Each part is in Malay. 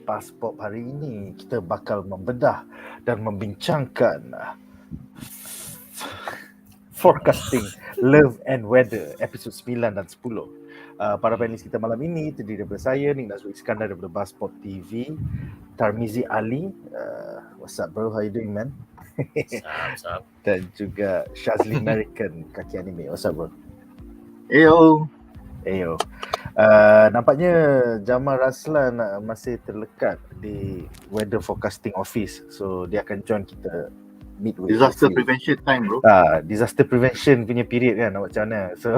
BuzzPOP hari ini kita bakal membedah dan membincangkan forecasting love and weather episod 9 dan 10. Para panelis kita malam ini terdiri daripada saya, Nadzru Iskandar daripada BuzzPOP TV, Tarmizi Ali, what's up bro, how you doing man? Sup. Dan juga Shazli Merican, Kaki anime, what's up bro? Eyo. Nampaknya Jamal Raslan masih terlekat di weather forecasting office, so dia akan join kita midway. Disaster prevention time bro. Disaster prevention punya period kan, nak macam mana. So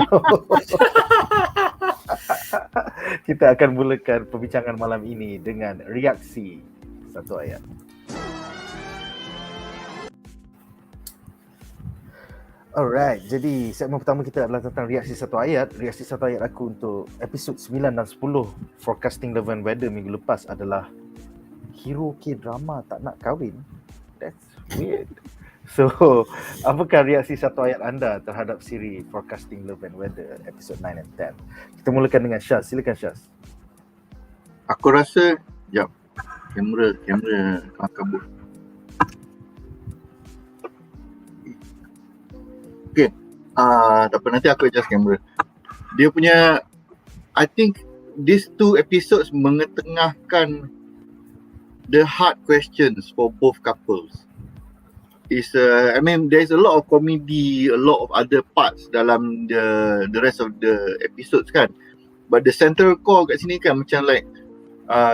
kita akan mulakan perbincangan malam ini dengan reaksi satu ayat. Alright, jadi segmen pertama kita adalah tentang reaksi satu ayat. Reaksi satu ayat aku untuk episod 9 dan 10 Forecasting Love and Weather minggu lepas adalah hero K-drama tak nak kahwin. That's weird. So, apakah reaksi satu ayat anda terhadap siri Forecasting Love and Weather episod 9 and 10? Kita mulakan dengan Shaz. Silakan Shaz. Aku rasa, kamera kabur. Okay, tak apa, nanti aku adjust kamera. Dia punya, I think these two episodes mengetengahkan the hard questions for both couples. There's a lot of comedy, a lot of other parts dalam the rest of the episodes kan. But the central core kat sini kan macam like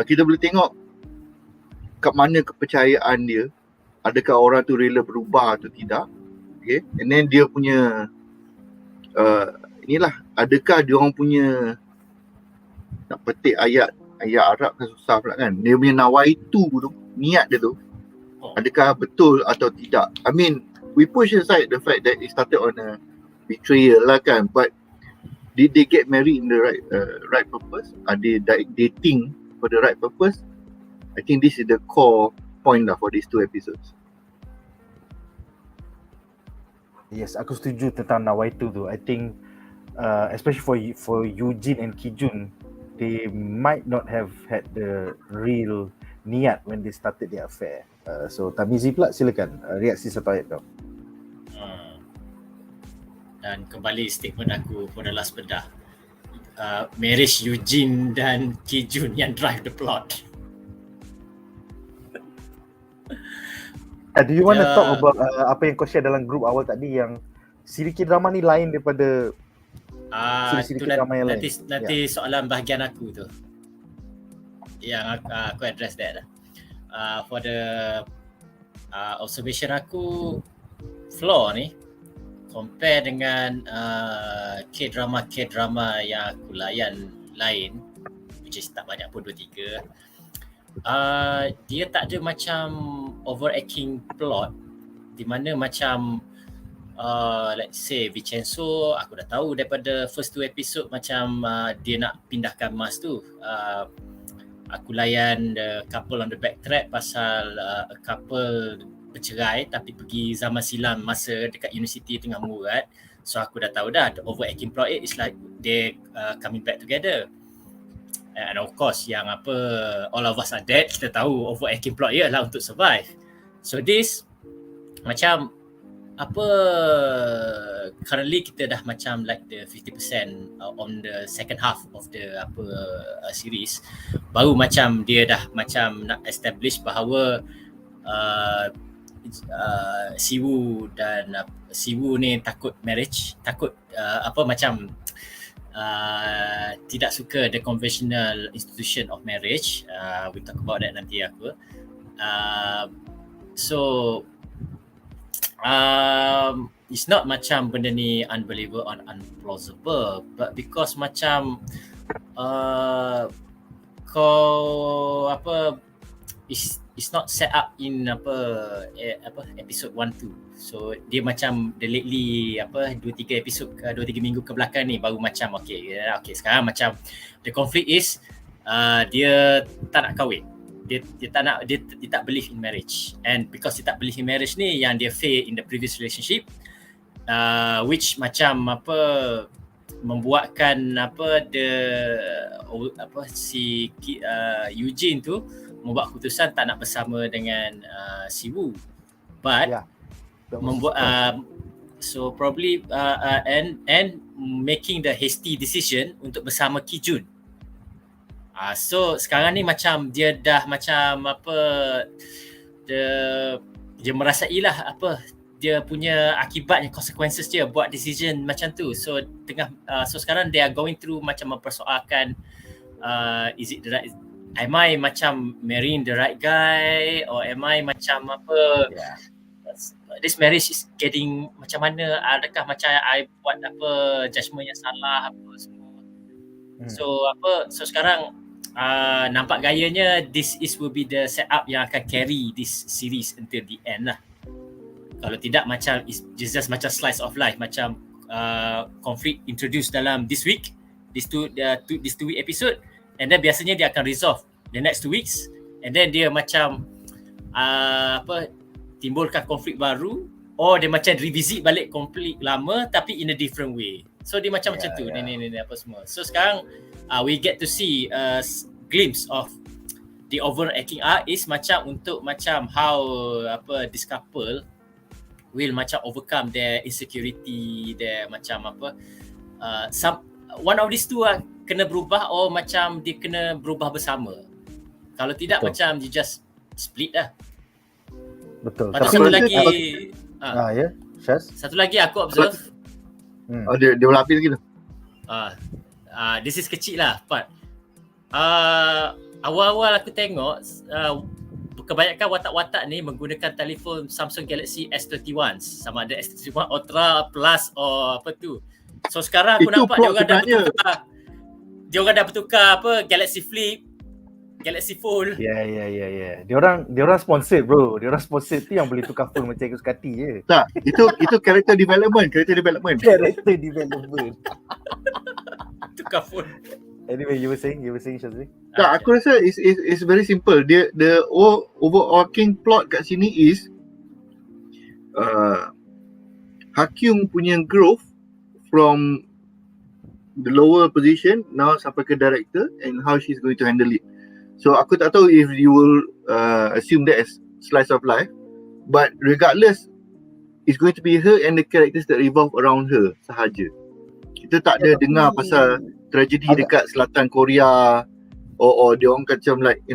kita boleh tengok kat mana kepercayaan dia. Adakah orang tu rela berubah atau tidak. Okay, and then dia punya adakah dia orang punya nak petik ayat Arab kan susah pula kan. Dia punya nawaitu tu, niat dia tu, adakah betul atau tidak. I mean, we push aside the fact that it started on a betrayal lah kan, but did they get married in the right purpose? Are they dating for the right purpose? I think this is the core point lah for these two episodes. Yes, aku setuju tentang nawaitu tu. I think especially for Yoo-jin and Ki-jun, they might not have had the real niat when they started their affair. So Tarmizi pula silakan reaksi satu ayat kau. Dan kembali statement aku for the last bedah. Marriage Yoo-jin dan Ki-jun yang drive the plot. Do you want to talk about apa yang kau share dalam group awal tadi yang siri K-drama ni lain daripada siri K-drama yang lain? Nanti soalan bahagian aku tu yang aku address that lah. For the observation aku, flaw ni compare dengan K-drama yang aku layan lain, which is tak banyak pun 2-3. Dia tak ada macam overacting plot di mana macam let's say Vincenzo, aku dah tahu daripada first 2 episode macam dia nak pindahkan Mas tu. Aku layan the couple on the backtrack pasal a couple bercerai tapi pergi zaman silam masa dekat universiti tengah murat. So aku dah tahu dah the overacting plot is like they coming back together. And of course yang all of us are dead, kita tahu overacting plot ialah untuk survive. So this macam currently kita dah macam like the 50% on the second half of the series, baru macam dia dah macam nak establish bahawa Siwoo ni takut marriage, takut tidak suka the conventional institution of marriage. We talk about that nanti aku. It's not macam benda ni unbelievable or unplausible, but because macam it's not set up in episode 1-2. So dia macam the lately 2-3 episod 2-3 minggu ke belakang ni baru macam okay sekarang macam the conflict is dia tak nak kahwin. Dia tak believe in marriage, and because dia tak believe in marriage ni yang dia fail in the previous relationship, which macam membuatkan si Yoo-jin tu membuat keputusan tak nak bersama dengan si Woo. But Yeah. membuat so probably and making the hasty decision untuk bersama Ki-jun. So sekarang ni macam dia dah macam apa, dia merasailah apa dia punya akibatnya, consequences dia buat decision macam tu. So so sekarang they are going through macam mempersoalkan is it the right, am I macam marrying the right guy, or am I macam apa, this marriage is getting macam mana, adakah macam I buat apa judgement yang salah apa semua. So sekarang nampak gayanya this will be the setup yang akan carry this series until the end lah. Kalau tidak macam it's just macam slice of life, macam conflict introduced dalam this week, this two week episode, and then biasanya dia akan resolve the next 2 weeks, and then dia macam timbulkan konflik baru, or dia macam revisit balik konflik lama tapi in a different way. So dia macam tu ni apa semua. So sekarang we get to see a glimpse of the overacting arc is macam untuk macam how this couple will macam overcome their insecurity, their macam apa one of these two kena berubah, or macam dia kena berubah bersama. Kalau tidak macam you just split lah. Betul. Lepas satu lagi Shaz? Satu lagi aku observe dia berlapis lagi tu. This is kecil lah part. Awal-awal aku tengok kebanyakan watak-watak ni menggunakan telefon Samsung Galaxy S21, sama ada S21 Ultra Plus or apa tu. So sekarang aku nampak dia orang dah bertukar apa Galaxy Flip, Galaxy Fold. Ya. Dia orang sponsored bro. Dia orang sponsored tu yang boleh tukar phone macam ikut sekati je. Tak, itu character development. Character development. Tukar phone. Anyway, you were saying Shazli? Tak, aku rasa is very simple. The overarching plot kat sini is Ha-kyung punya growth from the lower position now sampai ke director, and how she's going to handle it. So aku tak tahu if you will assume that as slice of life, but regardless, it's going to be her and the characters that revolve around her sahaja. Kita tak ada dengar pasal tragedi dekat selatan Korea, or dia orang macam like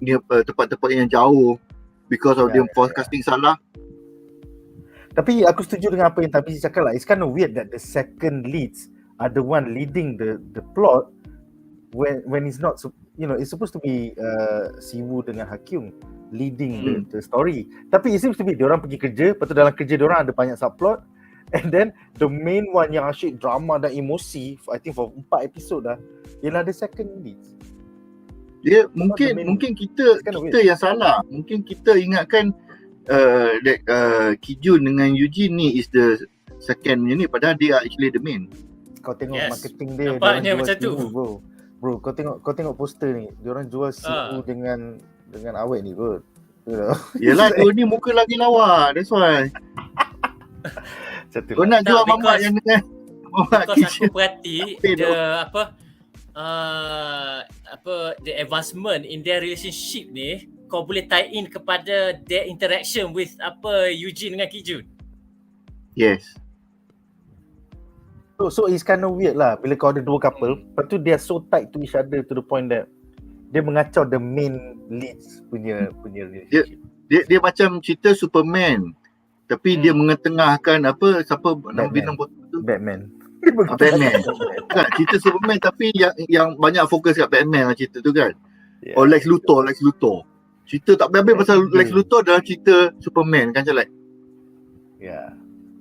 ni tempat-tempat yang jauh because of dia forecasting salah. Tapi aku setuju dengan apa yang Tarmizi cakap lah. It's kind of weird that the second leads are the one leading the plot when it's not, it's supposed to be Siwoo dengan Ha-kyung leading the story. Tapi it seems to be diorang pergi kerja, lepas tu dalam kerja diorang ada banyak subplot, and then the main one yang asyik drama dan emosi, I think for 4 episod dah, ialah the second leads. Dia mungkin kita yang salah. Mungkin kita ingatkan Ki-jun dengan Yoo-jin ni is the second ni, padahal dia actually the main. Kau tengok marketing dia, nampaknya macam tu bro. Kau tengok poster ni, diorang jual Siwoo dengan awet ni bro. Yelah, dua ni muka lagi lawa, that's why. Kau nak jual mamak yang dengan because aku perhati the the advancement in their relationship ni, kau boleh tie in kepada their interaction with Yoo-jin dengan Ki-jun. Yes. So it's kind of weird lah bila kau ada dua couple, lepas tu they are so tight to each other to the point that dia mengacau the main leads punya relationship. Dia macam cerita Superman, tapi dia mengetengahkan siapa nama bintang tu? Batman. Batman. Kan cerita Superman tapi yang banyak fokus kat Batman lah cerita tu kan. Or Lex Luthor. Cerita tak habis pasal Lex Luthor dalam cerita Superman kan, macam like.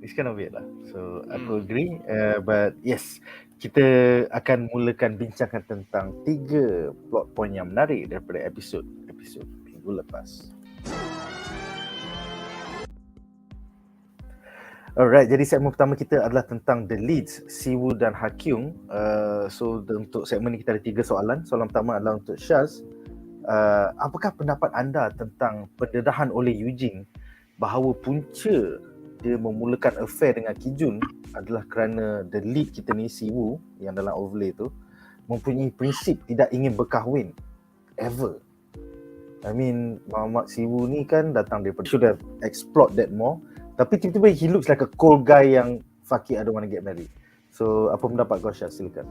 It's kind of weird lah. So aku agree, but yes, kita akan mulakan bincangkan tentang 3 plot point yang menarik daripada episod minggu lepas. Alright, jadi segmen pertama kita adalah tentang the leads, Siwoo dan Ha-kyung. So untuk segmen ni kita ada 3 soalan. Soalan pertama adalah untuk Shaz. Apakah pendapat anda tentang pendedahan oleh Yoo-jin bahawa punca dia memulakan affair dengan Ki-jun adalah kerana the lead kita ni, Siwoo, yang dalam overlay tu, mempunyai prinsip tidak ingin berkahwin ever. I mean, Mamat Siwu ni kan datang daripada, should have explored that more. Tapi tiba-tiba he looks like a cold guy yang fuck it, I don't want to get married. So apa pendapat kau, Syaz? Silakan.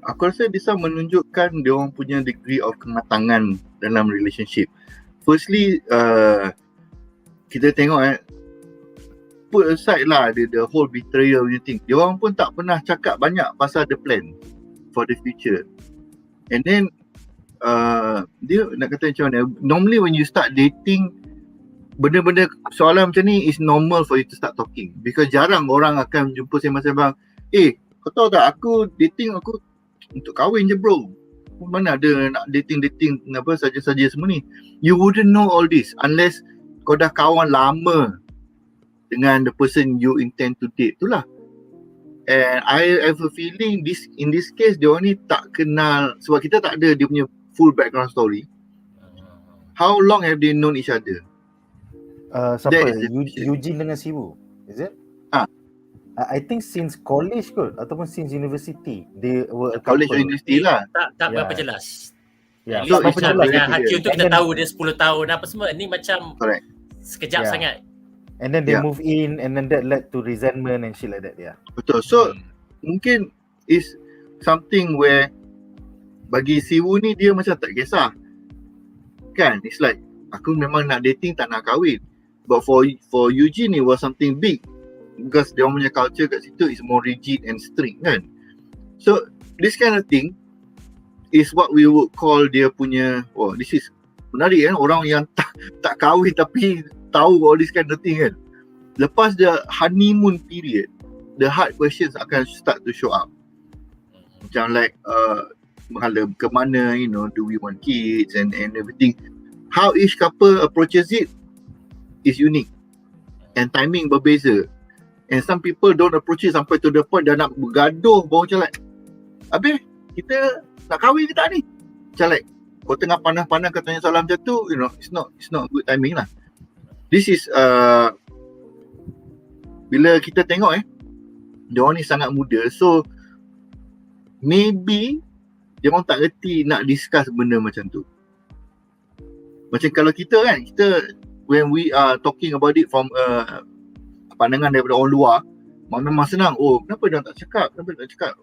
Aku rasa dia menunjukkan dia orang punya degree of kematangan dalam relationship. Firstly, kita tengok put aside lah the whole betrayal punya thing. Dia orang pun tak pernah cakap banyak pasal the plan for the future. And then dia nak kata macam mana, normally when you start dating, benda-benda soalan macam ni is normal for you to start talking, because jarang orang akan jumpa sembang-sembang, kau tahu tak, aku dating aku untuk kahwin je bro, mana ada nak dating apa saja-saja semua ni. You wouldn't know all this unless kau dah kawan lama dengan the person you intend to date tu lah. And I have a feeling in this case dia orang ni tak kenal, sebab kita tak ada dia punya full background story. How long have they known each other? Siapa? Yoo-jin dengan Siwu, is it? I think since college kot, ataupun since university they were a college or couple. university lah. Tak berapa jelas. Yeah. So, So, macam dengan Ha-kyung tu kita then, tahu dia 10 tahun apa semua. Ni macam correct. Sekejap sangat. And then they move in, and then that led to resentment and shit like that. Yeah. Betul. So mungkin is something where bagi Siwu ni dia macam tak kisah. Kan? It's like aku memang nak dating, tak nak kahwin. But for Yoo-jin it was something big, because dia punya culture kat situ is more rigid and strict kan. So this kind of thing is what we would call dia punya, this is menarik kan, orang yang tak kahwin tapi tahu all this kind of thing kan. Lepas the honeymoon period, the hard questions akan start to show up. Macam like menghala ke mana, do we want kids and everything. How each couple approaches it is unique and timing berbeza. And some people don't approach it sampai to the point dah nak bergaduh baru macam like, habis kita nak kahwin ke tak ni? Macam like kau tengah panas-panas kau tanya soalan macam tu, it's not good timing lah. This is bila kita tengok dia orang ni sangat muda, so maybe dia orang tak reti nak discuss benda macam tu. Macam kalau kita kan, when we are talking about it from pandangan daripada orang luar, memang senang. Kenapa dia tak cakap?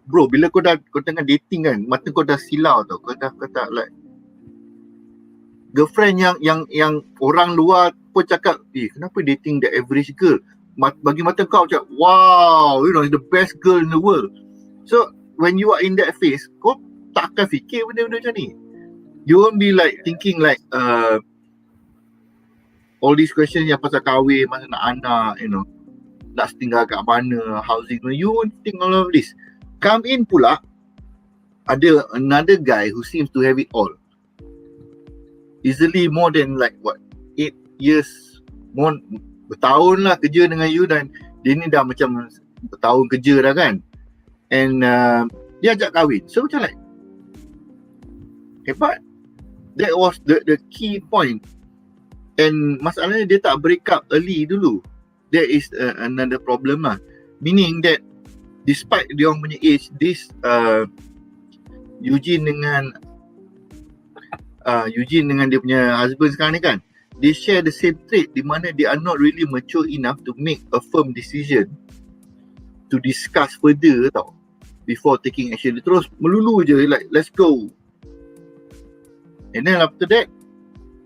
Bro, bila kau tengah dating kan, mata kau dah silau tau. Kau dah like girlfriend yang orang luar pun cakap, kenapa dating the average girl? Bagi mata kau macam, wow, the best girl in the world. So when you are in that phase, kau tak akan fikir benda-benda macam ni. You won't be like thinking like all these questions yang pasal kahwin, masa nak anak, nak tinggal kat mana, housing, you won't think all of this. Come in pula, ada another guy who seems to have it all. Easily more than 8 years, more bertahun lah kerja dengan you, dan dia ni dah macam bertahun kerja dah kan. And dia ajak kahwin. So macam like, but that was the key point. And masalahnya dia tak break up early dulu. That is another problem lah. Meaning that despite dia orang punya age, this Yoo-jin dengan dia punya husband sekarang ni kan, they share the same trait, di mana they are not really mature enough to make a firm decision to discuss further tau, before taking action. Dia terus melulu je like, let's go. And then after that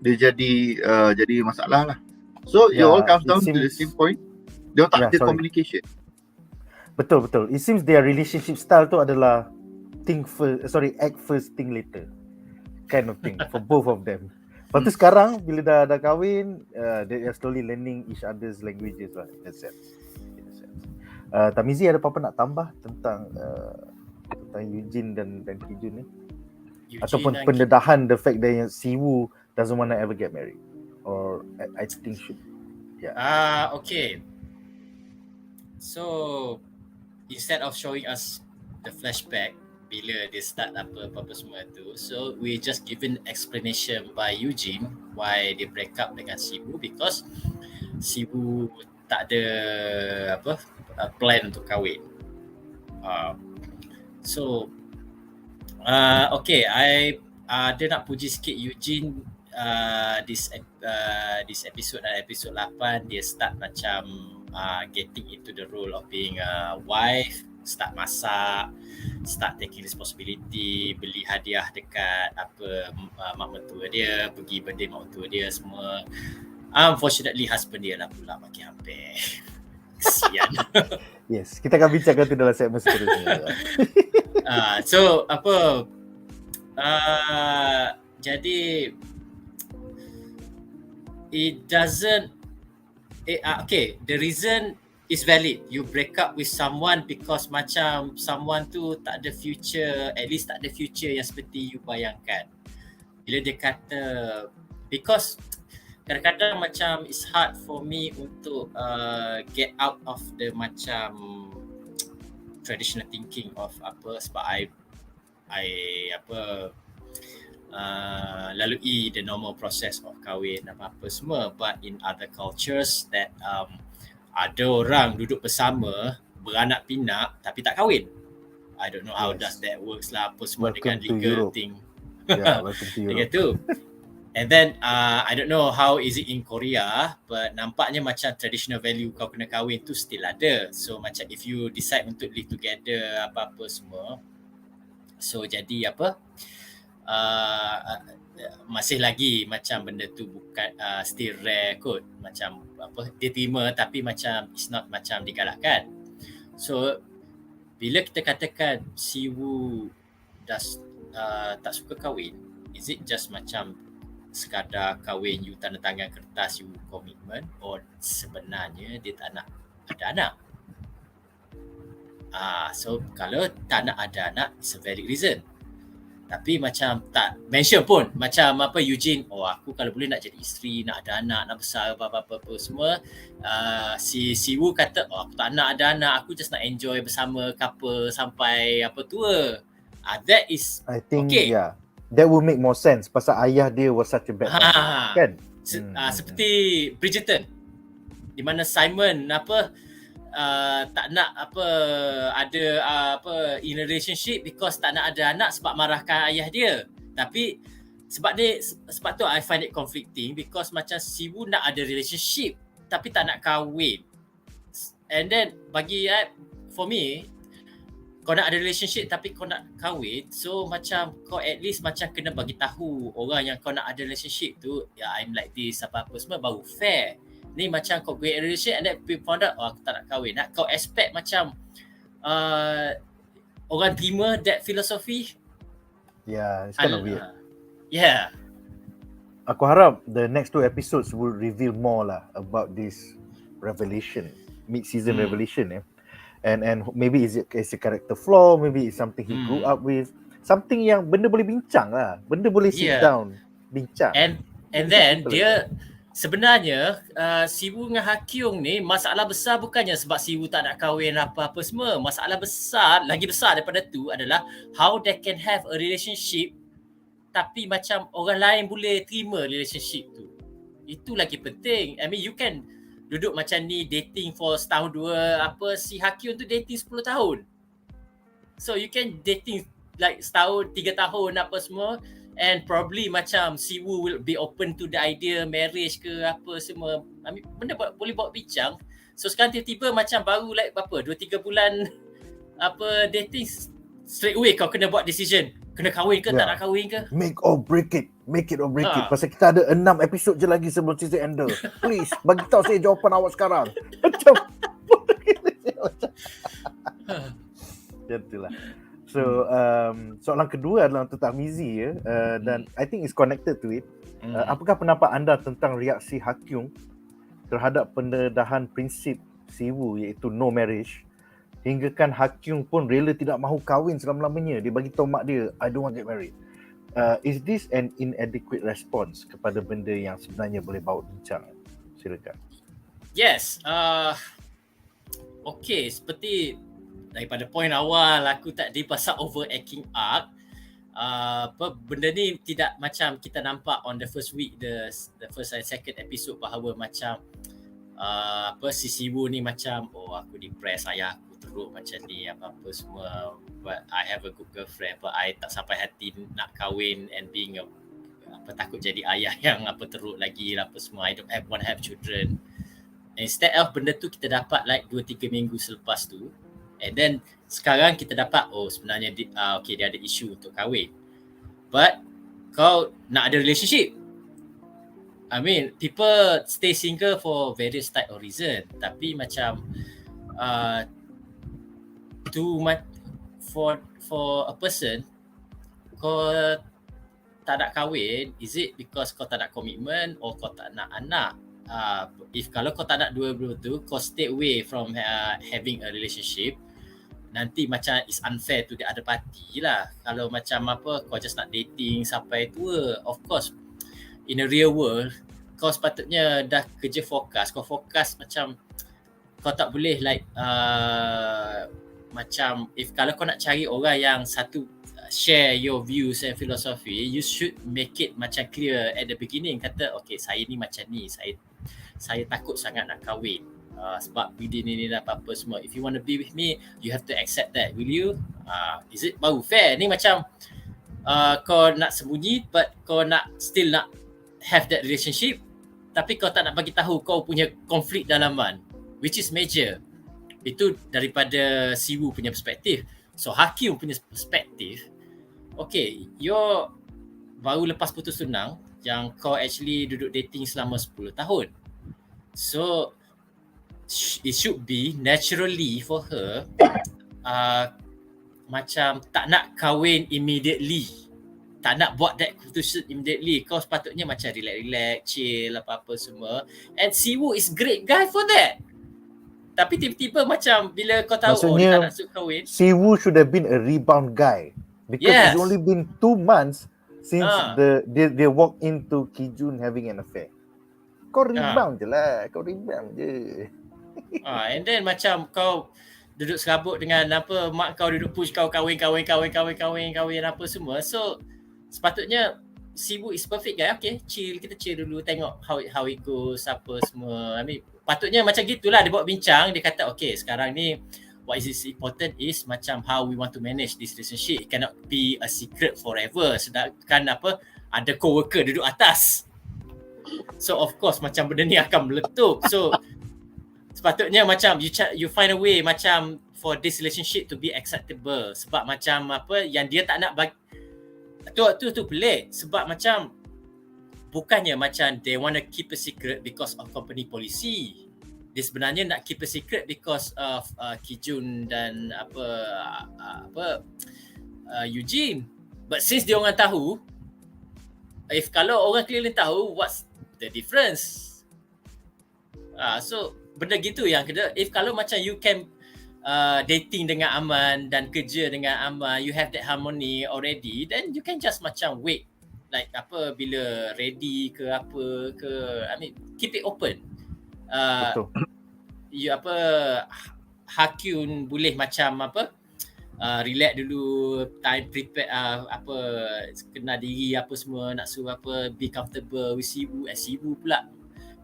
dia jadi masalah lah. So it all comes down to the same point. Dia tak ada communication. Betul. It seems their relationship style tu adalah act first, think later kind of thing for both of them. Lepas tu sekarang bila dah kahwin, they are slowly learning each other's languages lah, in a sense. Tarmizi ada apa-apa nak tambah tentang Yoo-jin dan Ki-jun ni? Ataupun pendedahan the fact that Siwu doesn't want to ever get married, or I think should. Okay. So instead of showing us the flashback bila dia start apa-apa semua tu, so we just given explanation by Yoo-jin why they break up dengan Siwu, because Siwu tak ada plan untuk kahwin. Okay, dia nak puji sikit Yoo-jin. this episode dan episod 8 dia start macam getting into the role of being a wife, start masak, start taking responsibility, beli hadiah dekat mak mentua dia, pergi birthday mak mentua dia semua. Unfortunately husband dia lah pula bagi hampir. Kesian. Yes, kita akan bincangkan tu dalam segmen seterusnya. Jadi it doesn't okay, the reason is valid. You break up with someone because macam someone tu tak ada future, at least tak ada future yang seperti you bayangkan. Bila dia kata, because kadang-kadang macam it's hard for me untuk get out of the macam traditional thinking of sebab I lalui the normal process of kahwin apa-apa semua, but in other cultures that ada orang duduk bersama beranak pinak tapi tak kahwin. I don't know how does that works lah apa semua dengan legal thing. Yeah, welcome to Europe. Gitu. And then I don't know how is it in Korea, but nampaknya macam traditional value kau kena kahwin tu still ada. So macam if you decide untuk live together apa-apa semua, so jadi masih lagi macam benda tu bukan still rare kot, macam dia terima tapi macam it's not macam digalakkan. So bila kita katakan si Woo tak suka kahwin, is it just macam sekadar kahwin you tanda tangan kertas you komitmen, or sebenarnya dia tak nak ada anak? So kalau tak nak ada anak, it's a valid reason. Tapi macam tak mention pun macam Yoo-jin, aku kalau boleh nak jadi isteri, nak ada anak, nak besar apa-apa semua. Si Woo kata, aku tak nak ada anak, aku just nak enjoy bersama couple sampai tua. That is I think okay. Yeah, that will make more sense pasal ayah dia was such a bad kan? Seperti Bridgerton, di mana Simon tak nak ada in a relationship because tak nak ada anak sebab marahkan ayah dia. Tapi sebab tu I find it conflicting, because macam si Woo nak ada relationship tapi tak nak kahwin. And then bagi for me, kau nak ada relationship tapi kau nak kahwin, so macam kau at least macam kena bagi tahu orang yang kau nak ada relationship tu, I'm like this apa-apa semua, baru fair. Ni macam kau create a relationship and then people found out aku tak nak kahwin. Kau expect macam orang terima that philosophy? Yeah, it's kind of weird. Yeah. Aku harap the next 2 episodes will reveal more lah about this revelation, mid-season revelation. And maybe it's a character flaw, maybe it's something he grew up with, something yang benda boleh bincang lah, benda boleh sit down bincang. And then dia sebenarnya si Woo dengan Ha-kyung ni masalah besar bukannya sebab si Woo tak nak kahwin apa-apa semua. Masalah besar, lagi besar daripada tu adalah how they can have a relationship tapi macam orang lain boleh terima relationship tu. Itu lagi penting. I mean you can duduk macam ni dating for setahun dua, si Ha-kyung tu dating 10 tahun. So you can dating like setahun, 3 tahun apa semua, and probably macam si Woo will be open to the idea marriage ke apa semua. I mean, benda boleh bawa bincang. So sekarang tiba-tiba macam baru like 2-3 bulan dating, straight away kau kena buat decision. Kena kahwin ke tak nak kahwin ke? Make it or break it. Pasal kita ada 6 episod je lagi sebelum season ender. Please, bagi tahu saya jawapan awak sekarang. Macam itulah. So soalan kedua adalah untuk Tarmizi dan I think it's connected to it. Apakah pendapat anda tentang reaksi Ha-kyung terhadap pendedahan prinsip si Woo iaitu no marriage, hingga kan Ha-kyung pun rela tidak mahu kahwin selama-lamanya. Dia bagi tahu mak dia, I don't want to get married. Is this an inadequate response kepada benda yang sebenarnya boleh bawa bincang? Silakan. Yes. Okay, seperti daripada point awal aku tadi pasal overacting arc, benda ni tidak macam kita nampak on the first week, the first and second episode, bahawa macam si Woo ni macam aku depressed, ayah aku teruk macam ni apa-apa semua, but I have a good girlfriend, but I tak sampai hati nak kahwin and being a takut jadi ayah yang teruk lagi apa semua. I don't want to have children. Instead of benda tu kita dapat like 2-3 minggu selepas tu, and then sekarang kita dapat sebenarnya dia ada isu untuk kahwin. But kau nak ada relationship. I mean, people stay single for various type of reason. Tapi macam for a person, kau tak nak kahwin, is it because kau tak nak komitmen or kau tak nak anak? Kalau kau tak nak dua-dua tu, kau stay away from having a relationship, nanti macam is unfair to the other party lah. Kalau macam kau just nak dating sampai tua, of course in a real world kau sepatutnya dah kerja fokus. Kau fokus macam kau tak boleh like macam kalau kau nak cari orang yang satu share your views and philosophy, you should make it macam clear at the beginning. Kata okay, saya ni macam ni, saya takut sangat nak kahwin sebab bini ni dah apa-apa semua. If you want to be with me, you have to accept that. Will you? Is it baru fair? Ni macam kau nak sembunyi but kau nak still nak have that relationship, tapi kau tak nak bagi tahu kau punya konflik dalaman, which is major. Itu daripada Siwu punya perspektif. So Ha-kyung punya perspektif, okay, you're baru lepas putus tunang yang kau actually duduk dating selama 10 tahun. So it should be naturally for her macam tak nak kahwin immediately, tak nak buat that keputusan immediately. Kau sepatutnya macam relax, chill, apa-apa semua. And Siwu is great guy for that. Tapi tiba-tiba macam bila kau tahu dia tak nak suka kahwin, Siwu should have been a rebound guy because it's only been 2 months since they walk into Ki-jun having an affair. Kau rebound je lah, kau rebound je. And then macam kau duduk serabut dengan mak kau duduk push kau kahwin apa semua. So sepatutnya Siwu is perfect guy. Okay, kita chill dulu, tengok how it goes apa semua. I mean, patutnya macam gitulah dia buat bincang. Dia kata okay, sekarang ni what is important is macam how we want to manage this relationship. It cannot be a secret forever. Sedangkan ada co-worker duduk atas. So of course macam benda ni akan meletup. So sepatutnya macam you find a way macam for this relationship to be acceptable. Sebab macam yang dia tak nak bagi tu pelik. Sebab macam bukannya macam they want to keep a secret because of company policy. Dia sebenarnya nak keep a secret because of Ki-jun dan Yoo-jin. But since dia orang tahu, kalau orang keliling tahu, what's the difference? So benda gitu yang kena. Kalau macam you can dating dengan aman dan kerja dengan aman, you have that harmony already, then you can just macam wait like bila ready ke apa ke. I mean, keep it open. Betul. You Ha-kyung boleh macam relax dulu, time prepare kenal diri apa semua, nak suruh be comfortable with Siwu. Siwu pula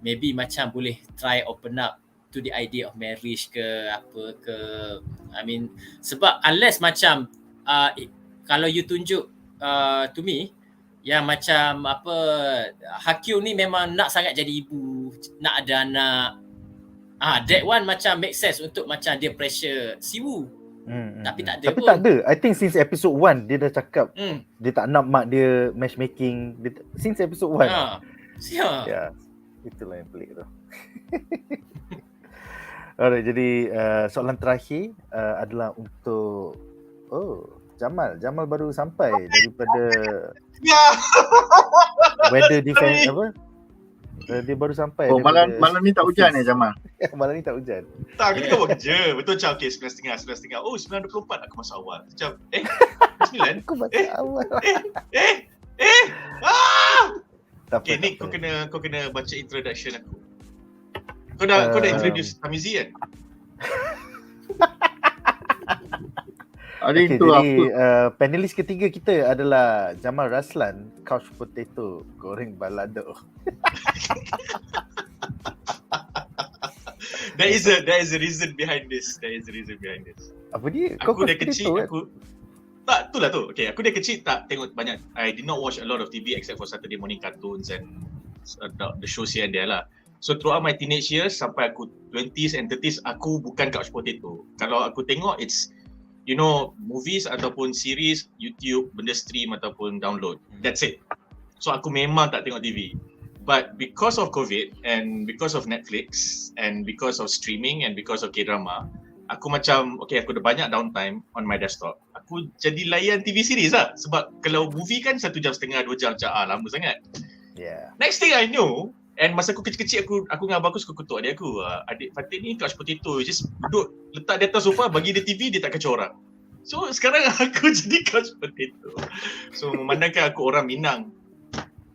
maybe macam boleh try open up to the idea of marriage ke apa ke. I mean, sebab unless macam kalau you tunjuk to me yang macam Ha-kyung ni memang nak sangat jadi ibu, nak ada anak, that one macam make sense untuk macam dia pressure Siwu. Tapi tak ada. Tapi tak ada. I think since episode 1 dia dah cakap dia tak nak mak dia matchmaking. Since episode 1. Ya. Itulah yang pelik tu. Alright, jadi soalan terakhir adalah untuk Jamal. Jamal baru sampai daripada weather defense dia baru sampai. Malam ni tak hujan Jamal? Malam ni tak hujan. Tak, kita buat kerja. Betul macam okay 9.30. Oh 9.24 aku masuk awal. Macam 9? Aku masuk awal. Okay, ni kau kena baca introduction aku. Kau dah introduce Tarmizi kan? Okay, jadi panelis ketiga kita adalah Jamal Raslan, couch potato, goreng balado. There is a reason behind this. Apa dia? Aku dah kecil, Tak, itulah tu. Okay, aku dari kecil tak tengok banyak. I did not watch a lot of TV except for Saturday morning cartoons and the shows here and there lah. So throughout my teenage years sampai aku 20s and 30s, aku bukan couch potato. Kalau aku tengok, it's movies ataupun series, YouTube, benda stream ataupun download. That's it. So aku memang tak tengok TV. But because of COVID and because of Netflix and because of streaming and because of K-drama, aku macam, aku ada banyak downtime on my desktop. Aku jadi layan TV series lah. Sebab kalau movie kan 1.5 jam, 2 jam, lama sangat. Yeah. Next thing I know, and masa aku kecil-kecil, aku dengan abang aku suka kutuk adik aku. Adik Fatih ni couch potato, just duduk, letak di atas sofa, bagi dia TV, dia tak kacau orang. So sekarang aku jadi couch potato. So memandangkan aku orang Minang,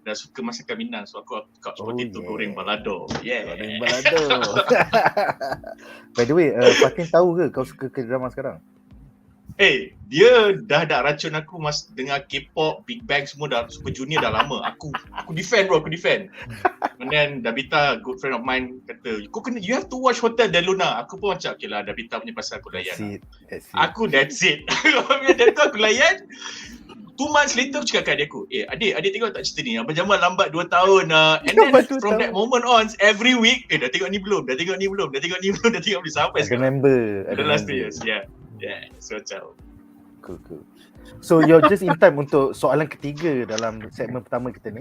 dah suka masakan Minang, so aku couch potato goreng balado. Goreng balado. By the way, Fatin tahu ke kau suka K-drama sekarang? Dia dah racun aku dengar K-pop, Big Bang semua dah Super Junior dah lama. Aku defend bro, aku defend. And then Dabita, good friend of mine, kata, you have to watch Hotel Del Luna. Aku pun macam, okay lah, Dabita punya pasal aku layan. That's it. Dan tu aku layan. 2 months later aku cakap kat adik aku, adik tengok tak cerita ni? Abang Jamal lambat 2 tahun. And then from that moment on, every week, dah tengok ni belum, dah tengok ni belum, sampai sekarang. The last 2 years, yeah. So macam cool. So you're just in time untuk soalan ketiga dalam segmen pertama kita ni.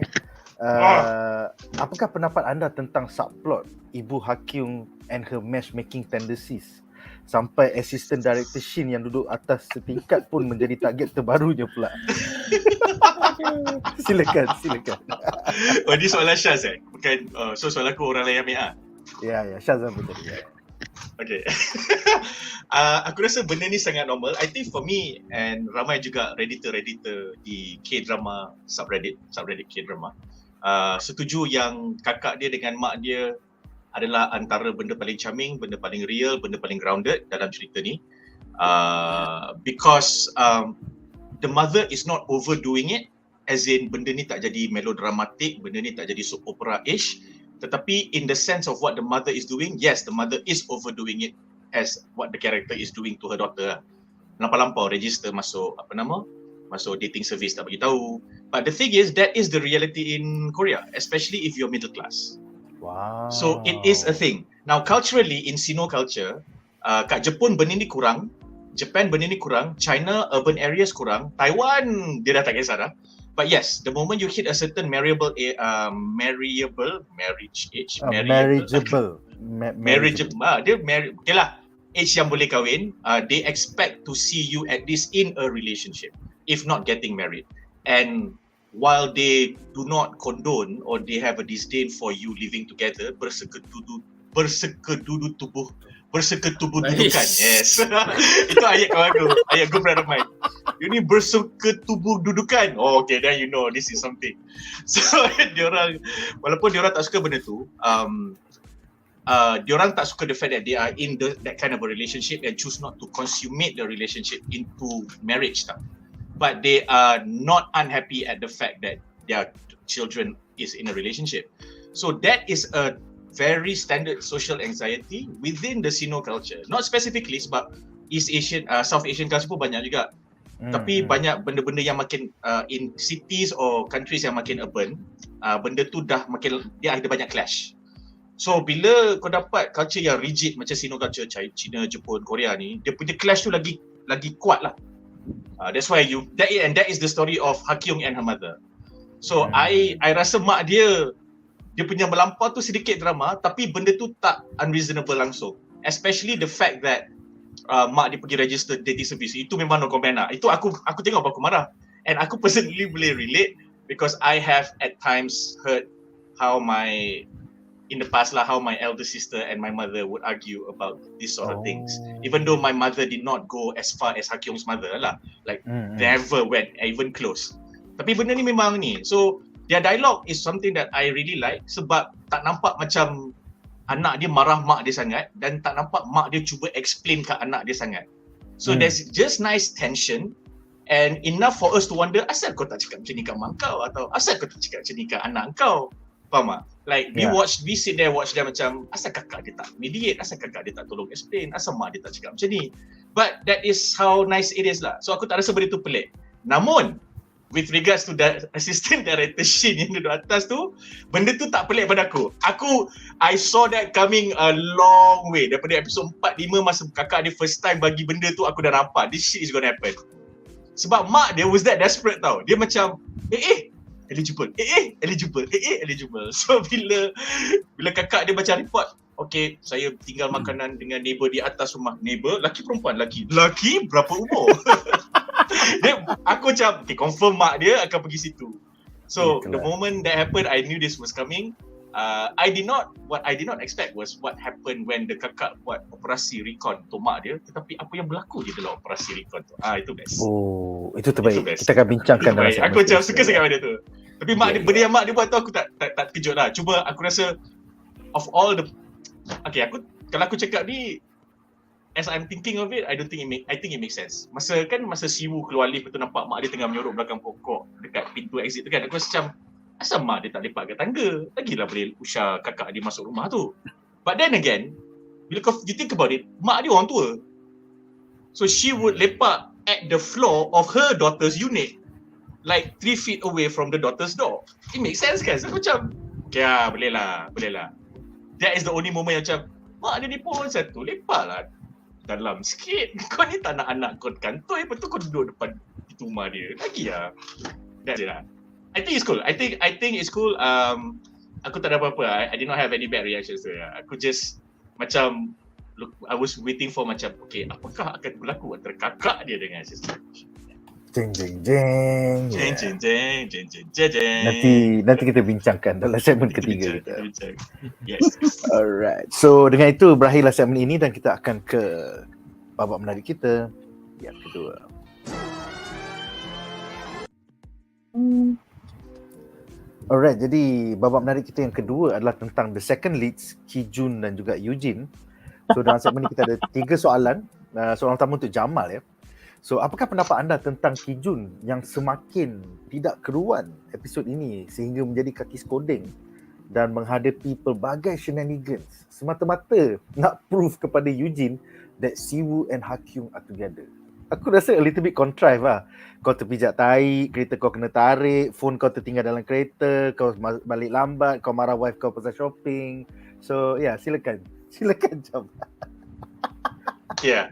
Apakah pendapat anda tentang subplot Ibu Ha-kyung and her matchmaking tendencies sampai assistant director Shin yang duduk atas setingkat pun menjadi target terbarunya pula? Silakan. Ini soalan Shaz bukan, so soalan aku orang lain ambil Ya, Shaz betul. Okay. Aku rasa benda ni sangat normal. I think for me and ramai juga redditor di K-drama subreddit K-drama setuju yang kakak dia dengan mak dia adalah antara benda paling charming, benda paling real, benda paling grounded dalam cerita ni. Because the mother is not overdoing it, as in benda ni tak jadi melodramatic, benda ni tak jadi soap opera-ish. Tetapi in the sense of what the mother is doing, yes, the mother is overdoing it as what the character is doing to her daughter. Lampau-lampau register masuk dating service tak bagi tahu. But the thing is, that is the reality in Korea, especially if you're middle class. Wow. So it is a thing. Now culturally in Sino culture, kat Jepun benda ni kurang, Japan benda ni kurang, China urban areas kurang, Taiwan dia dah tak kisah dah. But yes, the moment you hit a certain marriageable age, age yang boleh kahwin, they expect to see you at least in a relationship, if not getting married. And while they do not condone or they have a disdain for you living together, berseketubuh-dudukan. Yes. Itu ayat kawan aku, ayat good friend of mine. Ini berseketubuh-dudukan. Oh, okay, then you know this is something. So, walaupun diorang tak suka benda tu, diorang tak suka the fact that they are in that kind of a relationship and choose not to consummate the relationship into marriage stuff. But they are not unhappy at the fact that their children is in a relationship. So that is a very standard social anxiety within the Sino culture. Not specifically sebab East Asian, South Asian culture pun banyak juga. Tapi banyak benda-benda yang makin in cities or countries yang makin urban, benda tu dah makin, dia ada banyak clash. So bila kau dapat culture yang rigid macam Sino culture, China, Jepun, Korea ni, dia punya clash tu lagi kuat lah. That's why that is the story of Ha-kyung and her mother. So I rasa mak dia punya melampau tu sedikit drama, tapi benda tu tak unreasonable langsung. Especially the fact that mak dia pergi register dating service, itu memang no comment lah. Itu aku tengok aku marah. And aku personally boleh relate because I have at times heard how in the past how my elder sister and my mother would argue about these sort of things. Even though my mother did not go as far as Ha-kyung's mother lah. Like never went even close. Tapi benda ni memang ni. So their dialogue is something that I really like sebab tak nampak macam anak dia marah mak dia sangat dan tak nampak mak dia cuba explain kat anak dia sangat. So there's just nice tension and enough for us to wonder, asal kau tak cakap macam ni kat mak kau, atau asal kau tak cakap macam ni kat anak kau. Faham tak? Like we sit there watch dia macam, asal kakak dia tak mediate, asal kakak dia tak tolong explain, asal mak dia tak cakap macam ni. But that is how nice it is lah. So aku tak rasa benda tu pelik. Namun with regards to the assistant director Shin yang duduk atas tu, benda tu tak pelik pada aku. I saw that coming a long way. Daripada episod 4-5 masa kakak dia first time bagi benda tu, aku dah nampak this shit is gonna happen. Sebab mak dia was that desperate tau. Dia macam eligible. Eligible. So bila kakak dia baca report, okay, saya tinggal makanan dengan neighbor di atas rumah. Neighbor, laki perempuan? Laki berapa umur? Aku macam, okay, confirm mak dia akan pergi situ. So the moment that happened, I knew this was coming. What I did not expect was what happened when the kakak buat operasi recon untuk mak dia. Tetapi apa yang berlaku di dalam operasi recon tu, itu best. Oh, itu terbaik. Kita akan bincangkan dalam segmen. Aku macam suka sangat benda tu. Tapi benda yang mak dia buat tu aku tak terkejut lah. Cuma aku rasa of all the, okay, kalau aku cakap ni, as I'm thinking of it, I think it makes sense. Masa Siwu keluar lift, betul nampak mak dia tengah menyorok belakang pokok dekat pintu exit tu kan. Aku rasa macam, asal mak dia tak lepak kat tangga? Lagilah boleh usah kakak dia masuk rumah tu. But then again, bila you think about it, mak dia orang tua. So she would lepak at the floor of her daughter's unit, like 3 feet away from the daughter's door. It makes sense kan? So aku macam, okay lah, boleh lah. That is the only moment yang macam, mak dia ni pun satu, lepak lah dalam sikit. Kau ni tak nak anak kau kantor, betul kau duduk depan pintu rumah dia. Lagi lah. That's it lah. I think it's cool. I think it's cool. Aku tak ada apa-apa. I did not have any bad reactions to it. Aku just macam, look, I was waiting for macam, okay, apakah akan berlaku antara kakak dia dengan sister? Jeng jeng jeng. Nanti kita bincangkan dalam segmen ketiga kita. Yes. Alright. So dengan itu berakhirlah segmen ini dan kita akan ke babak menarik kita yang kedua. Alright, jadi babak menarik kita yang kedua adalah tentang the second leads, Ki-jun dan juga Yoo-jin. So dalam segmen ini kita ada 3 soalan. Soalan pertama untuk Jamal ya. So apakah pendapat anda tentang Ki-jun yang semakin tidak keruan episod ini sehingga menjadi kaki skodeng dan menghadapi pelbagai shenanigans semata-mata nak prove kepada Yoo-jin that Siwoo and Ha-kyung are together? Aku rasa a little bit contrived lah. Kau terpijak tahi, kereta kau kena tarik, phone kau tertinggal dalam kereta, kau balik lambat, kau marah wife kau pasal shopping. So yeah, silakan Jamal. Yeah.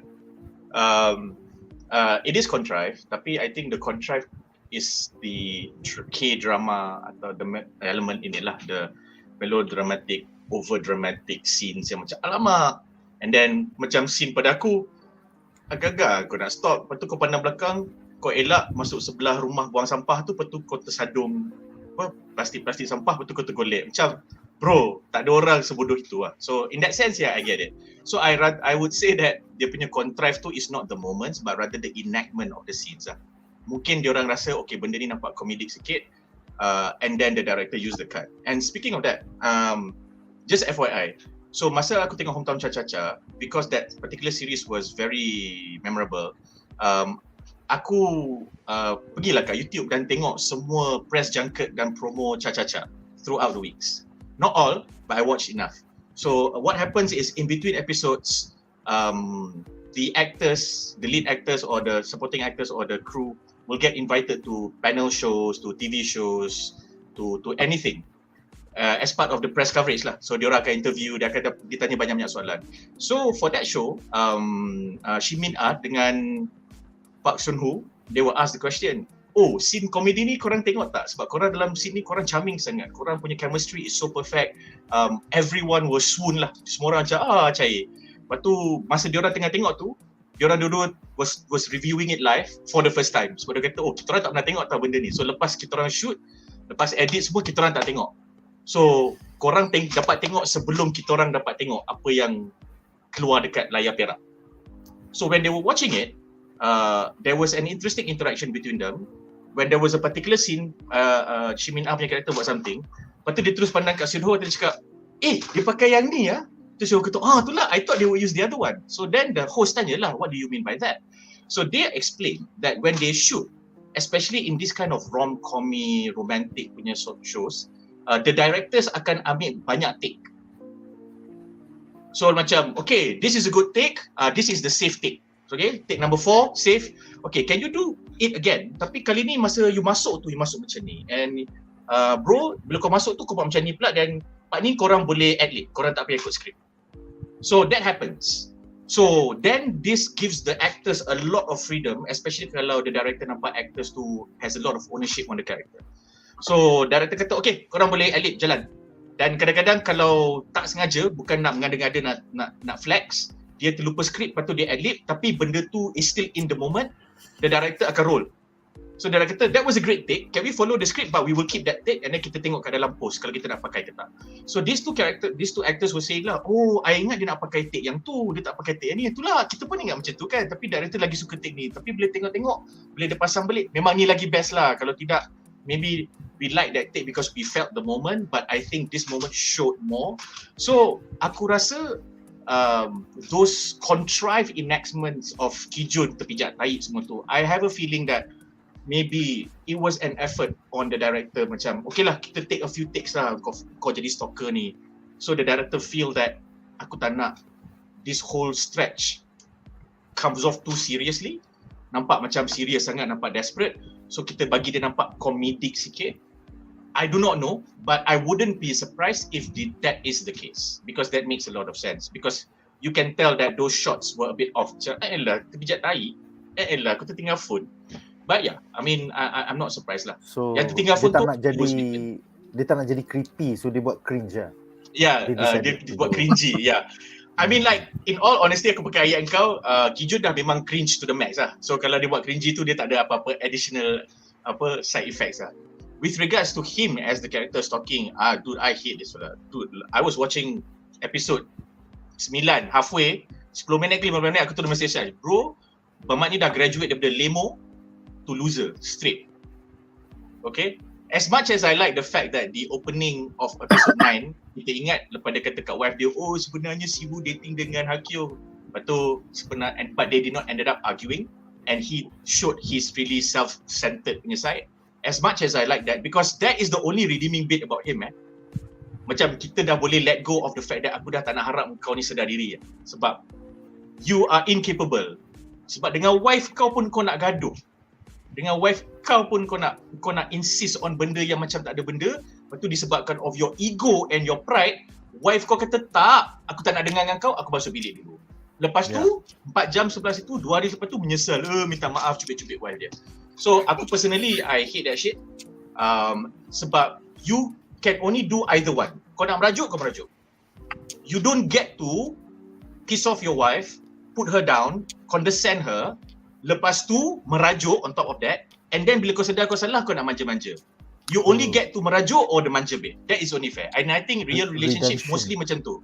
It is contrived, tapi I think the contrived is the K-drama atau the element inilah, the melodramatic, over-dramatic scenes yang macam alamak. And then macam scene pada aku, agak-agak kau nak stop, lepas tu kau pandang belakang, kau elak masuk sebelah rumah buang sampah tu, lepas tu kau tersadung plastik-plastik sampah, lepas tu kau tergolek. Macam, bro, tak ada orang sebodoh itu lah. So in that sense, yeah, I get it. So I would say that dia punya contrive tu is not the moments, but rather the enactment of the scenes lah. Mungkin dia orang rasa, okay, benda ni nampak comedic sikit, and then the director use the cut. And speaking of that, just FYI, so masa aku tengok Hometown Cha-Cha-Cha, because that particular series was very memorable, aku pergilah kat YouTube dan tengok semua press junket dan promo Cha-Cha-Cha throughout the weeks. Not all, but I watched enough. So what happens is in between episodes, the actors, the lead actors or the supporting actors or the crew will get invited to panel shows, to TV shows, to anything. As part of the press coverage lah. So diorang akan interview, dia akan ditanya banyak-banyak soalan. So for that show, Shin Min-ah dengan Park Sun-ho, they will ask the question, oh, scene komedi ni korang tengok tak? Sebab korang dalam scene ni korang charming sangat. Korang punya chemistry is so perfect. Everyone will swoon lah. Semua orang macam, cair. Lepas tu, masa diorang tengah tengok tu, diorang dulu was reviewing it live for the first time. Sebab dia kata, oh, kita orang tak pernah tengok tau benda ni. So lepas kita orang shoot, lepas edit semua, kita orang tak tengok. So korang dapat tengok sebelum kita orang dapat tengok apa yang keluar dekat layar perak. So when they were watching it, there was an interesting interaction between them. When there was a particular scene, Shin Min-ah punya karakter buat something, lepas tu dia terus pandang kat Sun-ho, dia cakap, dia pakai yang ni ya? Terus Sun-ho kata, itulah, I thought they would use the other one. So then the host tanya lah, what do you mean by that? So they explain that when they shoot, especially in this kind of rom-commy, romantic punya shows, the directors akan ambil banyak take. So macam, okay, this is a good take, this is the safe take. Okay, take number 4, save. Okay, can you do it again? Tapi kali ni masa you masuk macam ni. And bro, bila kau masuk tu kau buat macam ni pula, dan part ni korang boleh ad-lib, korang tak payah ikut skrip. So that happens. So then this gives the actors a lot of freedom, especially kalau the director nampak actors tu has a lot of ownership on the character. So director kata, okay, korang boleh ad-lib, jalan. Dan kadang-kadang kalau tak sengaja, bukan nak mengada-ngada nak flex, dia terlupa skrip, lepas tu dia ad-lib, tapi benda tu is still in the moment, the director akan roll. So dia kata, that was a great take, can we follow the script, but we will keep that take, and then kita tengok kat dalam post kalau kita nak pakai ke tak. So these two actors were saying lah, oh, I ingat dia nak pakai take yang tu, dia tak pakai take yang ni, itulah, kita pun ingat macam tu kan, tapi director lagi suka take ni, tapi bila tengok-tengok, bila dia pasang balik, memang ni lagi best lah, kalau tidak, maybe we like that take because we felt the moment, but I think this moment showed more. So aku rasa those contrived enactments of Ki-jun terpijak tahi semua tu, I have a feeling that maybe it was an effort on the director, macam okay lah, kita take a few takes lah, kau jadi stalker ni. So the director feel that aku tak nak this whole stretch comes off too seriously, nampak macam serious sangat, nampak desperate, so kita bagi dia nampak comedic sikit. I do not know, but I wouldn't be surprised if that is the case, because that makes a lot of sense, because you can tell that those shots were a bit off. Elah, terpijak tahi, elah, aku tertinggal phone. But yeah, I mean, I'm not surprised lah. So yang tertinggal phone tu, dia tak nak jadi creepy, so dia buat cringe lah. Yeah, dia buat cringy, yeah. I mean like, in all honesty, aku pakai ayat kau, Ki-jun dah memang cringe to the max lah. So kalau dia buat cringy tu, dia tak ada apa-apa additional side effects lah. With regards to him as the character stalking, dude, I hate this fella. Dude, I was watching episode 9, halfway, 10 minit ke 15 minit, aku tu dah message, bro, Mamat ni dah graduate daripada lemo to loser, straight. Okay? As much as I like the fact that the opening of episode 9, kita ingat lepas dia kata kat wife dia, oh sebenarnya Sibu dating dengan Ha-kyung. Lepas tu, but they did not ended up arguing, and he showed his really self-centered punya side. As much as I like that, because that is the only redeeming bit about him, Macam kita dah boleh let go of the fact that aku dah tak nak harap kau ni sedar diri, sebab you are incapable. Sebab dengan wife kau pun kau nak gaduh. Dengan wife kau pun kau nak insist on benda yang macam tak ada benda. Lepas tu disebabkan of your ego and your pride, wife kau kata tak, aku tak nak dengar dengan kau, aku masuk bilik dulu. Lepas tu 4 jam sebelah situ, 2 hari lepas tu menyesal, minta maaf, cubit-cubit wife dia. So aku personally, I hate that shit. Sebab you can only do either one. Kau nak merajuk, kau merajuk. You don't get to piss off your wife, put her down, condescend her, lepas tu merajuk on top of that, and then bila kau sedar kau salah, kau nak manja-manja. You only get to merajuk or the manja bit. That is only fair. And I think real relationships mostly macam tu.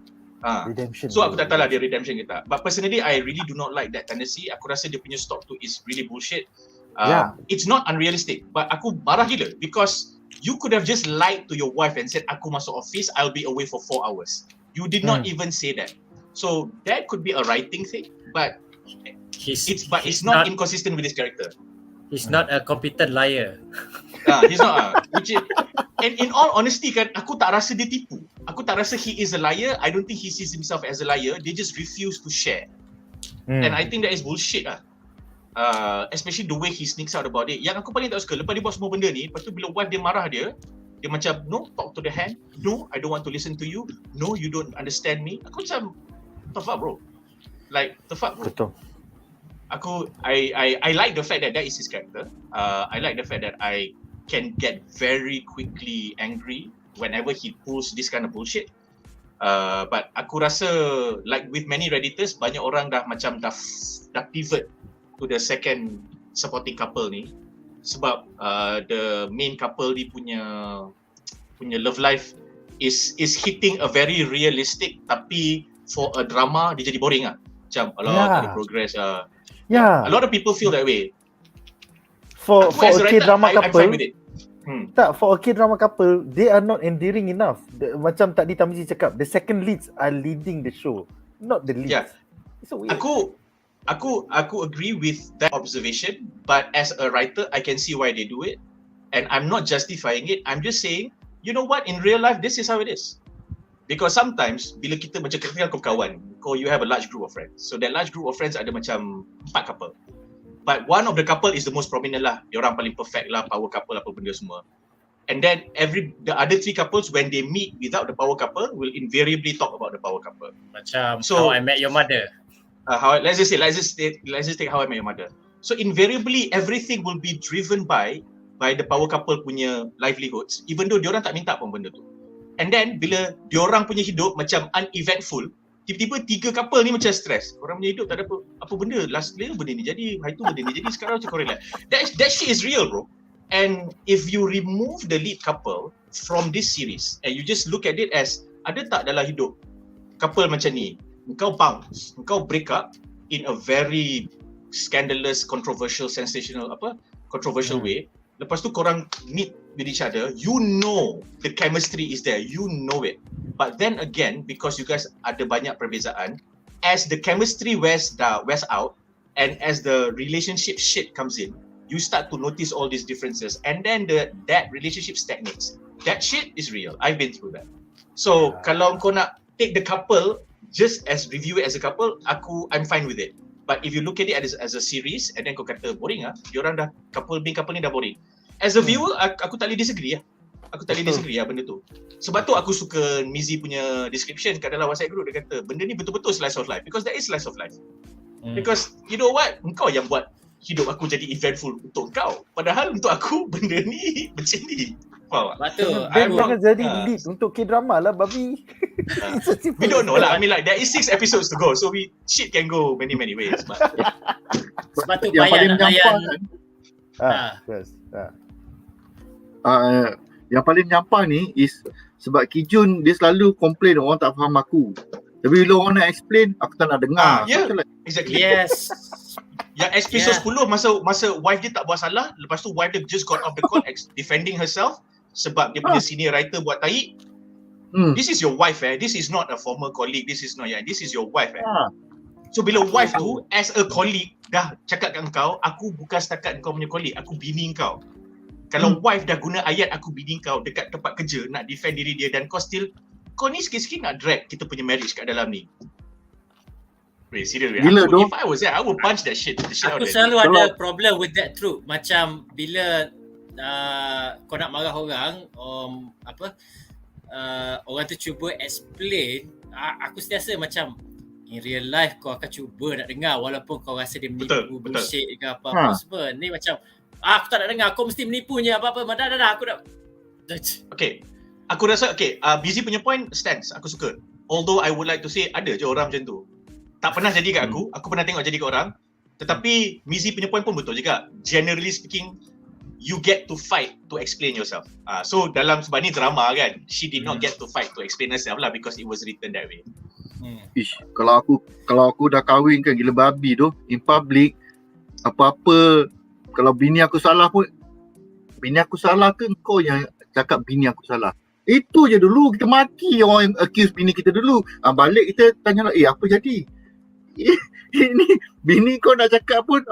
So aku tak tahu lah dia redemption ke tak. But personally, I really do not like that tendency. Aku rasa dia punya stop tu is really bullshit. It's not unrealistic, but aku marah gila because you could have just lied to your wife and said, aku masuk office, I'll be away for 4 hours. You did not even say that. So that could be a writing thing, but it's not inconsistent with his character. He's not a competent liar. He's not. And in all honesty kan, aku tak rasa dia tipu. Aku tak rasa he is a liar. I don't think he sees himself as a liar. They just refuse to share. And I think that is bullshit lah. Especially the way he sneaks out about it. Yang aku paling tak suka, lepas dia buat semua benda ni, lepas tu bila wife dia marah dia macam, no, talk to the hand. No, I don't want to listen to you. No, you don't understand me. Aku macam, the fuck bro? Like, the fuck bro? Betul. I like the fact that is his character. I like the fact that I can get very quickly angry whenever he pulls this kind of bullshit. But aku rasa, like with many Redditors, banyak orang dah pivot to the second supporting couple ni, sebab the main couple ni punya love life is hitting a very realistic, tapi for a drama dia jadi boring lah. Macam tak ada progress lah. A lot of people feel that way. For a K-drama couple, I'm fine with it. For a K-drama couple, they are not endearing enough. Macam tadi Tarmizi cakap, the second leads are leading the show, not the leads. Yeah. It's so weird. Aku agree with that observation, but as a writer, I can see why they do it, and I'm not justifying it. I'm just saying, you know what? In real life, this is how it is. Because sometimes bila kita macam ketika kau kawan, you have a large group of friends. So that large group of friends ada macam 4 couple. But one of the couple is the most prominent lah. Diorang paling perfect lah, power couple apa benda semua. And then the other 3 couples, when they meet without the power couple, will invariably talk about the power couple. Macam How I Met Your Mother. Let's just take How I Met Your Mother. So invariably everything will be driven by the power couple punya livelihoods, even though diorang tak minta pun benda tu. And then bila diorang punya hidup macam uneventful, tiba-tiba 3 couple ni macam stress. Orang punya hidup tak ada apa benda. Last year benda ni jadi, hari tu benda ni jadi, sekarang macam korelate. That shit is real, bro. And if you remove the lead couple from this series and you just look at it as ada tak dalam hidup couple macam ni, engkau bounce, engkau break up in a very scandalous, controversial, sensational controversial way. Lepas tu korang meet with each other, you know the chemistry is there, you know it. But then again, because you guys ada banyak perbezaan, as the chemistry wears out and as the relationship shit comes in, you start to notice all these differences, and then that relationship stagnates. That shit is real. I've been through that. So kalau kau nak take the couple just as review it as a couple, I'm fine with it. But if you look at it as a series and then kau kata boring diorang dah couple ni dah boring. As a viewer, aku tak boleh disagree Aku tak boleh disagree benda tu. Sebab tu aku suka Mizi punya description kat dalam WhatsApp group. Dia kata benda ni betul-betul slice of life, because there is slice of life. Because you know what, engkau yang buat hidup aku jadi eventful untuk kau, padahal untuk aku benda ni macam ni. Faham tak? Jangan jadi lead untuk K-drama lah, babi. We don't know lah. I mean like there is 6 episodes to go, so shit can go many ways. Sebab tu payah nak layan. Yang paling nyampah ni is sebab Ki-jun dia selalu complain orang tak faham aku. Tapi bila orang nak explain, aku tak nak dengar. Exactly. Yes. Yang episod 10 masa wife dia tak buat salah, lepas tu wife dia just got off the call defending herself sebab dia punya senior writer buat tahi. This is your wife this is not a former colleague, this is your wife So bila wife tu as a colleague dah cakap kat kau, aku bukan setakat kau punya colleague, aku bini kau. Kalau wife dah guna ayat aku bini kau dekat tempat kerja nak defend diri dia, dan kau ni sikit-sikit nak drag kita punya marriage kat dalam ni. Serious. If I was there, I would punch that shit out there. Aku selalu ada problem with that truth. Macam bila kau nak marah orang, orang tu cuba explain, aku sentiasa macam in real life kau akan cuba nak dengar walaupun kau rasa dia menipu, bullshit ke apa-apa semua. Ni macam aku tak nak dengar, kau mesti menipunya apa-apa. Dah aku nak. Okay. Aku rasa Busy punya point stands. Aku suka. Although I would like to say ada je orang macam tu. Tak pernah jadi kat aku pernah tengok jadi kat orang. Tetapi Mizi punya point pun betul juga. Generally speaking, you get to fight to explain yourself. So dalam sebab ni drama kan, she did not get to fight to explain herself lah because it was written that way. Kalau aku dah kahwin kan gila babi tu in public, apa-apa kalau bini aku salah pun, bini aku salah ke kau yang cakap bini aku salah? Itu je dulu, kita maki orang yang accuse bini kita dulu. Balik kita tanya apa jadi? Ini bini kau nak cakap pun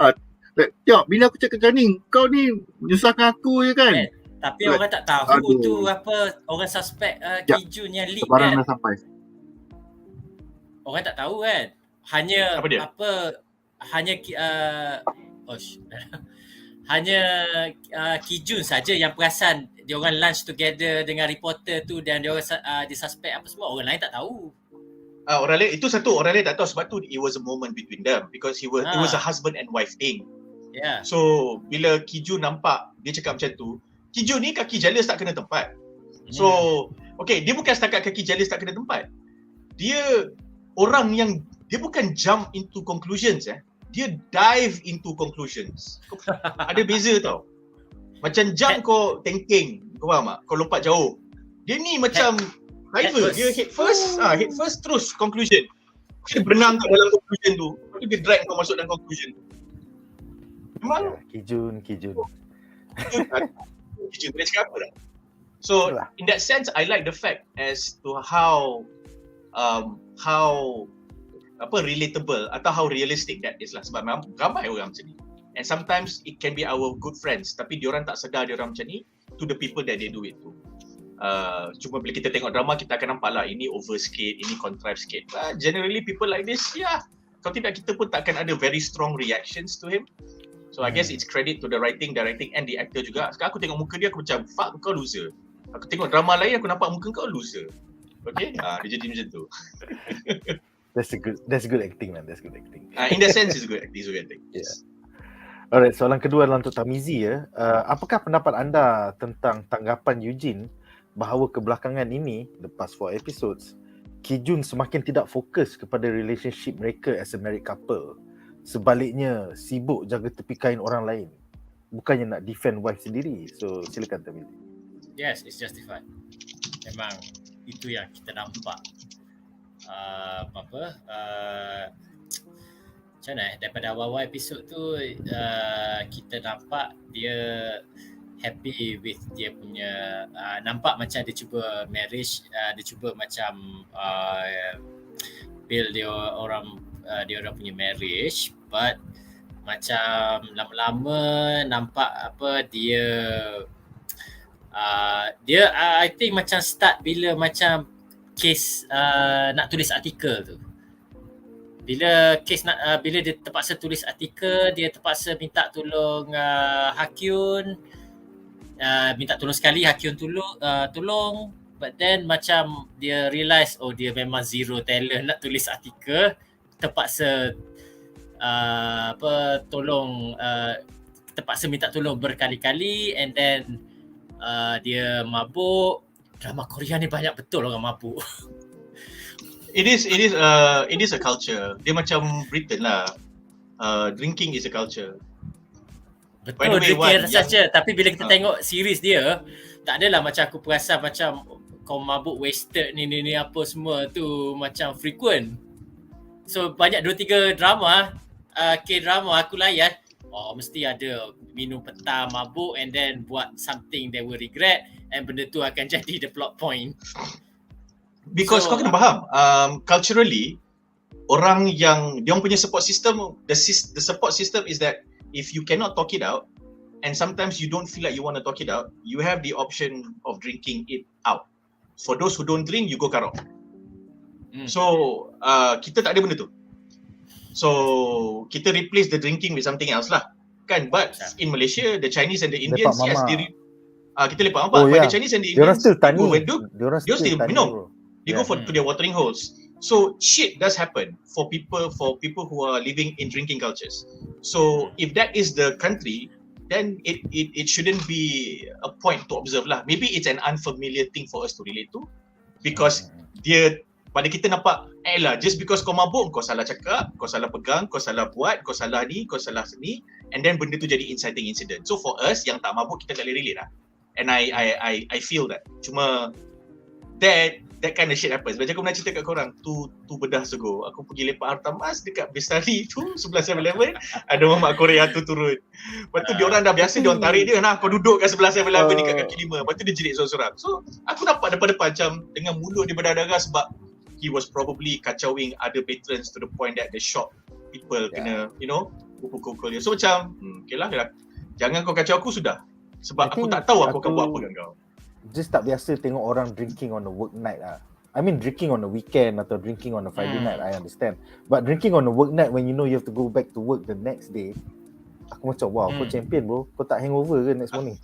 tengok bini aku cakap macam ni, kau ni menyusahkan aku je kan. Tapi orang tak tahu tu apa, orang suspek Ki-jun yang leak sebarang kan. dah sampai. Orang tak tahu kan. Hanya hanya Ki-jun saja yang perasan dia orang lunch together dengan reporter tu dan dia orang disuspek apa semua. Orang lain tak tahu. Orang lain itu satu, orang lain tak tahu sebab tu it was a moment between them because it was a husband and wife thing. Yeah. So bila Ki-jun nampak dia cakap macam tu, Ki-jun ni kaki jealous tak kena tempat. So dia bukan setakat kaki jealous tak kena tempat. Dia orang yang dia bukan jump into conclusions dia dive into conclusions. Ada beza tau. Macam jump kau tengking, kau faham tak? Kau lompat jauh. Dia ni macam diver, dia head first terus conclusion. Dia berenang kat dalam conclusion tu. Lepas tu dia drag kau masuk dalam conclusion tu. Memang Ki-jun boleh cakap apa dah. So in that sense I like the fact as to how relatable atau how realistic that is lah, sebab memang ramai orang macam ni. And sometimes it can be our good friends tapi diorang tak sedar diorang macam ni to the people that they do it to. Cuma bila kita tengok drama, kita akan nampak lah ini over sikit, ini contrive sikit. Generally people like this, kalau tidak kita pun takkan ada very strong reactions to him. So I guess it's credit to the writing, directing and the actor juga. Sekarang aku tengok muka dia, aku macam fuck, kau loser. Aku tengok drama lain, aku nampak muka kau loser. Okay, dia jadi macam tu. That's good acting, man. That's good acting. In that sense, it's good acting. Yeah. Alright, soalan kedua adalah untuk Tarmizi ya. Apakah pendapat anda tentang tanggapan Yoo-jin bahawa kebelakangan ini, the past 4 episodes, Ki-jun semakin tidak fokus kepada relationship mereka as a married couple. Sebaliknya, sibuk jaga tepi kain orang lain. Bukannya nak defend wife sendiri. So, silakan Tarmizi. Yes, it's justified. Memang itu yang kita nampak. Macam mana daripada awal-awal episod tu kita nampak dia happy with dia punya nampak macam dia cuba marriage, dia cuba macam build dia orang punya marriage, but macam lama-lama nampak dia I think macam start bila macam kes nak tulis artikel tu. Bila dia terpaksa tulis artikel, dia terpaksa minta tolong Ha-kyung, minta tolong sekali, Ha-kyung tolong, but then macam dia realise dia memang zero talent nak tulis artikel, terpaksa terpaksa minta tolong berkali-kali, and then dia mabuk. Drama Korea ni banyak betul orang mabuk. It is a culture. Dia macam Britain lah. Drinking is a culture. Betul, drinking saja. Tapi bila kita tengok series dia, tak adalah macam aku perasan macam kau mabuk wasted ni apa semua tu macam frequent. So banyak 2-3 drama, K-drama aku layan, mesti ada minum petang, mabuk, and then buat something they will regret, and benda tu akan jadi the plot point. Because kau kena faham, culturally, orang yang dia punya support system, the support system is that if you cannot talk it out, and sometimes you don't feel like you want to talk it out, you have the option of drinking it out. For those who don't drink, you go karaoke. So kita tak ada benda tu. So kita replace the drinking with something else lah, kan? But in Malaysia, the Chinese and the Indians, yes, kita lepak mama. But the Chinese and the Indians, they still minum. They go to their watering holes. So shit does happen for people who are living in drinking cultures. So if that is the country, then it shouldn't be a point to observe lah. Maybe it's an unfamiliar thing for us to relate to, because pada kita nampak just because kau mabuk, kau salah cakap, kau salah pegang, kau salah buat, kau salah ni, kau salah sini, and then benda tu jadi inciting incident. So for us yang tak mabuk, kita tak boleh relate lah. And I feel that. Cuma that kind of shit happens. Macam aku pernah cerita kat korang, tu bedah sego. Aku pergi lepak harta emas dekat Bestari tu, sebelah 7-Eleven, ada mamak Korea tu turun. Lepas tu diorang dah biasa, diorang tarik dia, kau duduk kat sebelah 7-Eleven dekat kaki 5. Lepas tu dia jerit sorang-sorang. So aku nampak depan-depan macam dengan mulut dia berdarah sebab he was probably kacauing other patrons to the point that the shop people kena, pukul-pukul dia. So macam, okay lah, jangan kau kacau aku sudah. Sebab aku tak tahu aku akan buat apa dengan kau. Just tak biasa tengok orang drinking on a work night lah. I mean drinking on a weekend atau drinking on a Friday night, I understand. But drinking on a work night when you know you have to go back to work the next day, aku macam wow, kau champion bro. Kau tak hangover ke next morning?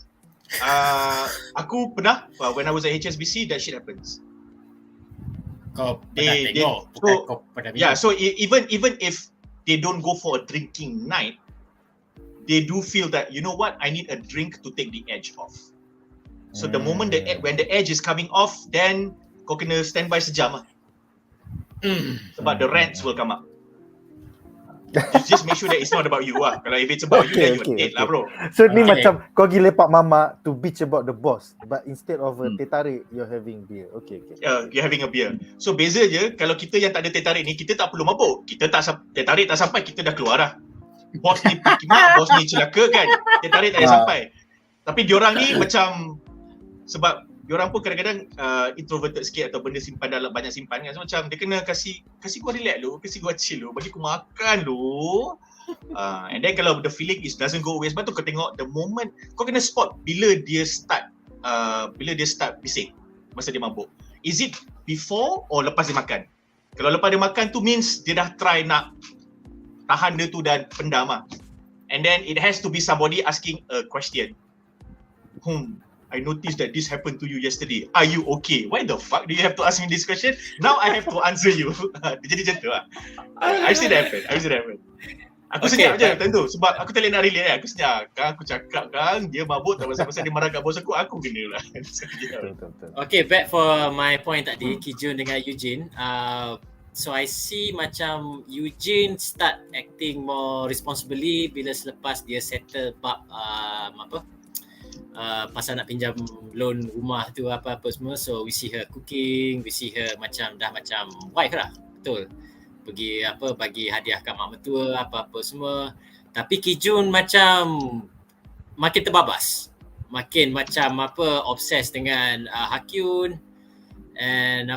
Aku pernah, when I was at HSBC, that shit happens. Kau pernah tengok, bukan kau pernah minum. Yeah, so even if they don't go for a drinking night, they do feel that, you know what, I need a drink to take the edge off. So the moment when the edge is coming off, then kau kena standby sejam lah. Sebab the rants will come up. Just make sure that it's not about you lah. Kalau if it's about you, then you're dead lah bro. So ni macam kau pergi lepak mama to bitch about the boss, but instead of teh tarik, you're having beer. Okay. You're having a beer. So beza je, kalau kita yang tak ada teh tarik ni, kita tak perlu mabuk. Kita tak teh tarik tak sampai, kita dah keluar dah. Bos ni kimak, bos ni celaka kan. Teh tarik tak payah sampai. Tapi diorang ni macam, sebab diorang pun kadang-kadang introverted sikit atau benda simpan dalam banyak simpan kan. So macam dia kena kasih gua relax lu, kasih gua chill lu, bagi aku makan lu. And then kalau the feeling is doesn't go away, sebab tu kau tengok the moment, kau kena spot bila dia start bising. masa dia mabuk? Is it before or lepas dia makan? Kalau lepas dia makan tu means dia dah try nak tahan dia tu dan pendam lah. And then it has to be somebody asking a question. I noticed that this happened to you yesterday. Are you okay? Why the fuck do you have to ask me this question? Now I have to answer you. Jadi macam tu lah. I've seen that happen. Aku senyap je tentu sebab aku tak boleh nak relate kan. Aku senyap kan, aku cakap kan dia mabuk tak pasal-pasal dia marah kat bos aku kena lah. Okay, back for my point tadi, Ki-jun dengan Yoo-jin. So I see macam Yoo-jin start acting more responsibly bila selepas dia settle bab pasal nak pinjam loan rumah tu apa-apa semua. So we see her cooking, we see her macam dah macam wife lah. Betul. Pergi bagi hadiah kat mak mertua apa-apa semua. Tapi Ki-jun macam makin terbabas. Makin macam obses dengan Ha-kyung and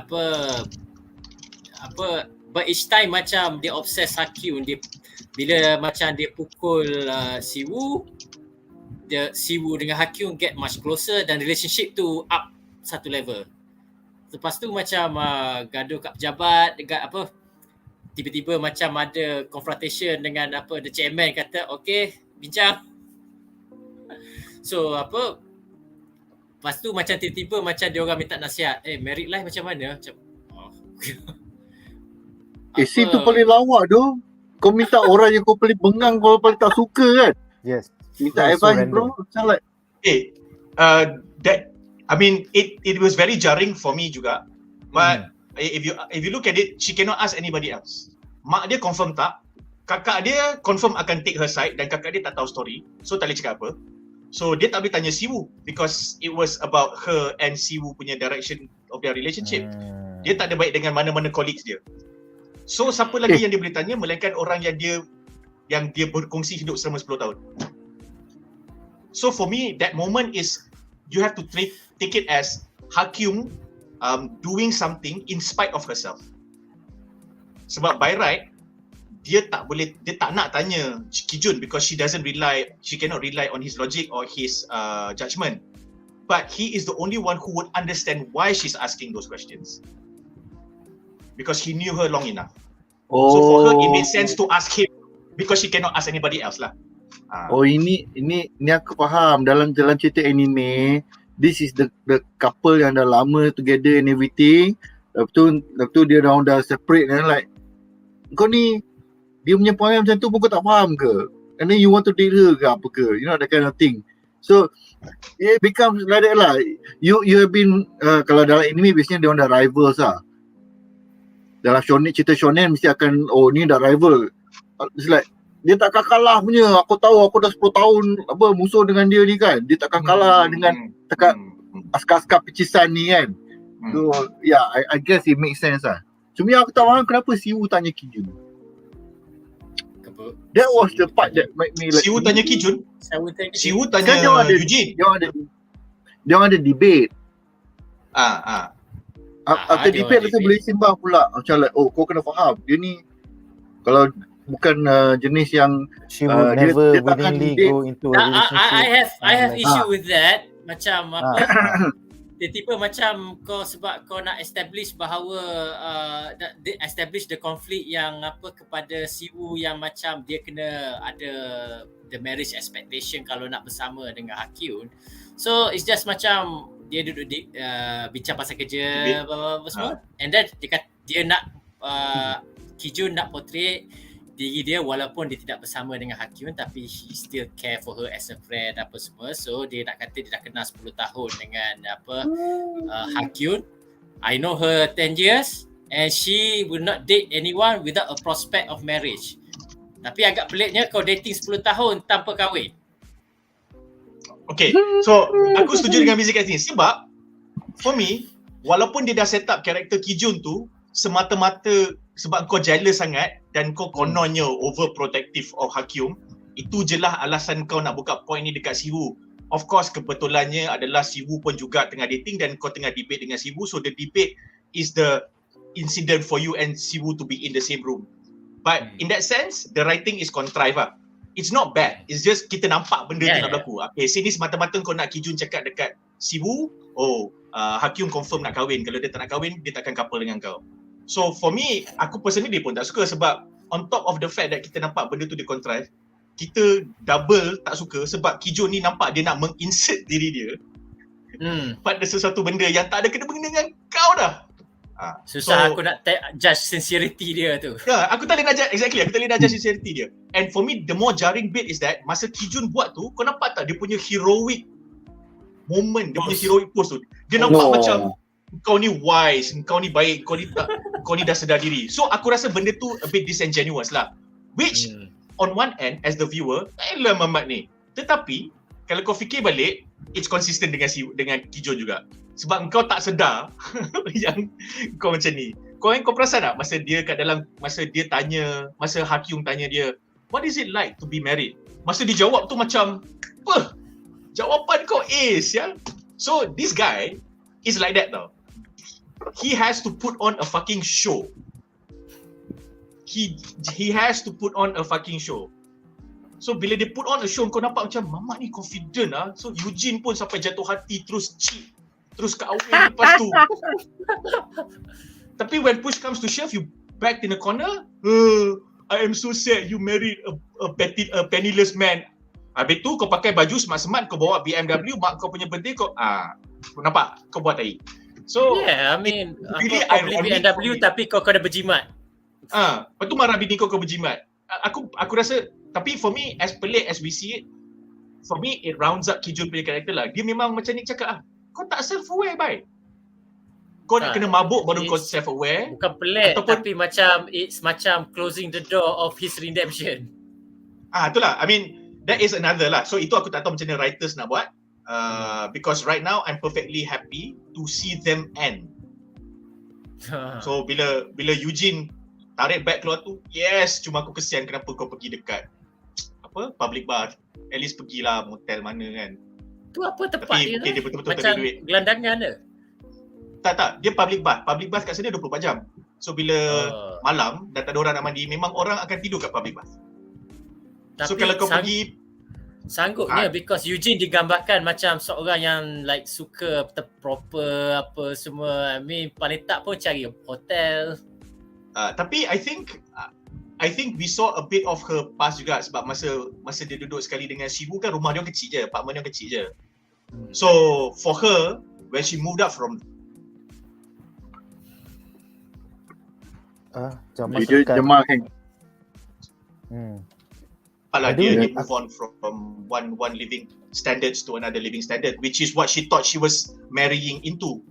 but each time macam dia obses Ha-kyung, dia bila macam dia pukul Siwoo dengan Ha-kyung get much closer dan relationship tu up satu level. Lepas tu macam gaduh kat pejabat dekat tiba-tiba macam ada confrontation dengan the chairman kata okay bincang. So lepas tu macam tiba-tiba macam dia orang minta nasihat, married life macam mana? Macam scene tu paling lawak tu. Kau minta orang yang kau paling bengang, kau paling tak suka kan? Yes. Minta advice bro. Macam like that I mean it was very jarring for me juga. But if you look at it, she cannot ask anybody else. Mak dia confirm tak, kakak dia confirm akan take her side dan kakak dia tak tahu story. So tak boleh cakap apa. So dia tak boleh tanya Siwoo because it was about her and Siwoo punya direction of their relationship. Dia tak ada baik dengan mana-mana colleagues dia. So siapa lagi yang dia boleh tanya melainkan orang yang dia berkongsi hidup selama 10 tahun. So for me that moment is you have to take it as Ha-kyung doing something in spite of herself. Sebab by right dia tak nak tanya Ki-jun because she cannot rely on his logic or his judgment. But he is the only one who would understand why she's asking those questions. Because he knew her long enough. So for her it made sense to ask him because she cannot ask anybody else lah. Ini aku faham dalam cerita anime. This is the couple yang dah lama together and everything. Lepas tu dia dah separate and like kau ni dia punya perangai macam tu pun kau tak faham ke? And then you want to date her ke apa ke? You know that kind of thing. So it becomes like that lah. You have been kalau dalam anime biasanya dia orang dah rivals lah. Dalam cerita shonen mesti akan ni dah rival. It's like dia takkan kalah punya. Aku tahu aku dah 10 tahun musuh dengan dia ni kan. Dia takkan kalah dengan askar-askar pecisan ni kan. So yeah, I guess it makes sense lah. Cuma yang aku tak faham kenapa Siwoo tanya Ki-jun. That was the part that made me like Siwoo tanya Ki-jun. Siwoo tanya Yoo-jin. Dia ada debate. After dia debate tu boleh sembang pula. Macam like kau kena faham dia ni kalau bukan jenis yang she would never dia takkan willingly date. go into a relationship. I have issue with that. Macam tiba-tiba macam sebab kau nak establish bahawa establish the conflict yang kepada Siwoo yang macam dia kena ada the marriage expectation kalau nak bersama dengan Ha-kyung. So it's just macam dia duduk bincang pasal kerja apa semua and then dia nak Ki-jun nak portray diri dia walaupun dia tidak bersama dengan Ha-kyung tapi he still care for her as a friend apa semua. So dia nak kata dia dah kenal 10 tahun dengan Ha-kyung. I know her 10 years and she will not date anyone without a prospect of marriage. Tapi agak peliknya kau dating 10 tahun tanpa kahwin. Okay, so aku setuju dengan Mizi kat sini sebab for me walaupun dia dah set up karakter Ki-jun tu semata-mata sebab kau jealous sangat dan kau kononnya overprotective of Ha-kyung, itu je lah alasan kau nak buka point ni dekat Siwoo. Of course kebetulannya adalah Siwoo pun juga tengah dating dan kau tengah debate dengan Siwoo, so the debate is the incident for you and Siwoo to be in the same room. But in that sense the writing is contrived It's not bad. It's just kita nampak benda tu nak berlaku. Okay, sini semata-mata kau nak Ki-jun cakap dekat Siwoo, Ha-kyung confirm nak kahwin. Kalau dia tak nak kahwin, dia takkan couple dengan kau. So for me, aku personally pun tak suka sebab on top of the fact that kita nampak benda tu dia contrive, kita double tak suka sebab Ki-jun ni nampak dia nak menginsert diri dia pada sesuatu benda yang tak ada kena-mengena dengan kau dah. Susah aku nak judge sincerity dia tu. Ya, aku tak boleh nak judge, exactly, aku tak boleh nak judge sincerity dia. And for me, the more jarring bit is that masa Ki-jun buat tu, kau nampak tak dia punya heroic moment, dia punya heroic pose tu. Dia nampak macam kau ni wise, kau ni baik, kau ni dah sedar diri. So aku rasa benda tu a bit disingenuous lah. Which on one end as the viewer, elah mamat ni. Tetapi kalau kau fikir balik, it's consistent dengan Ki-jun juga. Sebab kau tak sedar yang kau macam ni. Kau perasan tak masa dia kat dalam, masa Ha-kyung tanya dia, what is it like to be married? Masa dia jawab tu macam, apa? Jawapan kau ace ya. So this guy is like that tau. He has to put on a fucking show. He has to put on a fucking show. So bila dia put on a show, kau nampak macam mamak ni confident ah. So Yoo-jin pun sampai jatuh hati, terus cheat, terus kahwin lepas tu. Tapi when push comes to shove, you backed in the corner. I am so sad you married a penniless man. Habis tu kau pakai baju smart-smart, kau bawa BMW, mak kau punya birthday, kau nampak kau buat tai. So yeah, I mean really kau beli BMW tapi kau kena berjimat. Lepas tu marah bini kau berjimat. Aku rasa, tapi for me, as pelik as we see it, for me it rounds up Ki-jun punya karakter lah. Dia memang macam ni cakap kau tak self-aware bye. Kau nak kena mabuk baru kau self-aware. Bukan pelik tapi macam it's macam closing the door of his redemption. Itulah. I mean, that is another lah. So itu aku tak tahu macam mana writers nak buat. Because right now I'm perfectly happy to see them end. So bila Yoo-jin tarik bag keluar tu, yes, cuma aku kesian kenapa kau pergi dekat public bar. At least pergilah motel mana kan. Tu apa tempat tapi, dia? Dia betul-betul macam tak ada duit. Gelandangan dia. Tak, dia public bar. Public bar kat sana 24 jam. So bila malam dah tak ada orang nak mandi, memang orang akan tidur kat public bar. Tapi so kalau kau pergi sanggupnya because Yoo-jin digambarkan macam seorang yang like suka proper apa semua. I mean paling tak pun cari hotel. Tapi I think we saw a bit of her past juga sebab masa dia duduk sekali dengan Siwoo kan, rumah dia kecil je, apartment dia kecil je. So for her, when she moved up from Jamal kan. Dia move on from one living standards to another living standard, which is what she thought she was marrying into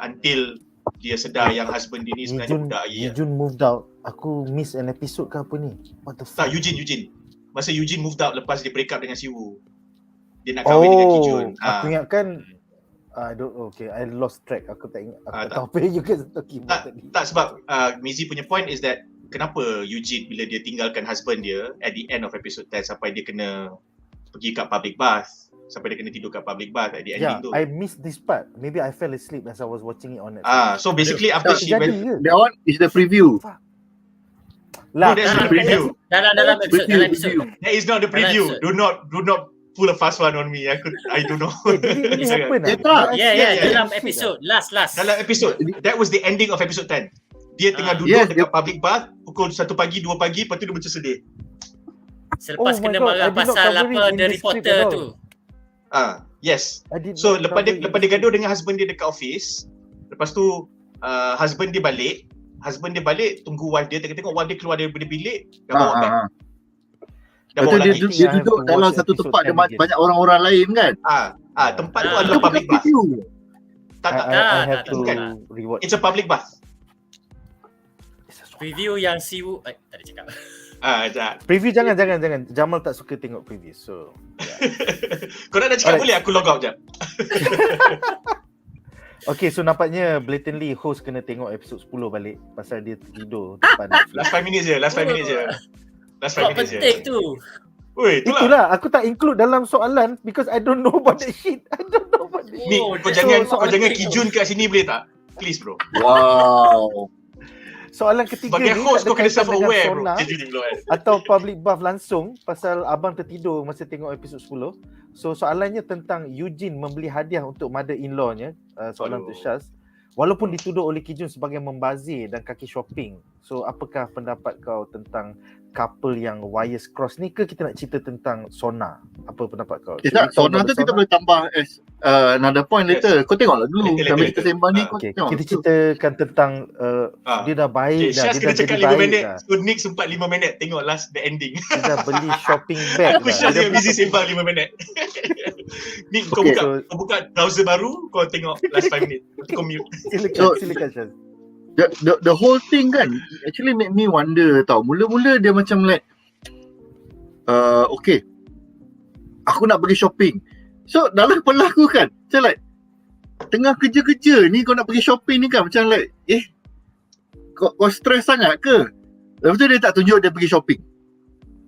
until dia sedar yang husband dia ni sebenarnya budak ayah. Ki-jun moved out. Aku miss an episode ke apa ni? What the fuck? Tak, Yoo-jin. Masa Yoo-jin moved out lepas dia break up dengan Siwoo. Dia nak kahwin dengan Ki-jun. Aku ingatkan I lost track. Aku tak ingat. Aku tak tahu apa you guys talking about tadi. Tak, sebab Mizi punya point is that kenapa Yoo-jin bila dia tinggalkan husband dia at the end of episode 10 sampai dia kena pergi kat public bath, sampai dia kena tidur kat public bath at the ending tu. I missed this part. Maybe I fell asleep as I was watching it on Netflix. So basically after she went, that one is the preview. No, that's the preview. Dalam episode. That is not the preview. Do not pull a fast one on me. I don't know. Did it happen? Dalam episode last. Dalam episode, that was the ending of episode 10. Dia tengah duduk dekat public bath pukul 1 pagi, 2 pagi, lepas tu dia macam sedih. Selepas kena marah pasal apa the reporter tu. Yes. So lepas dia gaduh dengan husband dia dekat office, lepas tu husband dia balik, tunggu wife dia, tengok wife dia keluar daripada bilik, dah bawa bag. Betul, dia duduk dalam satu tempat ada banyak orang-orang lain kan? Tempat tu adalah public bath. Tak. It's a public bath. Preview yang Siwoo tak ada cakap. Preview jangan. Jamal tak suka tengok preview. So korang dah cakap boleh aku log out jap. Okay, so nampaknya blatantly host kena tengok episod 10 balik pasal dia tidur depan Netflix. Last 5 minutes je. Penting tu. Itulah. Aku tak include dalam soalan because I don't know about that shit. Ni, kau jangan Ki-jun kat sini boleh tak? Please bro. Wow. Soalan ketiga Sebagai ni host tak kau kena ada kaitan dengan self-aware bro. sonar Jadi dulu kan. atau public buff langsung pasal abang tertidur masa tengok episod 10. So soalannya tentang Yoo-jin membeli hadiah untuk mother-in-law-nya, soalan untuk Shaz. Walaupun dituduh oleh Ki-jun sebagai membazir dan kaki shopping. So apakah pendapat kau tentang couple yang wires cross ni, ke kita nak cerita tentang sonar? Apa pendapat kau? Tak, sonar tu kita boleh tambah as another point later. Kau tengoklah dulu sambil kita sembang ni kau Okay, tengok. kita ceritakan tentang dia dah baik dah, Syaz dia kena dah cakap jadi 5 baik minit. dah. So Nick sempat 5 minit tengok last the ending. Dia dah beli shopping bag Aku dah. Syaz Dia yang dah busy sembang 5 minit. Nick kau Okay, buka browser baru, kau tengok last 5 minit. Lepas tu kau mute. Silakan Syaz. The whole thing kan actually make me wonder tau. Mula-mula dia macam like okay, aku nak pergi shopping. So dalam kepala aku kan macam like tengah kerja-kerja ni kau nak pergi shopping ni kan macam like kau stress sangat ke? Lepas tu dia tak tunjuk dia pergi shopping.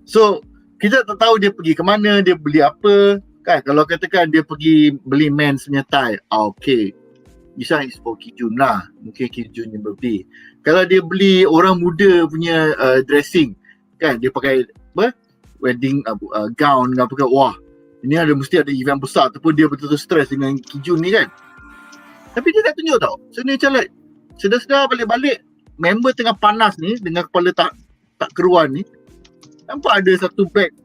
So kita tak tahu dia pergi ke mana, dia beli apa kan. Kalau katakan dia pergi beli men's punya tie, okay, this one is for Ki-jun lah. Mungkin Ki-jun yang birthday. Kalau dia beli orang muda punya dressing kan, dia pakai apa, wedding gown dengan apa, wah ini mesti ada event besar ataupun dia betul-betul stres dengan Ki-jun ni kan. Tapi dia tak tunjuk tau. So ni macam like sedar-sedar balik-balik member tengah panas ni dengan kepala tak keruan ni, nampak ada satu bag.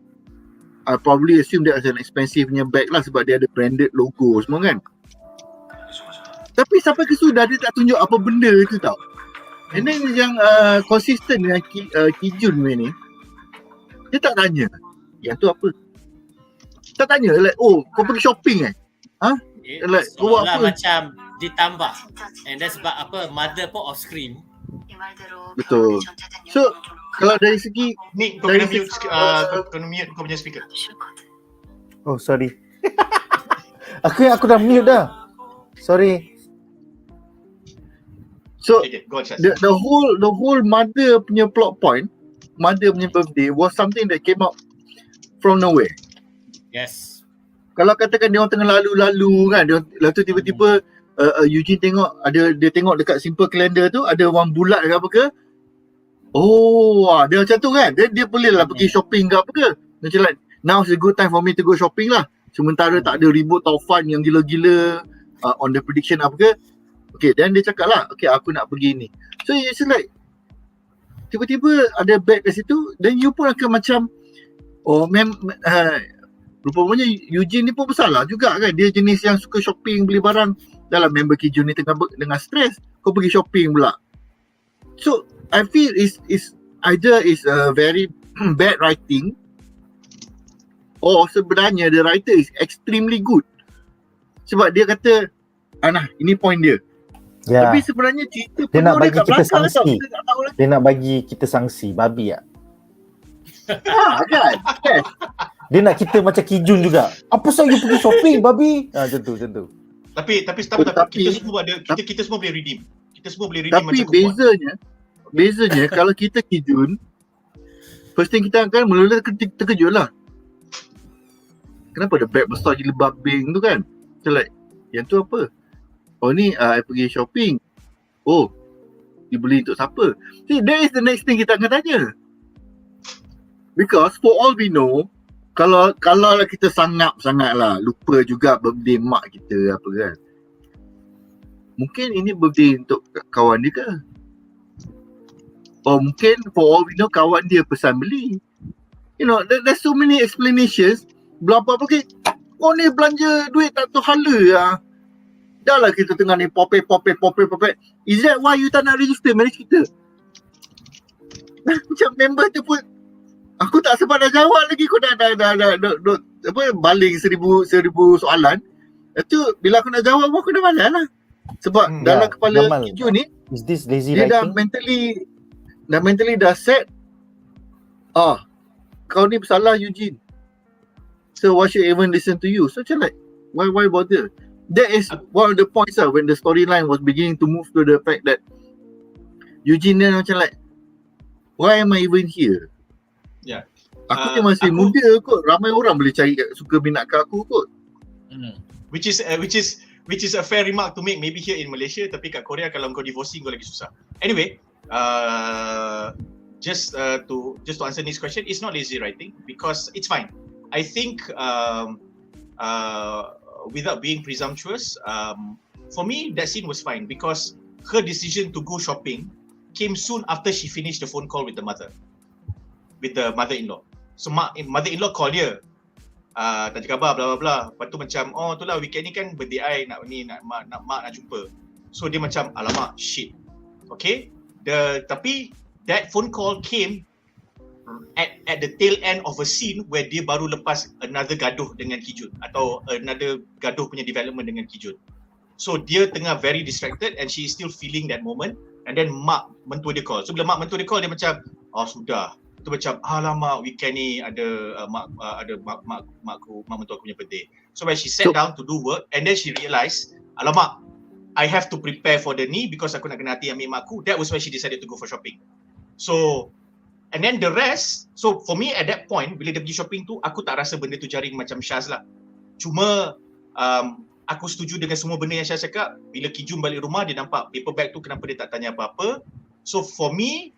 I probably assume that as an expensive punya bag lah sebab dia ada branded logo semua kan. Tapi sampai ke sudah dia tak tunjuk apa benda tu tau. And then yang consistent dengan Ki-jun ni, dia tak tanya yang tu apa. Tak tanya like, oh kau pergi shopping like kau buat apa. Macam ditambah. And then sebab apa, mother pun off screen. Betul. So kalau dari segi Nick kau kena mute kau punya speaker. Oh sorry. aku dah mute dah. Sorry. So Okay, go on, Syaz. the whole mother punya plot point, mother punya birthday was something that came out from nowhere. Yes. Kalau katakan dia orang tengah lalu-lalu kan, dia lepas tu tiba-tiba Yoo-jin tengok dia tengok dekat simple calendar tu ada wang bulat ke apa ke. Oh, dia macam tu kan. Dia boleh lah pergi shopping ke apa ke. Macam like now's a good time for me to go shopping lah. Sementara tak ada ribut taufan yang gila-gila on the prediction apa ke. Okay, then dia cakap lah, okay aku nak pergi ni. So it's like tiba-tiba ada bag kat situ, then you pun akan macam rupanya Yoo-jin ni pun bersalah juga kan. Dia jenis yang suka shopping, beli barang. Dalam member Ki-jun ni tengah stres, kau pergi shopping pula. So I feel is either is a very bad writing, or sebenarnya the writer is extremely good. Sebab dia kata, ini point dia. Ya. Tapi sebenarnya cerita Dia nak penuh bagi kat kita belakang tau. sanksi. Kita tak tahu lagi. Dia nak bagi kita sanksi babi tak? Kan? Yes. Dia nak kita macam Ki-jun juga. Apa sebab you pergi shopping babi? Macam tu. Tapi kita semua boleh redeem. Kita semua boleh redeem Tapi macam bezanya kalau kita Ki-jun, first thing kita akan mula-mula terkejut lah. Kenapa ada bag besar gila babing tu kan? Macam like, yang tu apa? Oh ni I pergi shopping. Oh, dibeli untuk siapa? See, that is the next thing kita akan tanya. Because for all we know, kalau lah kita sangat lah lupa juga birthday mak kita apa kan. Mungkin ini birthday untuk kawan dia ke? Or mungkin for all we know kawan dia pesan beli. You know, there's so many explanations. Berapa okay, oh ni belanja duit tak tahu hala lah. Dah lah kita tengah ni popek. Is that why you tak nak register marriage kita? Macam member tu pun aku tak sempat dah jawab lagi. Kau dah apa, baling seribu soalan. Itu bila aku nak jawab aku dah malas lah. Sebab dalam kepala Jamal, Ki-jun ni, is this lazy dia dah writing? mentally dah set. Kau ni bersalah Yoo-jin. So why should I even listen to you? So macam like, why bother? That is one of the points when the storyline was beginning to move to the fact that Yoo-jin ni macam like, why am I even here? Yeah. Aku ni masih muda kot. Ramai orang boleh cari suka minat ke aku kot. Which is a fair remark to make maybe here in Malaysia, tapi kat Korea kalau kau divorcing kau lagi susah. Anyway, just to answer this question, it's not lazy writing because it's fine. I think without being presumptuous, for me that scene was fine because her decision to go shopping came soon after she finished the phone call with the mother-in-law. So mother-in-law call dia, tanya khabar bla bla bla. Lepas tu macam, oh tu lah weekend ni kan birthday I, nak mak nak jumpa. So dia macam, alamak, shit. Okay, tapi that phone call came at the tail end of a scene where dia baru lepas another gaduh dengan Ki-jun atau another gaduh punya development dengan Ki-jun. So dia tengah very distracted and she is still feeling that moment, and then mak mentua dia call. So bila mak mentua dia call, dia macam, oh sudah. Tu macam, alamak, weekend ni ada mak mentua aku punya birthday. So when she sat down to do work, and then she realised, alamak, I have to prepare for the ni because aku nak kena hati ambil mak aku. That was when she decided to go for shopping. So, and then the rest, so for me at that point, bila dia pergi shopping tu, aku tak rasa benda tu jaring macam Shaz lah. Cuma, aku setuju dengan semua benda yang Shaz cakap. Bila Ki-jun balik rumah, dia nampak paper bag tu, kenapa dia tak tanya apa-apa. So for me,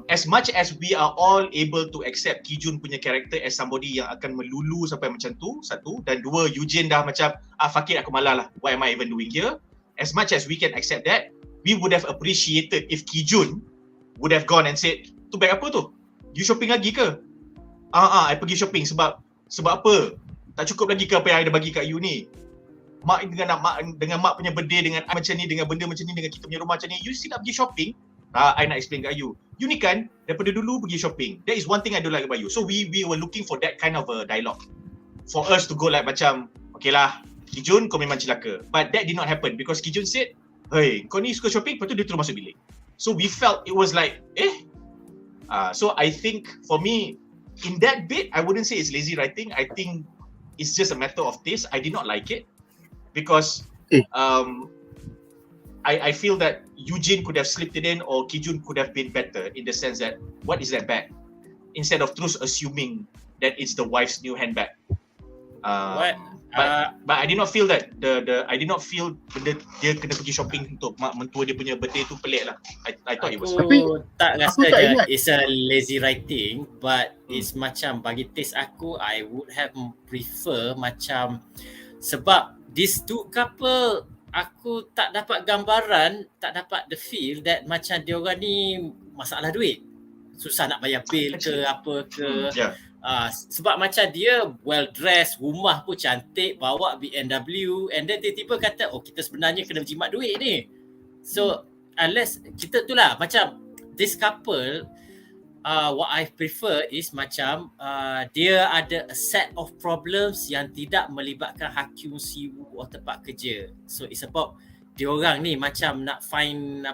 as much as we are all able to accept Ki-jun punya character as somebody yang akan melulu sampai macam tu, satu, dan dua, Yoo-jin dah macam, fuck it, aku malas lah, what am I even doing here? As much as we can accept that, we would have appreciated if Ki-jun would have gone and said, tu bag apa tu? You shopping lagi ke? I pergi shopping sebab apa? Tak cukup lagi ke apa yang I dah bagi kat you ni? Mak dengan mak punya birthday, dengan macam ni, dengan benda macam ni, dengan kita punya rumah macam ni, you still nak pergi shopping? I nak explain kat you. You ni kan daripada dulu pergi shopping. That is one thing I don't like about you. So we were looking for that kind of a dialogue. For us to go like macam, okay lah, Ki-jun kau memang celaka. But that did not happen because Ki-jun said, hey, kau ni suka shopping, lepas tu dia terus masuk bilik. So we felt it was like, so I think for me, in that bit, I wouldn't say it's lazy writing. I think it's just a matter of taste. I did not like it because I feel that Yoo-jin could have slipped it in or Ki-jun could have been better in the sense that, what is that bag? Instead of terus assuming that it's the wife's new handbag. But I did not feel that I did not feel benda dia kena pergi shopping untuk mak mentua dia punya birthday tu pelik lah. I thought it was. Aku tak rasa it's a lazy writing, but it's macam bagi taste aku, I would have prefer macam, sebab these two couple aku tak dapat gambaran, tak dapat the feel that macam dia orang ni masalah duit. Susah nak bayar bil ke apa ke. Sebab macam dia well dressed, rumah pun cantik, bawa BMW, and then tiba-tiba kata, oh kita sebenarnya kena jimat duit ni. So unless kita tu lah macam this couple, what I prefer is macam dia ada a set of problems yang tidak melibatkan Ha-kyung, Siwoo atau tempat kerja. So it's about dia orang ni macam nak fine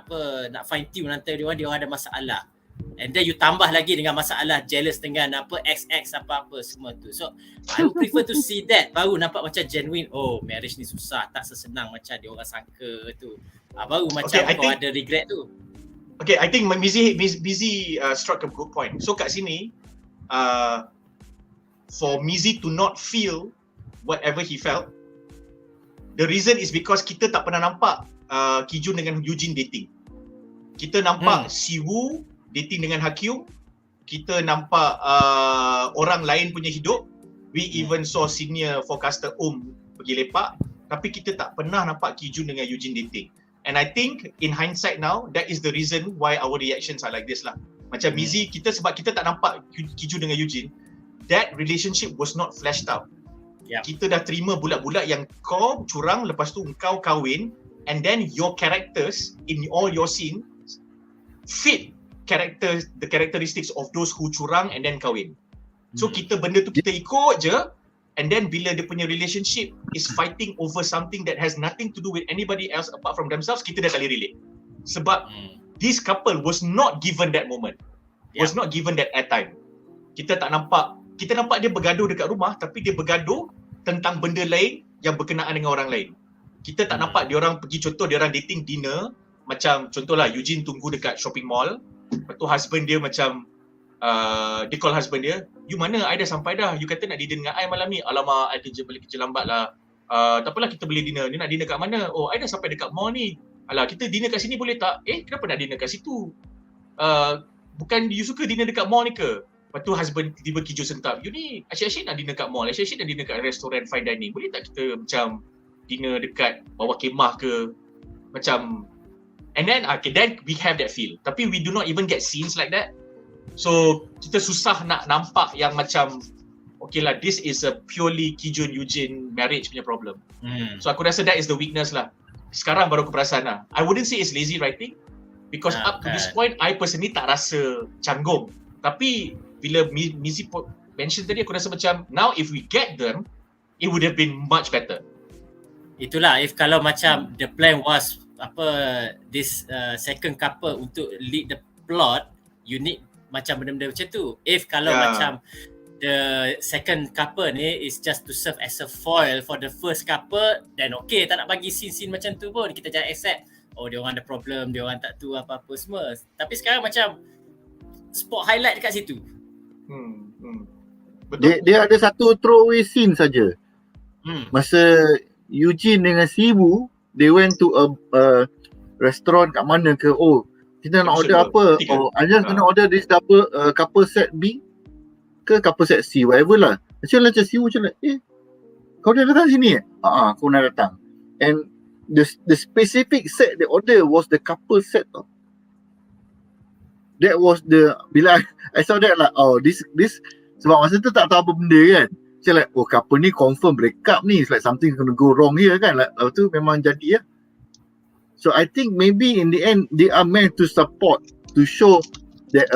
tune antara dia orang ada masalah. And then you tambah lagi dengan masalah jealous dengan XX apa-apa semua tu. So I would prefer to see that, baru nampak macam genuine, oh marriage ni susah, tak sesenang macam dia orang sangka tu. Baru macam kau ada regret tu. Okay, I think Mizi struck a good point. So kat sini, for Mizi to not feel whatever he felt, the reason is because kita tak pernah nampak Ki-jun dengan Yoo-jin dating. Kita nampak Siwoo dating dengan Ha-kyung, kita nampak orang lain punya hidup. We even saw senior forecaster pergi lepak, tapi kita tak pernah nampak Ki-jun dengan Yoo-jin dating. And I think in hindsight now, that is the reason why our reactions are like this lah. Macam Mizi, sebab kita tak nampak Ki-jun dengan Yoo-jin, that relationship was not fleshed out. Kita dah terima bulat-bulat yang kau curang, lepas tu kau kahwin, and then your characters in all your scene fit the characteristics of those who curang and then kahwin. So kita benda tu kita ikut je, and then bila dia punya relationship is fighting over something that has nothing to do with anybody else apart from themselves, kita dah tak boleh relate. Sebab this couple was not given that moment. Was not given that airtime. Kita nampak dia bergaduh dekat rumah, tapi dia bergaduh tentang benda lain yang berkenaan dengan orang lain. Kita tak nampak dia orang pergi, contoh dia orang dating dinner, macam contohlah Yoo-jin tunggu dekat shopping mall. Lepas tu husband dia macam dia call husband dia, you mana? I dah sampai dah. You kata nak dinner dengan I malam ni. Alamak, I balik kerja lambat lah. Tak apalah, kita boleh dinner. Dia nak dinner kat mana? Oh, I dah sampai dekat mall ni. Alah, kita dinner kat sini boleh tak? Kenapa nak dinner kat situ? bukan you suka dinner dekat mall ni ke? Lepas tu husband tiba Ki-jun sentap, you ni asyik-asyik nak dinner kat mall, asyik-asyik nak dinner kat restoran fine dining, boleh tak kita macam dinner dekat bawah kemah ke? Macam, and then then we have that feel. Tapi we do not even get scenes like that. So kita susah nak nampak yang macam okay lah, this is a purely Ki-jun Yoo-jin marriage punya problem. So aku rasa that is the weakness lah. Sekarang baru aku perasan lah. I wouldn't say it's lazy writing, because up to this point I personally tak rasa canggung. Tapi bila Mizi mention tadi, aku rasa macam now if we get them, it would have been much better. Itulah, if kalau macam the plan was this second couple untuk lead the plot, you need macam benda-benda macam tu. If kalau macam the second couple ni is just to serve as a foil for the first couple, then okay, tak nak bagi scene-scene macam tu pun, kita jangan accept dia orang ada problem, dia orang tak tu apa-apa semua. Tapi sekarang macam spot highlight dekat situ. Betul. Dia ada satu throwaway scene saja. Masa Yoo-jin dengan Siwoo, they went to a restaurant kat mana ke, kita nak order apa? I just gonna order this double couple set B ke couple set C, whatever lah. Macam Siwoo macam kau dah datang sini kau nak datang. And the specific set they order was the couple set tau. That was bila I saw that like, this sebab masa tu tak tahu apa benda kan. Macam like, couple ni confirm break up ni. It's like something gonna go wrong here kan. Like, tu memang jadi ya. So I think maybe in the end they are meant to support, to show that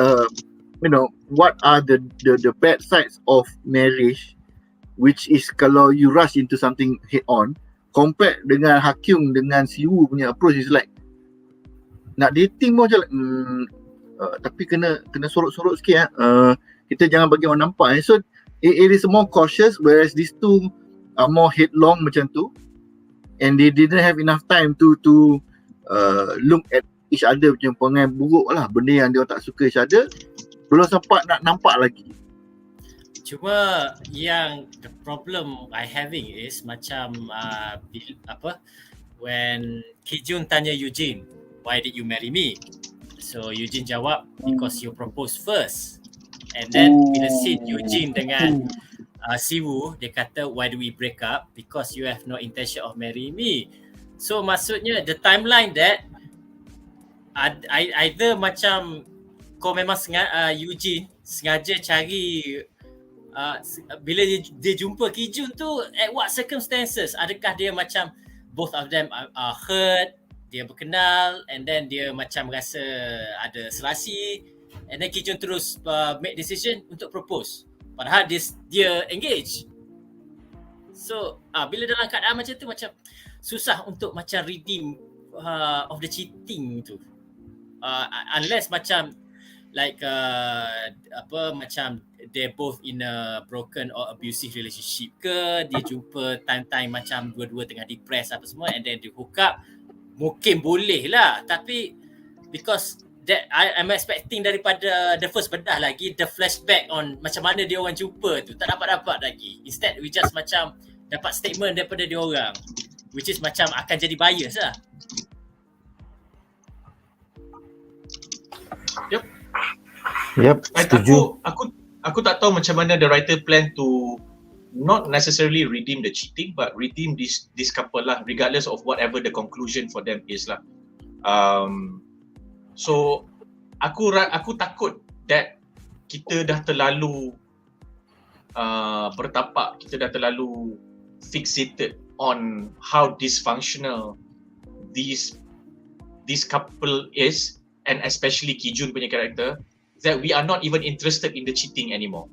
what are the bad sides of marriage, which is kalau you rush into something head on, compared dengan Ha-kyung dengan Siwoo punya approach is like nak dating pun macam like, tapi kena sorot-sorot sikit kita jangan bagi orang nampak. So it is more cautious, whereas these two are more headlong macam tu, and they didn't have enough time to look at each other punya perangai buruk lah, benda yang dia tak suka each other belum sempat nak nampak lagi. Cuma yang the problem I having is macam when Ki-jun tanya Yoo-jin, why did you marry me? So Yoo-jin jawab, because you proposed first. And then bila scene Yoo-jin dengan Siwoo, dia kata, why do we break up? Because you have no intention of marrying me. So maksudnya the timeline that either macam kau memang Yoo-jin sengaja cari bila dia jumpa Ki-jun tu, at what circumstances? Adakah dia macam both of them are hurt, dia berkenal, and then dia macam rasa ada selasi, and then Ki-jun terus make decision untuk propose, padahal dia engage. So bila dalam keadaan macam tu, macam susah untuk macam redeem of the cheating tu, unless macam like macam they're both in a broken or abusive relationship ke, dia jumpa time-time macam dua-dua tengah depressed apa semua, and then they hook up, mungkin boleh lah. Tapi because that I'm expecting daripada the first bedah lagi, the flashback on macam mana dia orang jumpa tu tak dapat lagi. Instead we just macam dapat statement daripada dia orang, which is macam akan jadi bias lah. Yep, setuju. Aku tak tahu macam mana the writer plan to not necessarily redeem the cheating, but redeem this couple lah, regardless of whatever the conclusion for them is lah. So aku takut that kita dah terlalu bertapak, kita dah terlalu fixated on how dysfunctional this couple is, and especially Ki-jun punya character, that we are not even interested in the cheating anymore.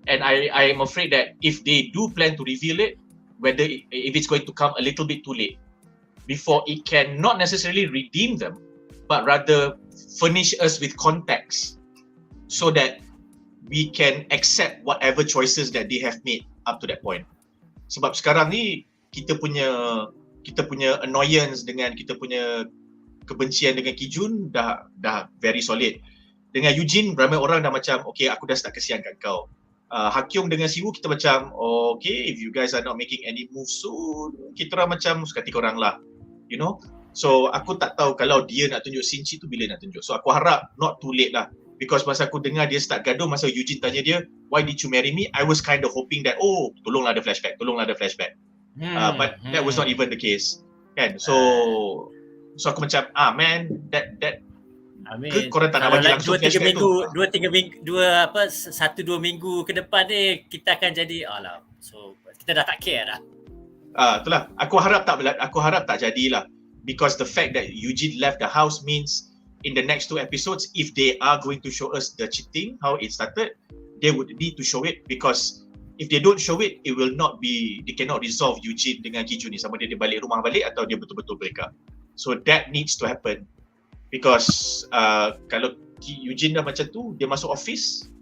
And I am afraid that if they do plan to reveal it, whether if it's going to come a little bit too late, before it can not necessarily redeem them, but rather furnish us with context so that we can accept whatever choices that they have made up to that point. Sebab sekarang ni kita punya annoyance dengan, kita punya kebencian dengan Ki-jun dah very solid. Dengan Yoo-jin, ramai orang dah macam, okay, aku dah start kesiankan kau. Ha-kyung dengan Siwoo, kita macam, okay, if you guys are not making any moves soon, kita orang macam suka hati korang lah, you know. So aku tak tahu kalau dia nak tunjuk Sinchi tu bila nak tunjuk. So aku harap not too late lah. Because masa aku dengar dia start gaduh, masa Yoo-jin tanya dia, why did you marry me? I was kind of hoping that, tolonglah ada flashback. But that was not even the case. Kan? So aku macam, man, that ke korang tak nak bagi langsung flashback tu? 1-2 minggu ke depan ni kita akan jadi so kita dah tak care dah. Itulah. Aku harap tak jadilah. Because the fact that Yoo-jin left the house means in the next 2 episodes, if they are going to show us the cheating, how it started, they would need to show it, because if they don't show it, it will not be, they cannot resolve Yoo-jin dengan Ki-jun ni, sama dia balik rumah balik atau dia betul-betul break up. So that needs to happen. Because kalau Yoo-jin dah macam tu, dia masuk office,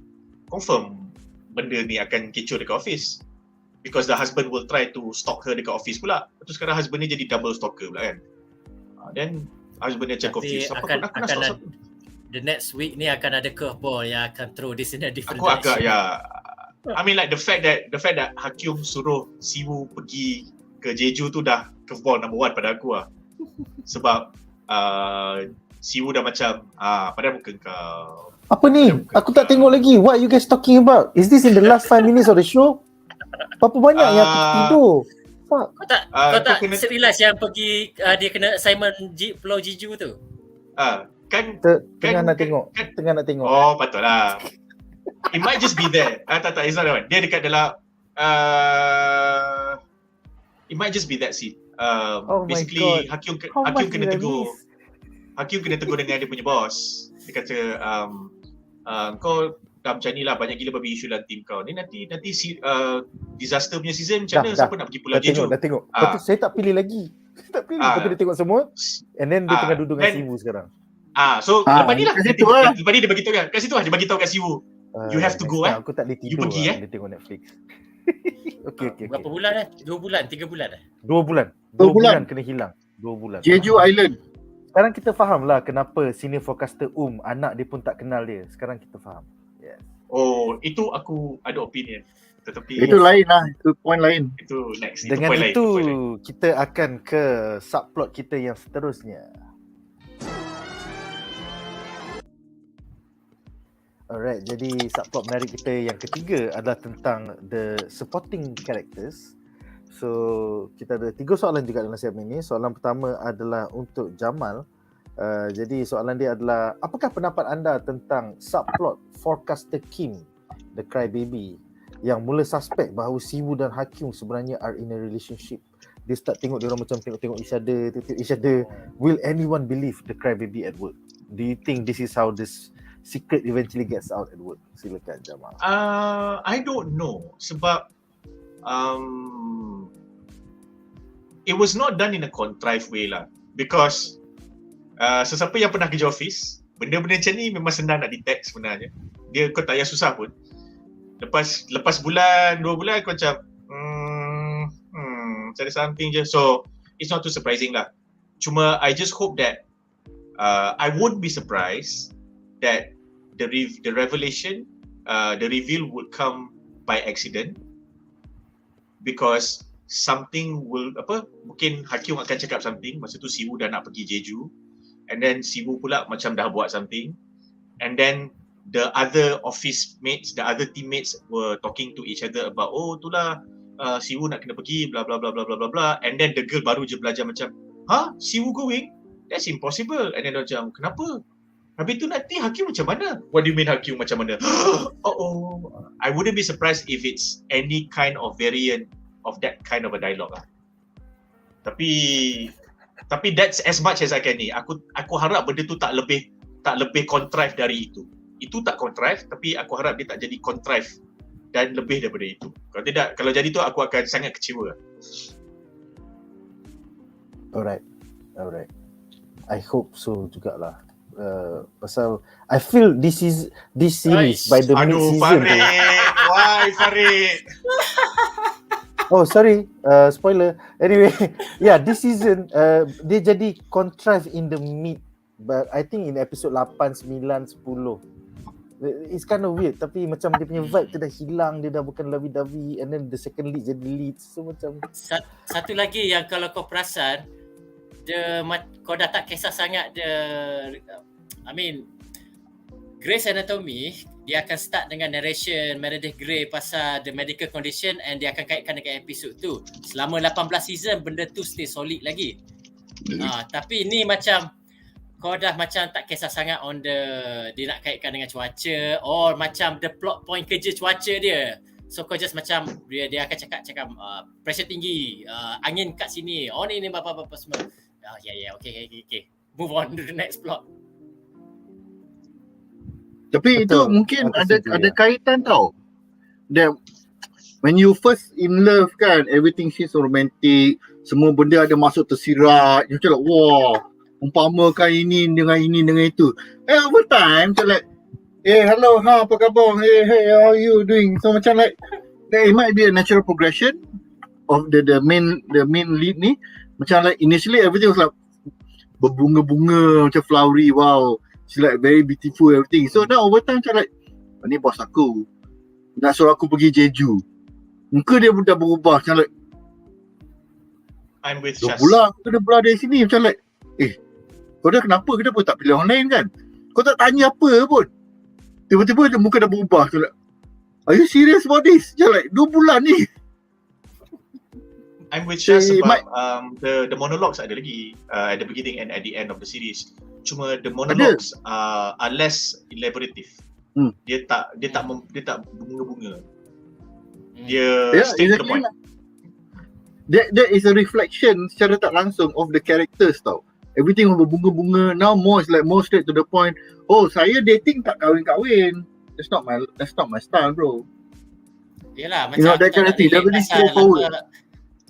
confirm benda ni akan kecoh dekat office. Because the husband will try to stalk her dekat office pula. Lepas tu sekarang husband ni jadi double stalker pula kan. Then husband dia macam confused. Siapa pun aku nak stalk siapa. The next week ni akan ada curveball yang akan throw this in a different aku direction. I mean like the fact that Ha-kyung suruh Siwoo pergi ke Jeju tu dah curveball number 1 pada aku lah. Sebab Siwoo dah macam padahal bukan kau. Apa ni? Aku tak tengok lagi. What are you guys talking about? Is this in the last 5 minutes of the show? Berapa banyak yang aku tidur? Fuck. Kau tak serilas yang pergi dia kena assignment Pulau Jeju tu? Tengah nak tengok. Oh, patutlah. It might just be there. Tak, it's not that one. Dia dekat dalam it might just be that scene. Basically Ha-kyung kena tegur. Ha-kyung kena tegur dengan dia punya boss. Dia kata kau dah macam ni lah, banyak gila babi isu dalam team kau ni, nanti disaster punya season macam mana, siapa nak pergi Pulau Jeju. Dah tengok. Lepas tu saya tak pilih lagi. Lepas tu dia tengok semua, and then dia tengah duduk dengan Siwoo sekarang. So lepas ni lah lepas ni dia bagi tahu kan, kat situ lah dia bagi tahu kat Siwoo, you have to go Aku tak boleh tidur lah, dia tengok Netflix. Okay. Berapa bulan dah? 2 bulan, 3 bulan dah? 2 bulan kena hilang. 2 bulan. Jeju Island. Sekarang kita faham lah kenapa senior forecaster anak dia pun tak kenal dia. Sekarang kita faham. Yes. Oh, itu aku ada opinion. Tetapi itu lain lah, itu point lain. Itu next. Dengan itu itu kita akan ke subplot kita yang seterusnya. Alright, jadi subplot menarik kita yang ketiga adalah tentang the supporting characters. So kita ada 3 soalan juga dalam segmen ini. Soalan pertama adalah untuk Jamal. Jadi soalan dia adalah, apakah pendapat anda tentang subplot forecaster Kim, the crybaby, yang mula suspek bahawa Siwoo dan Ha-kyung sebenarnya are in a relationship. Dia start tengok dia orang macam tengok each other. Will anyone believe the crybaby at work? Do you think this is how this secret eventually gets out at work? Silakan Jamal. I don't know, sebab it was not done in a contrived way lah, because sesiapa yang pernah kerja office, benda-benda macam ni memang senang nak detect sebenarnya. Kau tak payah susah pun. Lepas bulan, 2 bulan kau macam cari something je. So it's not too surprising lah. Cuma I just hope that I won't be surprised that the revelation, the reveal would come by accident, because something will mungkin Ha-kyung akan cakap something, masa tu Siwoo dah nak pergi Jeju, and then Siwoo pula macam dah buat something, and then the other office mates, the other teammates were talking to each other about, itulah Siwoo nak kena pergi, bla bla bla bla bla bla bla, and then the girl baru je belajar macam, Siwoo going? That's impossible. And then dia macam, kenapa? Habis tu nanti Ha-kyung macam mana? What do you mean Ha-kyung macam mana? I wouldn't be surprised if it's any kind of variant of that kind of a dialogue lah. Tapi that's as much as I can ni. Aku harap benda tu tak lebih contrived dari itu. Itu tak contrived, tapi aku harap dia tak jadi contrived dan lebih daripada itu. Kalau tidak, kalau jadi tu aku akan sangat kecewa. Alright. I hope so jugalah. Pasal I feel this series by the mid-season. Why Farid? Oh sorry, spoiler. Anyway, this season dia jadi contrived in the mid, but I think in episode 8, 9, 10 it's kind of weird, tapi macam dia punya vibe tu dah hilang, dia dah bukan lovey-dovey, and then the second lead jadi lead, so macam satu lagi yang kalau kau perasan, kau dah tak kisah sangat Grey's Anatomy, dia akan start dengan narration Meredith Grey pasal the medical condition and dia akan kaitkan dengan episod tu. Selama 18 season benda tu stay solid lagi. Tapi ni macam kau dah macam tak kisah sangat on dia nak kaitkan dengan cuaca or macam the plot point kerja cuaca dia. So kau just macam dia akan cakap pressure tinggi, angin kat sini, ni apa semua. Okay. Move on to the next plot. Tapi Betul. itu mungkin Aku ada setuju, ya. kaitan tau. That when you first in love kan, everything seems romantic, semua benda ada masuk tersirat. You macam like, wah, umpamakan ini dengan itu. Over time, macam like, hello, apa khabar? Hey, how are you doing? So macam like, it might be a natural progression of the main lead ni. Macam like initially everything was like berbunga-bunga, macam flowery, wow. She's like very beautiful, everything. So now over time macam like, ni bos aku nak suruh aku pergi Jeju. Muka dia dah berubah macam like, I'm with dah Shaz. kena belah dari sini. Macam like, kau dah kenapa tak pilih online kan? Kau tak tanya apa pun. Tiba-tiba dia muka dah berubah. Macam like, are you serious about this? Macam like 2 bulan ni. I'm with Shaz They sebab the monologues ada lagi at the beginning and at the end of the series. Cuma the monologues are less elaborative. Dia tak bunga-bunga. Dia straight to the point. That is a reflection secara tak langsung of the characters tau. Everything berbunga-bunga. Now more is like more straight to the point. Oh, saya dating tak kahwin-kahwin. That's not my style, bro. Yelah, You know, macam that kind of thing. They're very straightforward.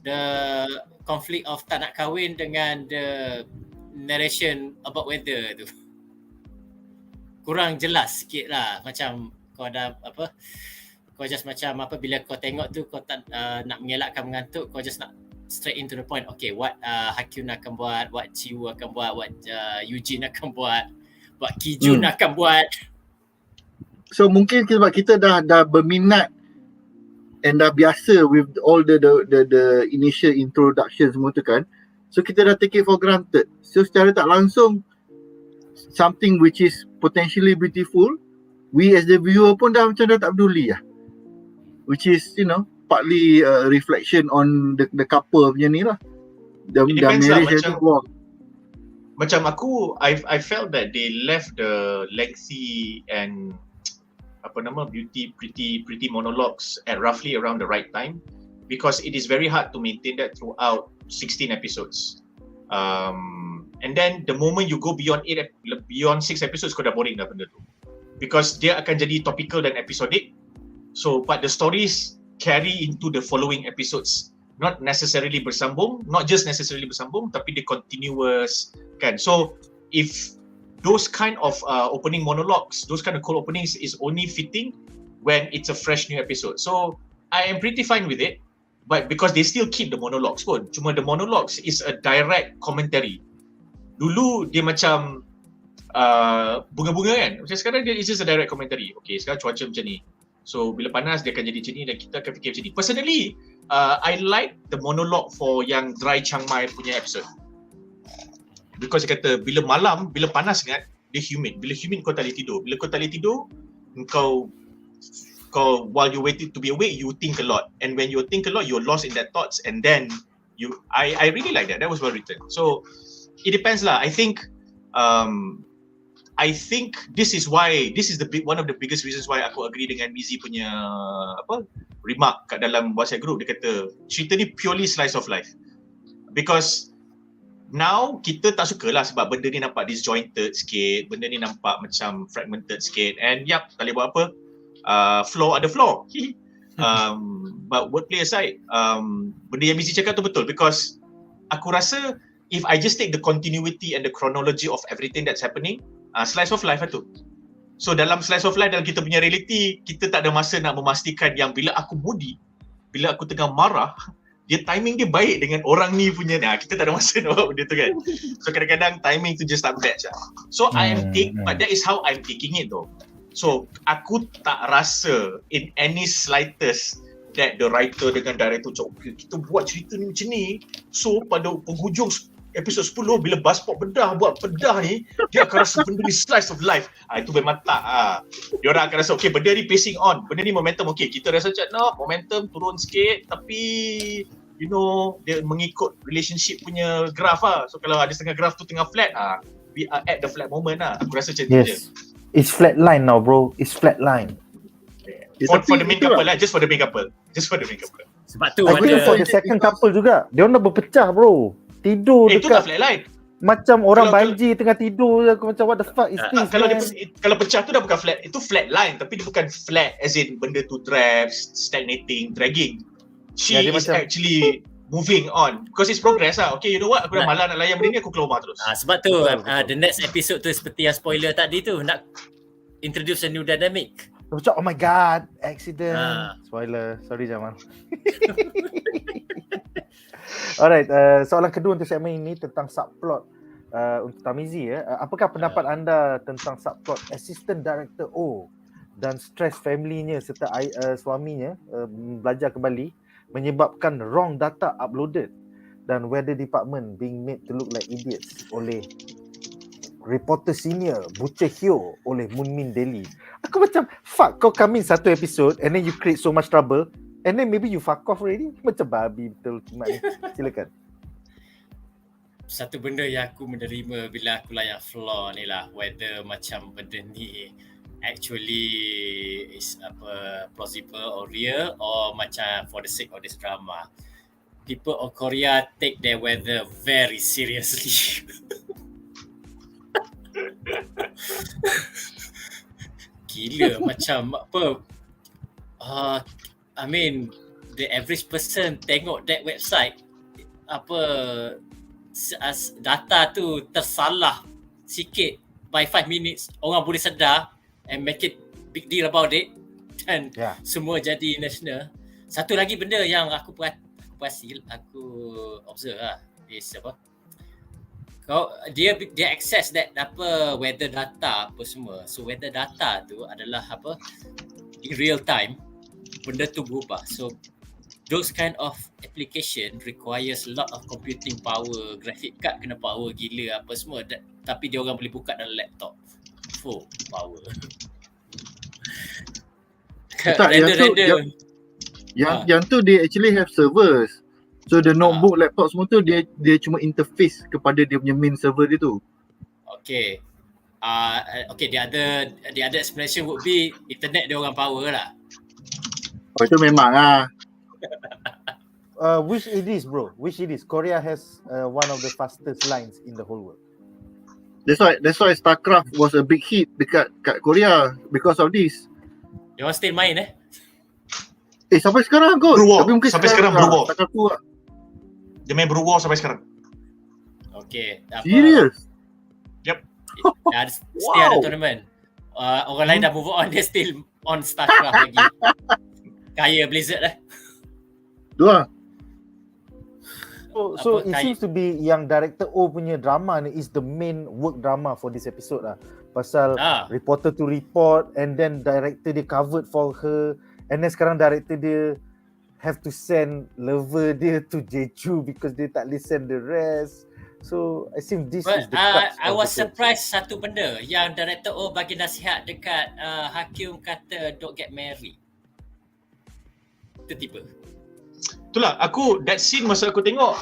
The conflict of tak nak kahwin dengan the narration about weather tu kurang jelas sikit lah. Macam kau dah kau just macam bila kau tengok tu kau tak nak mengelakkan mengantuk, kau just nak straight into the point. Okay, what Ha-kyung akan buat, what Chiu akan buat, what Yoo-jin akan buat, what Ki-jun akan buat. So mungkin sebab kita dah berminat and dah biasa with all the initial introduction semua tu kan. So kita dah take it for granted. So secara tak langsung, something which is potentially beautiful, we as the viewer pun dah macam dah tak peduli lah. Which is, partly a reflection on the couple punya ni lah. The depends lah, marriage macam aku, I felt that they left the lengthy and pretty monologues at roughly around the right time, because it is very hard to maintain that throughout 16 episodes. And then the moment you go beyond 6 episodes, kau dah boring dah benda tu, because dia akan jadi topical dan episodic. So but the stories carry into the following episodes, not just necessarily bersambung, tapi dia continuous kan. So if those kind of opening monologues, those kind of cold openings is only fitting when it's a fresh new episode. So I am pretty fine with it, but because they still keep the monologues pun. Cuma the monologues is a direct commentary. Dulu dia macam bunga-bunga kan. Macam sekarang dia is just a direct commentary. Okay, sekarang cuaca macam ni. So bila panas dia akan jadi macam ni dan kita akan fikir macam ni. Personally, I like the monologue for yang Dry Chiang Mai punya episode. Because dia kata bila malam, bila panas sangat, dia humid. Bila humid kau tak boleh tidur. Bila kau tak boleh tidur, kau while you waiting to be awake, you think a lot. And when you think a lot, you're lost in that thoughts. And then I really like that. That was well written. So it depends lah. I think this is one of the biggest reasons why aku agree dengan Mizi punya remark kat dalam WhatsApp group. Dia kata cerita ni purely slice of life, because now kita tak suka lah sebab benda ni nampak disjointed sikit, benda ni nampak macam fragmented sikit, and tak boleh buat apa, flaw ada flaw. But wordplay aside, benda yang Mizi cakap tu betul, because aku rasa if I just take the continuity and the chronology of everything that's happening, slice of life lah tu. So dalam slice of life, dalam kita punya reality, kita tak ada masa nak memastikan yang bila aku moody, bila aku tengah marah, timing dia baik dengan orang ni punya. Kita tak ada masa nak buat benda tu kan. So kadang-kadang timing tu just tak match lah. So but that is how I'm taking it though. So aku tak rasa in any slightest that the writer dengan director cakap, okay, kita buat cerita ni macam ni, so pada penghujung episod 10 bila BuzzPOP buat bedah ni, dia akan rasa benda ni slice of life. Itu memang tak. Dia orang akan rasa okay, benda ni pacing on, benda ni momentum okay. Kita rasa macam no, momentum turun sikit tapi you know dia mengikut relationship punya graph So kalau ada setengah graph tu tengah flat, we are at the flat moment Aku rasa macam tu je. It's flat line now bro. It's flat line. For the main couple just for the main couple. Sebab tu I think for the second couple juga. Dia orang dah berpecah bro. Tidur itu tak dekat flat line. macam orang banjir tengah tidur je. Aku macam what the fuck is this? Kalau pecah tu dah bukan flat. Itu flat line tapi dia bukan flat as in benda tu drag, stagnating, dragging. She is macam actually moving on because it's progress Okay, you know what? Aku dah malas nak layan benda ni, aku keluar rumah terus. Sebab tu the next episode tu seperti yang spoiler tadi tu, nak introduce a new dynamic. Macam oh my god, accident. Spoiler. Sorry Jamal. Alright, soalan kedua untuk segmen ini tentang subplot untuk Tarmizi apakah pendapat anda tentang subplot assistant director O dan stres family-nya serta suaminya belajar kembali menyebabkan wrong data uploaded dan weather department being made to look like idiots oleh reporter senior Butcher Hyo oleh Moonmin Daily. Aku macam fuck, kau come in satu episode and then you create so much trouble and then maybe you fuck off already. Macam babi betul kimak ni. Silakan. Satu benda yang aku menerima bila aku layan flaw ni lah, whether macam benda ni actually is plausible or real or macam for the sake of this drama. People of Korea take their weather very seriously. Gila macam apa I mean the average person tengok that website data tu tersalah sikit by 5 minutes orang boleh sedar and make it big deal about it dan semua jadi national. Satu lagi benda yang aku observe is dia access that weather data apa semua. So weather data tu adalah in real time benda tu berubah. So those kind of application requires a lot of computing power, graphic card kena power gila apa semua tapi dia orang boleh buka dalam laptop full power. Yang tu they actually have servers. So the notebook, laptop semua tu dia cuma interface kepada dia punya main server dia tu. Okay. The other explanation would be internet dia orang power lah. Oh itu memang Which it is bro? Which it is? Korea has one of the fastest lines in the whole world. That's why StarCraft was a big hit kat Korea because of this. Dia orang still main Sampai sekarang kot. Tapi mungkin sampai sekarang berubah. Tak dia main berubah sampai sekarang. Okay. Serious? Yep. Still ada tournament. Orang lain dah move on, dia still on StarCraft lagi. Kaya Blizzard lah. Dua. So it seems to be yang director O punya drama ni is the main work drama for this episode lah. Pasal reporter to report and then director dia covered for her and then sekarang director dia have to send lover dia to Jeju because dia tak listen the rest. So I think this is the I was surprised satu benda yang director O bagi nasihat dekat Ha-kyung kata don't get married. Tiba-tiba. Itulah that scene masa aku tengok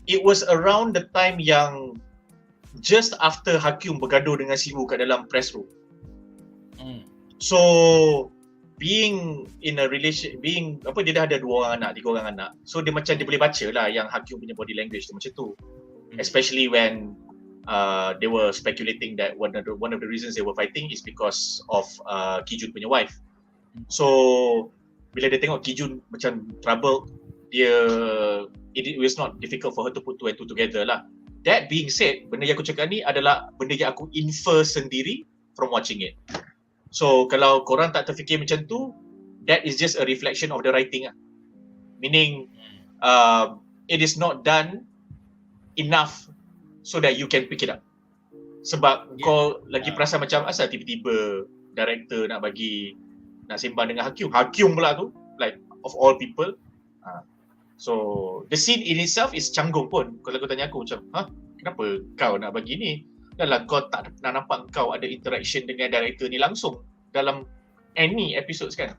it was around the time yang just after Ha-kyung bergaduh dengan Siwoo kat dalam press room. So being in a relation, dia dah ada 3 orang anak. So dia macam dia boleh baca lah yang Ha-kyung punya body language tu macam tu. Especially when they were speculating that one of the reasons they were fighting is because of Ki-jun punya wife. So bila dia tengok Ki-jun macam trouble, it was not difficult for her to put 2 and 2 together lah. That being said, benda yang aku cakap ni adalah benda yang aku infer sendiri from watching it. So kalau korang tak terfikir macam tu, that is just a reflection of the writing lah. Meaning it is not done enough so that you can pick it up. Sebab kau lagi perasan macam asal tiba-tiba director nak sembang dengan Ha-kyung pula tu, like of all people. So the scene in itself is canggung pun. Kalau kau tanya aku macam, kenapa kau nak bagi ni? Dahlah kau tak pernah nampak kau ada interaction dengan director ni langsung dalam any episodes kan.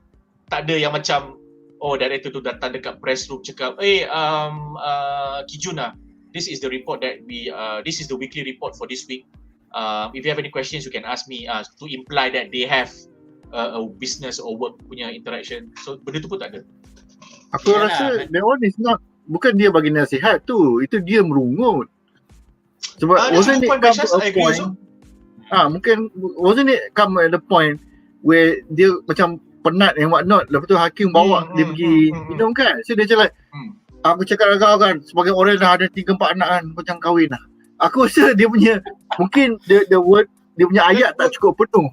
Tak ada yang macam director tu datang dekat press room cakap, Ki-jun this is the report that this is the weekly report for this week. If you have any questions you can ask me, to imply that they have a business or work punya interaction. So benda tu pun tak ada. Aku rasa that one is not, bukan dia bagi nasihat tu, itu dia merungut. Sebab wasn't it come to a point, mungkin wasn't it come at the point where dia macam penat and what not, lepas tu Ha-kyung bawa dia pergi minum kan. So dia macam like, aku cakap dengan kau kan, sebagai orang dah ada 3-4 anak kan, kau jangan kahwin lah. Aku rasa dia punya, mungkin the word, dia punya ayat tak cukup penuh.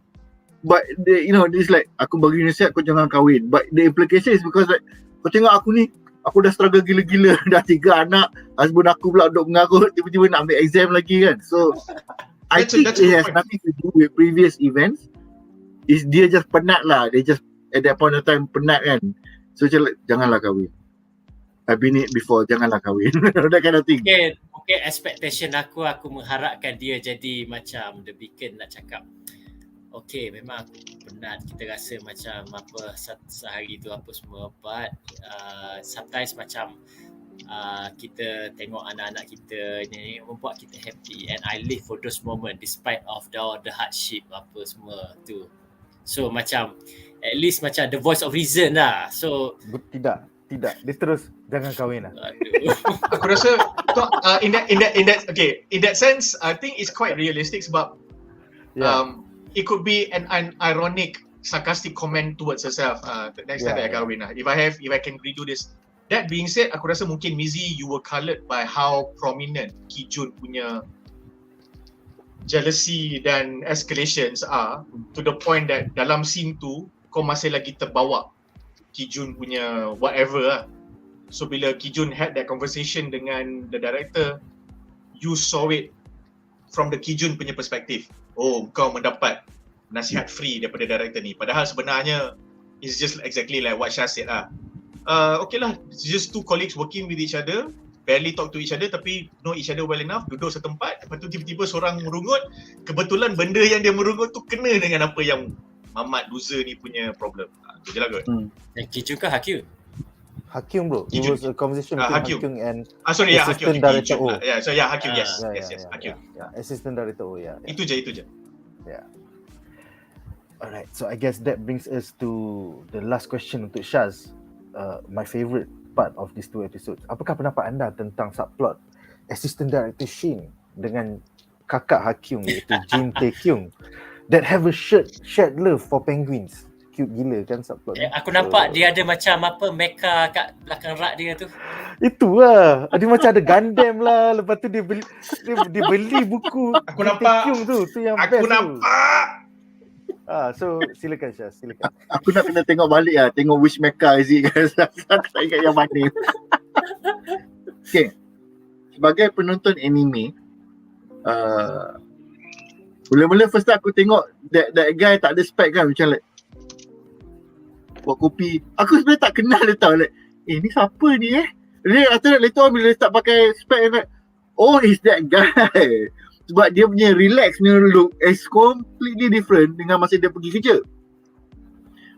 But it's like, aku bagi nasihat kau jangan kahwin. But the implication is because like, kau tengok aku ni, aku dah struggle gila-gila, dah 3 anak, husband aku pula duduk mengarut, tiba-tiba nak ambil exam lagi kan. So, I think it has nothing to do with previous events. Is dia just penat lah, dia just at that point of time penat kan. So, janganlah kahwin. I've been it before, janganlah kahwin. That kind of thing. Mungkin expectation aku mengharapkan dia jadi macam The Beacon nak cakap, okay, memang aku penat, kita rasa macam apa sehari tu apa semua, but sometimes macam kita tengok anak-anak kita ni membuat kita happy and I live for those moment despite of the hardship apa semua tu. So macam at least macam the voice of reason lah. So Tidak, dia terus jangan kahwin lah. Aku rasa in that sense I think it's quite realistic sebab it could be an ironic, sarcastic comment towards herself. Next time I kahwin lah. If I can redo this. That being said, aku rasa mungkin Mizi, you were colored by how prominent Ki-jun punya jealousy dan escalations are, to the point that dalam scene tu kau masih lagi terbawa Ki-jun punya whatever lah. So bila Ki-jun had that conversation dengan the director, you saw it from the Ki-jun punya perspektif. Oh, kau mendapat nasihat free daripada director ni. Padahal sebenarnya it's just exactly like what Shah said lah. Okay lah, it's just two colleagues working with each other, barely talk to each other tapi know each other well enough, duduk setempat, lepas tu tiba-tiba seorang merungut, kebetulan benda yang dia merungut tu kena dengan apa yang Mamat loser ni punya problem. Itu je lah kot. Ki-jun ke Ha-kyung? Ha-kyung bro, it was a conversation between Ha-kyung and Ha-kyung. Director O. Ha-kyung, yes, Ha-kyung. Assistant Director O, Itu je. Yeah. Alright, so I guess that brings us to the last question untuk Shaz. My favourite part of these 2 episodes. Apakah pendapat anda tentang subplot Assistant Director Shin dengan kakak Ha-kyung iaitu Jin Tae-kyung that have a shared love for penguins? Cute gila kan subplot. Aku nampak dia ada macam apa mecha kat belakang rak dia tu. Itu lah. Dia macam ada Gundam lah. Lepas tu dia beli buku Aku nampak. Tae-kyung tu yang Aku best nampak. So silakan Syaz, silakan. Aku nak kena tengok balik lah, tengok which mecha is it guys. Aku tak ingat yang mana. Okay, sebagai penonton anime, mula-mula first time aku tengok that guy tak ada spek kan, macam like buat kopi. Aku sebenarnya tak kenal dia tau, like ni siapa ni Then after that later on bila dia start pakai spek, like, oh is that guy. Sebab dia punya relax punya look is completely different dengan masa dia pergi kerja.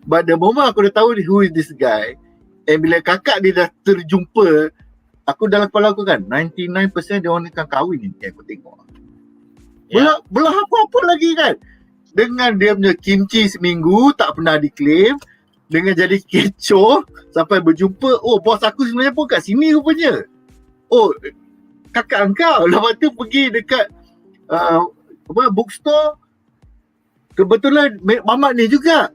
But the moment aku dah tahu who is this guy, and bila kakak dia dah terjumpa, aku dalam kepala aku kan 99% dia orang akan kahwin ni. Aku tengok belah apa-apa lagi kan. Dengan dia punya kimchi seminggu tak pernah diklaim, dengan jadi kecoh sampai berjumpa, oh bos aku sebenarnya pun kat sini rupanya. Oh kakak engkau. Lepas tu pergi dekat bookstore, kebetulan Mamat ni juga.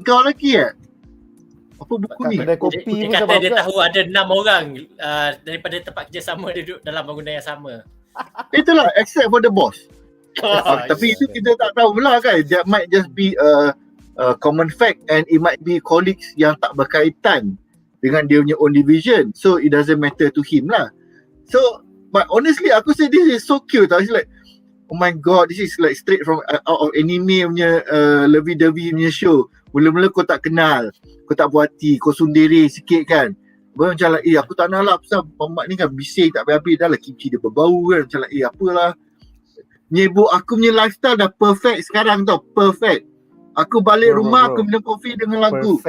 Kau lagi apa buku ni? Kedai kopi dia pun kata dia juga. tahu ada 6 orang daripada tempat kerja sama dia duduk dalam bangunan yang sama. Itulah, except for the boss. Tapi itu kita tak tahu pula kan. That might just be a common fact and it might be colleagues yang tak berkaitan dengan dia punya own division. So it doesn't matter to him lah. So, but honestly aku say this is so cute. I was like, oh my god, this is like straight from out of anime punya lovey-dovey punya show. Mula-mula kau tak kenal, kau tak puas hati, kau sundere sikit kan. Abang macam like, aku tak nak lah pasal mamak ni kan bising tak habis-habis dah lah, kimchi dia berbau kan. Macam like, apalah. Nyebuk aku punya lifestyle dah perfect sekarang tau, perfect. Aku balik Bro, rumah, bro. aku minum kopi dengan lagu.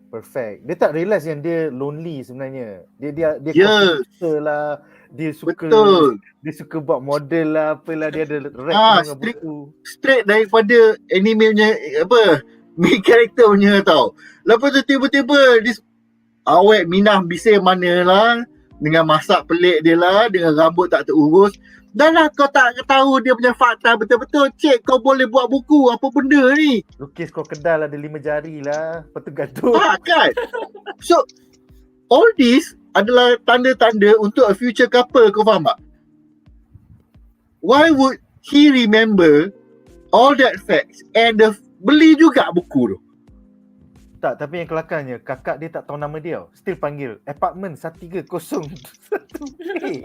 Perfect. Dia tak realise yang dia lonely sebenarnya. Dia Ya. komputer lah. Dia suka Betul. dia suka buat model lah, apalah, dia ada rap dengan buku. Straight daripada anime punya main character punya tau. Lepas tu tiba-tiba awet Minah bising mana lah, dengan masak pelik dia lah, dengan rambut tak terurus. Dah lah kau tak tahu dia punya fakta betul-betul. Cik, kau boleh buat buku apa benda ni? Lukis krokodil ada 5 jari lah. Lepas tu gaduh. Kan? So all this adalah tanda-tanda untuk a future couple, kau faham tak? Why would he remember all that facts and beli juga buku tu? Tak, tapi yang kelakarnya kakak dia tak tahu nama dia tau. Still panggil apartment 130.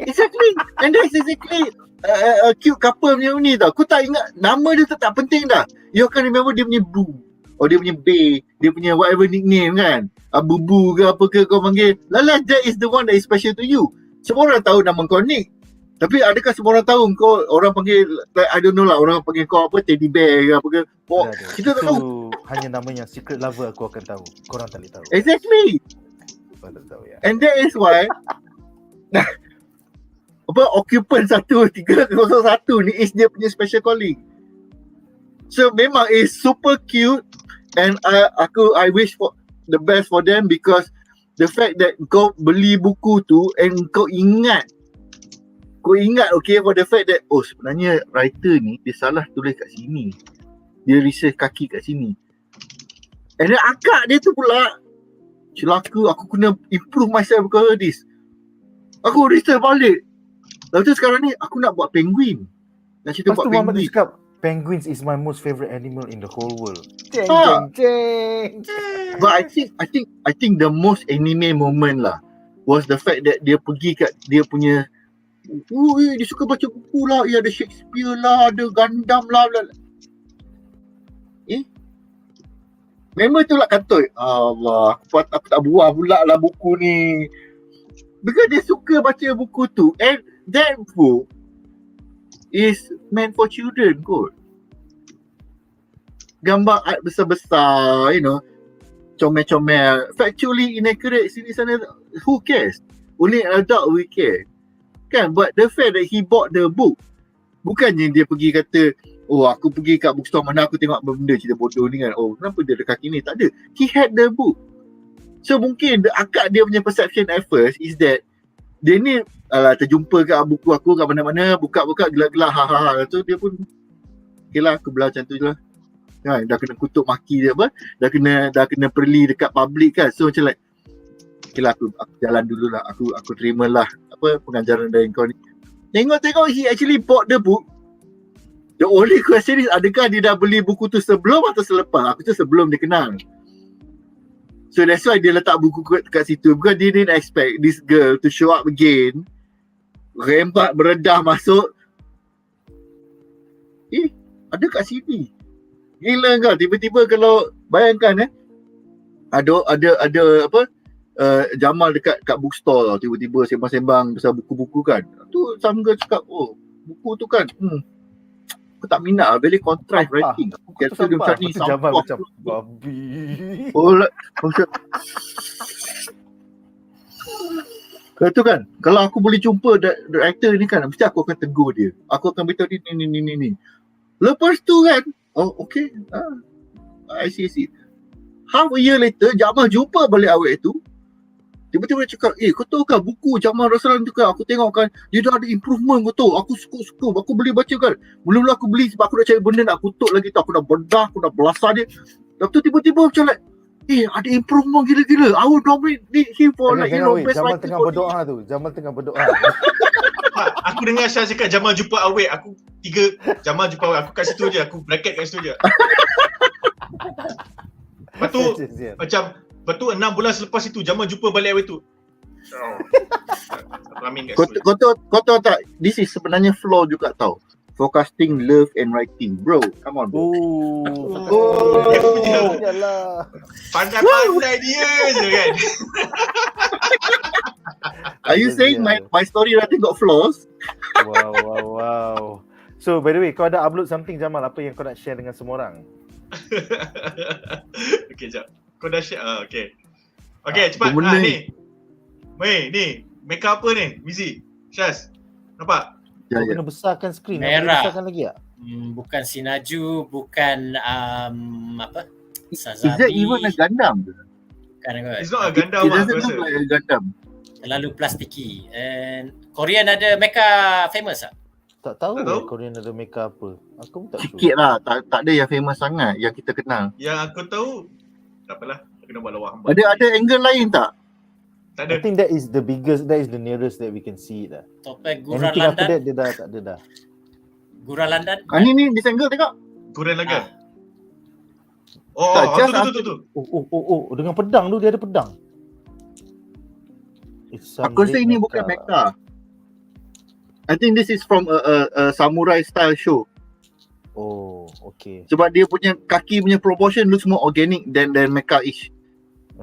Exactly. And that's exactly a cute couple punya ni tau. Kau tak ingat nama dia tak penting dah. You akan remember dia punya Blue, or dia punya Bay, dia punya whatever nickname kan. Bubu ke apa ke kau panggil. Lala, that is the one that is special to you. Semua orang tahu nama kau Nick. Tapi adakah semua orang tahu kau, orang panggil, like, I don't know lah, orang panggil kau apa, teddy bear ke apa ke. Oh, kita tak tahu. Itu hanya namanya secret lover aku akan tahu. Korang tak boleh tahu. Exactly. Korang tak tahu ya. And that is why occupant 1301 ni is dia punya special calling. So memang is super cute, and I wish for the best for them, because the fact that kau beli buku tu and kau ingat okay, for the fact that sebenarnya writer ni dia salah tulis kat sini, dia research kaki kat sini, and then akak dia tu pula celaka, aku kena improve myself because of this. Aku research balik. Lepas tu sekarang ni aku nak buat penguin. Nak cerita Lepas buat tu Muhammad penguin. cakap, penguins is my most favorite animal in the whole world. Jeng, Ah. jeng. But I think the most anime moment lah was the fact that dia pergi kat dia punya dia suka baca buku lah, ada Shakespeare lah, ada Gundam lah. Memang tu lah kantoi. Allah, aku tak buah pula lah buku ni. Because dia suka baca buku tu, and that book is meant for children kot. Gambar art besar-besar, comel-comel, factually inaccurate sini sana, who cares? Only an adult we care. Kan? But the fact that he bought the book, bukannya dia pergi kata, aku pergi kat bookstore mana aku tengok benda cerita bodoh ni kan, kenapa dia ada kaki ni? Tak ada. He had the book. So mungkin akak dia punya perception at first is that dia ni terjumpa kat buku aku kat mana-mana, buka-buka gelak-gelak, ha-ha-ha. So dia pun, okay lah, aku belah macam tu je lah. Dah kena kutuk maki dia apa, dah kena perli dekat public kan. So macam like, okay lah, aku jalan dulu lah, aku terima lah pengajaran dari kau ni. Tengok he actually bought the book. The only question is, adakah dia dah beli buku tu sebelum atau selepas? Aku tu sebelum dia kenal. So that's why dia letak buku kat situ, because dia didn't expect this girl to show up again, rembat beredah masuk, ada kat sini. Gila kau, tiba-tiba kalau bayangkan ada Jamal dekat bookstore tau, tiba-tiba sembang-sembang pasal buku-buku kan. Tu some girl cakap, buku tu kan aku tak minat lah, very contrived writing. Aku kata dia macam ni, Jamal macam babi. Lepas tu kan, kalau aku boleh jumpa director ni kan, mesti aku akan tegur dia. Aku akan beritahu dia ni. Lepas tu kan, okay, I see. Half a year later, Jamal jumpa balik awet tu. Tiba-tiba dia cakap, kau tahu kan buku Jamal Raslan tu kan, aku tengok kan, dia dah ada improvement, kau tahu. Aku suka, aku beli baca kan. Mula-mula aku beli sebab aku nak cari benda nak kutuk lagi tau. Aku nak bedah, aku nak belasah dia. Lepas tu tiba-tiba macam like, ada improvement gila-gila. I would nominate him for best Jamal writing. tengah berdoa tu. Jamal tengah berdoa. Aku dengar Syah cakap Jamal jumpa awet. Aku 3 Jamal jumpa awet. Aku kat situ je. Aku bracket kat situ je. Lepas tu Lepas tu 6 bulan selepas itu Jamal jumpa balik awet tu. Amin kat situ. Kau tahu tak, this is sebenarnya flaw juga tau. forecasting love and writing. Bro, come on bro. Yalah. Pandai-pandai dia je kan. Are you saying my story writing got flaws? Wow. So by the way, kau ada upload something Jamal, apa yang kau nak share dengan semua orang? Okay, jap. Kau dah share? Okay. Okay, cepat. Ni. Make up apa ni? Mizi. Shaz. Nampak? Kau kena besarkan skrin. Merah. Besarkan lagi tak? Bukan Sinaju, bukan apa? Is that Sazabi. even a Gundam? Bukan kot. It's not a Gundam. It doesn't look like a Gundam. Terlalu plastiki. And Korean ada mecha famous tak? Tak tahu Tak tahu. Korean ada makeup apa. Aku pun tak tahu. Sikit lah, tak ada yang famous sangat yang kita kenal. Yang aku tahu, tak apalah. Aku kena buat lawak hamba. Ada angle lain tak? Tak ada. I think that is the biggest, that is the nearest that we can see it lah. Topik Gura Anything after London. that dia dah tak ada dah. Gura London. Ni this angle tengok. Korean laga. Ah. Oh, Tak, just tu. Oh, dengan pedang tu, dia ada pedang. Aku rasa ini bukan mecha. I think this is from a samurai style show. Oh, okay. Sebab dia punya kaki punya proportion looks more organic than mecha-ish.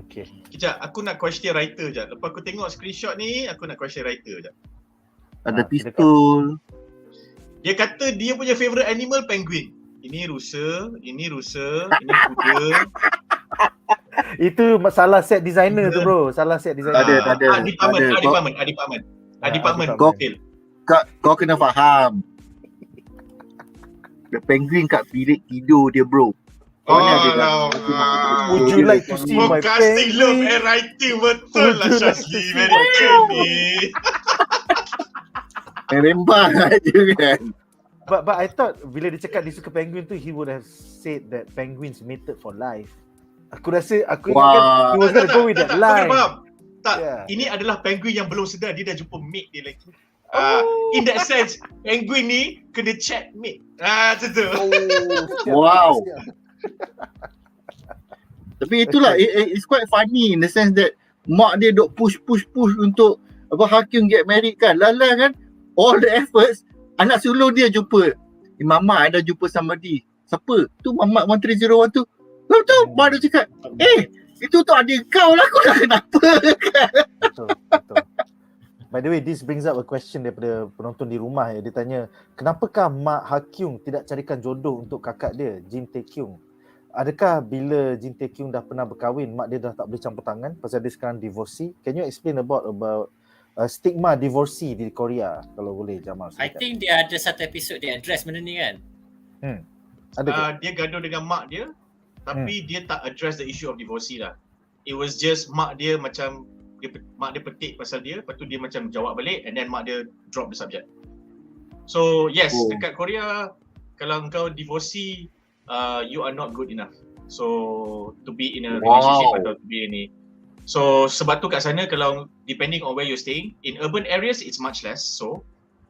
Okay. Kejap, aku nak question writer je. Lepas aku tengok screenshot ni, aku nak question writer je. Ada silakan. pistol. Dia kata dia punya favourite animal penguin. Ini rusa, ini kuda. Itu salah set designer tu bro. Salah set designer. Tak ada. Department. Kau- Kau kena faham. The penguin kat bilik tidur dia bro. Kau ni ada Would you like to see my Forecasting love penguin? and writing betul lah Shazli. Merican ni. Rembang aja kan. But I thought bila dia cakap dia suka penguin tu, he would have said that penguins mated for life. Aku rasa he was gonna go with that Kau kena line. faham. Tak, Yeah. ini adalah penguin yang belum sedar dia dah jumpa mate dia lagi. In that sense, penguin ni kena check mate. Macam tu. Wow. Tapi itulah it's quite funny in the sense that mak dia duk push untuk Ha-kyung get married kan. Lala kan all the efforts anak sulung dia jumpa. Mama ada jumpa somebody. Siapa? Tu Mamat 13012 tu. Lalu tu mak dia cakap, itu tu adik kau lah, kau dah kenapa kan? Betul. By the way, this brings up a question daripada penonton di rumah ya. Dia tanya, kenapakah mak Ha-kyung tidak carikan jodoh untuk kakak dia, Jin Tae-kyung? Adakah bila Jin Tae-kyung dah pernah berkahwin, mak dia dah tak boleh campur tangan pasal dia sekarang divorcee? Can you explain about stigma divorcee di Korea, kalau boleh Jamal? I think dia ada satu episod dia address benda ni kan. Ada ke? Dia gaduh dengan mak dia, tapi dia tak address the issue of divorcee lah. It was just mak dia macam mak dia petik pasal dia, lepas tu dia macam jawab balik and then mak dia drop the subject. So yes, dekat Korea kalau kau divorcee, you are not good enough. So to be in a relationship atau to be ini. So sebab tu kat sana kalau depending on where you're staying, in urban areas it's much less so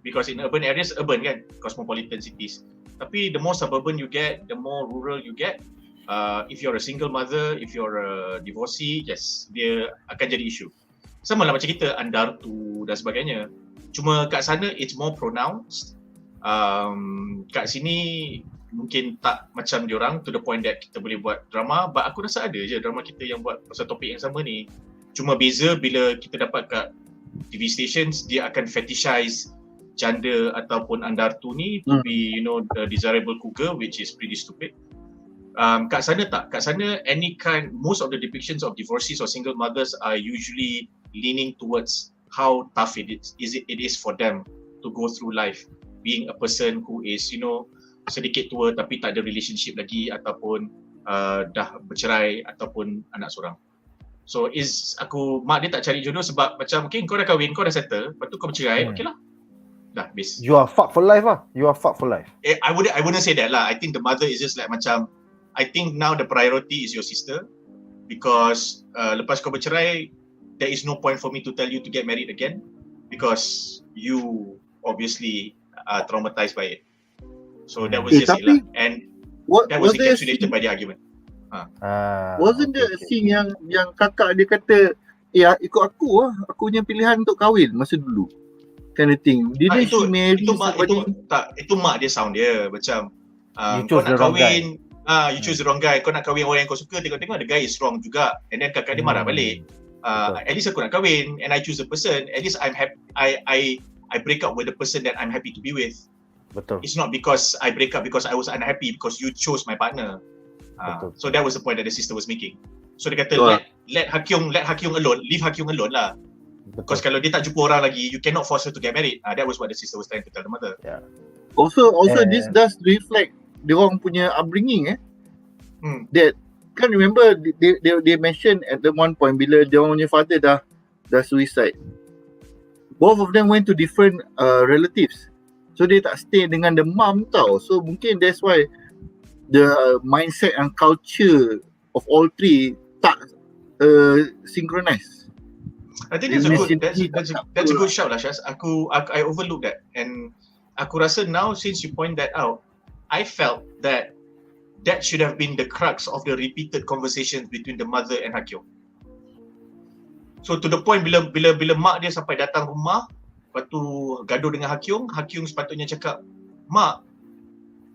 because in urban areas, urban kan, cosmopolitan cities. Tapi the more suburban you get, the more rural you get. If you're a single mother, if you're a divorcee, yes, dia akan jadi isu. Sama lah macam kita, andartu dan sebagainya. Cuma kat sana it's more pronounced. Kat sini mungkin tak macam diorang to the point that kita boleh buat drama, but aku rasa ada je drama kita yang buat pasal topik yang sama ni. Cuma beza bila kita dapat kat TV stations, dia akan fetishize janda ataupun andartu ni to be, you know, the desirable cougar, which is pretty stupid. Kat sana tak. Kat sana most of the depictions of divorcees or single mothers are usually leaning towards how tough it is for them to go through life, being a person who is, you know, sedikit tua tapi tak ada relationship lagi ataupun dah bercerai ataupun anak seorang. So mak dia tak cari jodoh sebab macam okay, kau dah kahwin, kau dah settle, lepas tu kau bercerai, okay lah. Dah habis. You are fucked for life lah. You are fucked for life. I wouldn't say that lah. I think the mother is just like macam, I think now the priority is your sister because lepas kau bercerai, there is no point for me to tell you to get married again because you obviously are traumatized by it. So that was just it lah. And that was encapsulated by the argument. Wasn't there a scene yang kakak dia kata, ikut aku lah, aku punya pilihan untuk kahwin masa dulu. kind of thing. Didn't she marry somebody? Itu mak dia sound dia macam You kau chose nak the wrong kahwin, you choose the wrong guy. Kau nak kahwin orang yang kau suka, tengok-tengok the guy is wrong juga. And then kakak dia marah balik. At least aku nak kahwin and I choose the person. At least I'm happy. I break up with the person that I'm happy to be with. Betul. It's not because I break up because I was unhappy because you chose my partner. So that was the point that the sister was making. So dia kata let Ha-kyung alone, leave Ha-kyung alone lah. Because kalau dia tak jumpa orang lagi, you cannot force her to get married. That was what the sister was trying to tell the mother. Yeah. Also this does reflect dia orang punya upbringing That kan remember they mentioned at the one point bila dia orang punya father dah suicide. Both of them went to different relatives. So dia tak stay dengan the mom tau. So mungkin that's why the mindset and culture of all three tak synchronized. I think that's a good shout lah, Shaz. I overlooked that, and aku rasa now since you point that out, I felt that should have been the crux of the repeated conversations between the mother and Ha-kyung. So to the point bila mak dia sampai datang rumah, lepas tu gaduh dengan Ha-kyung sepatutnya cakap, "Mak,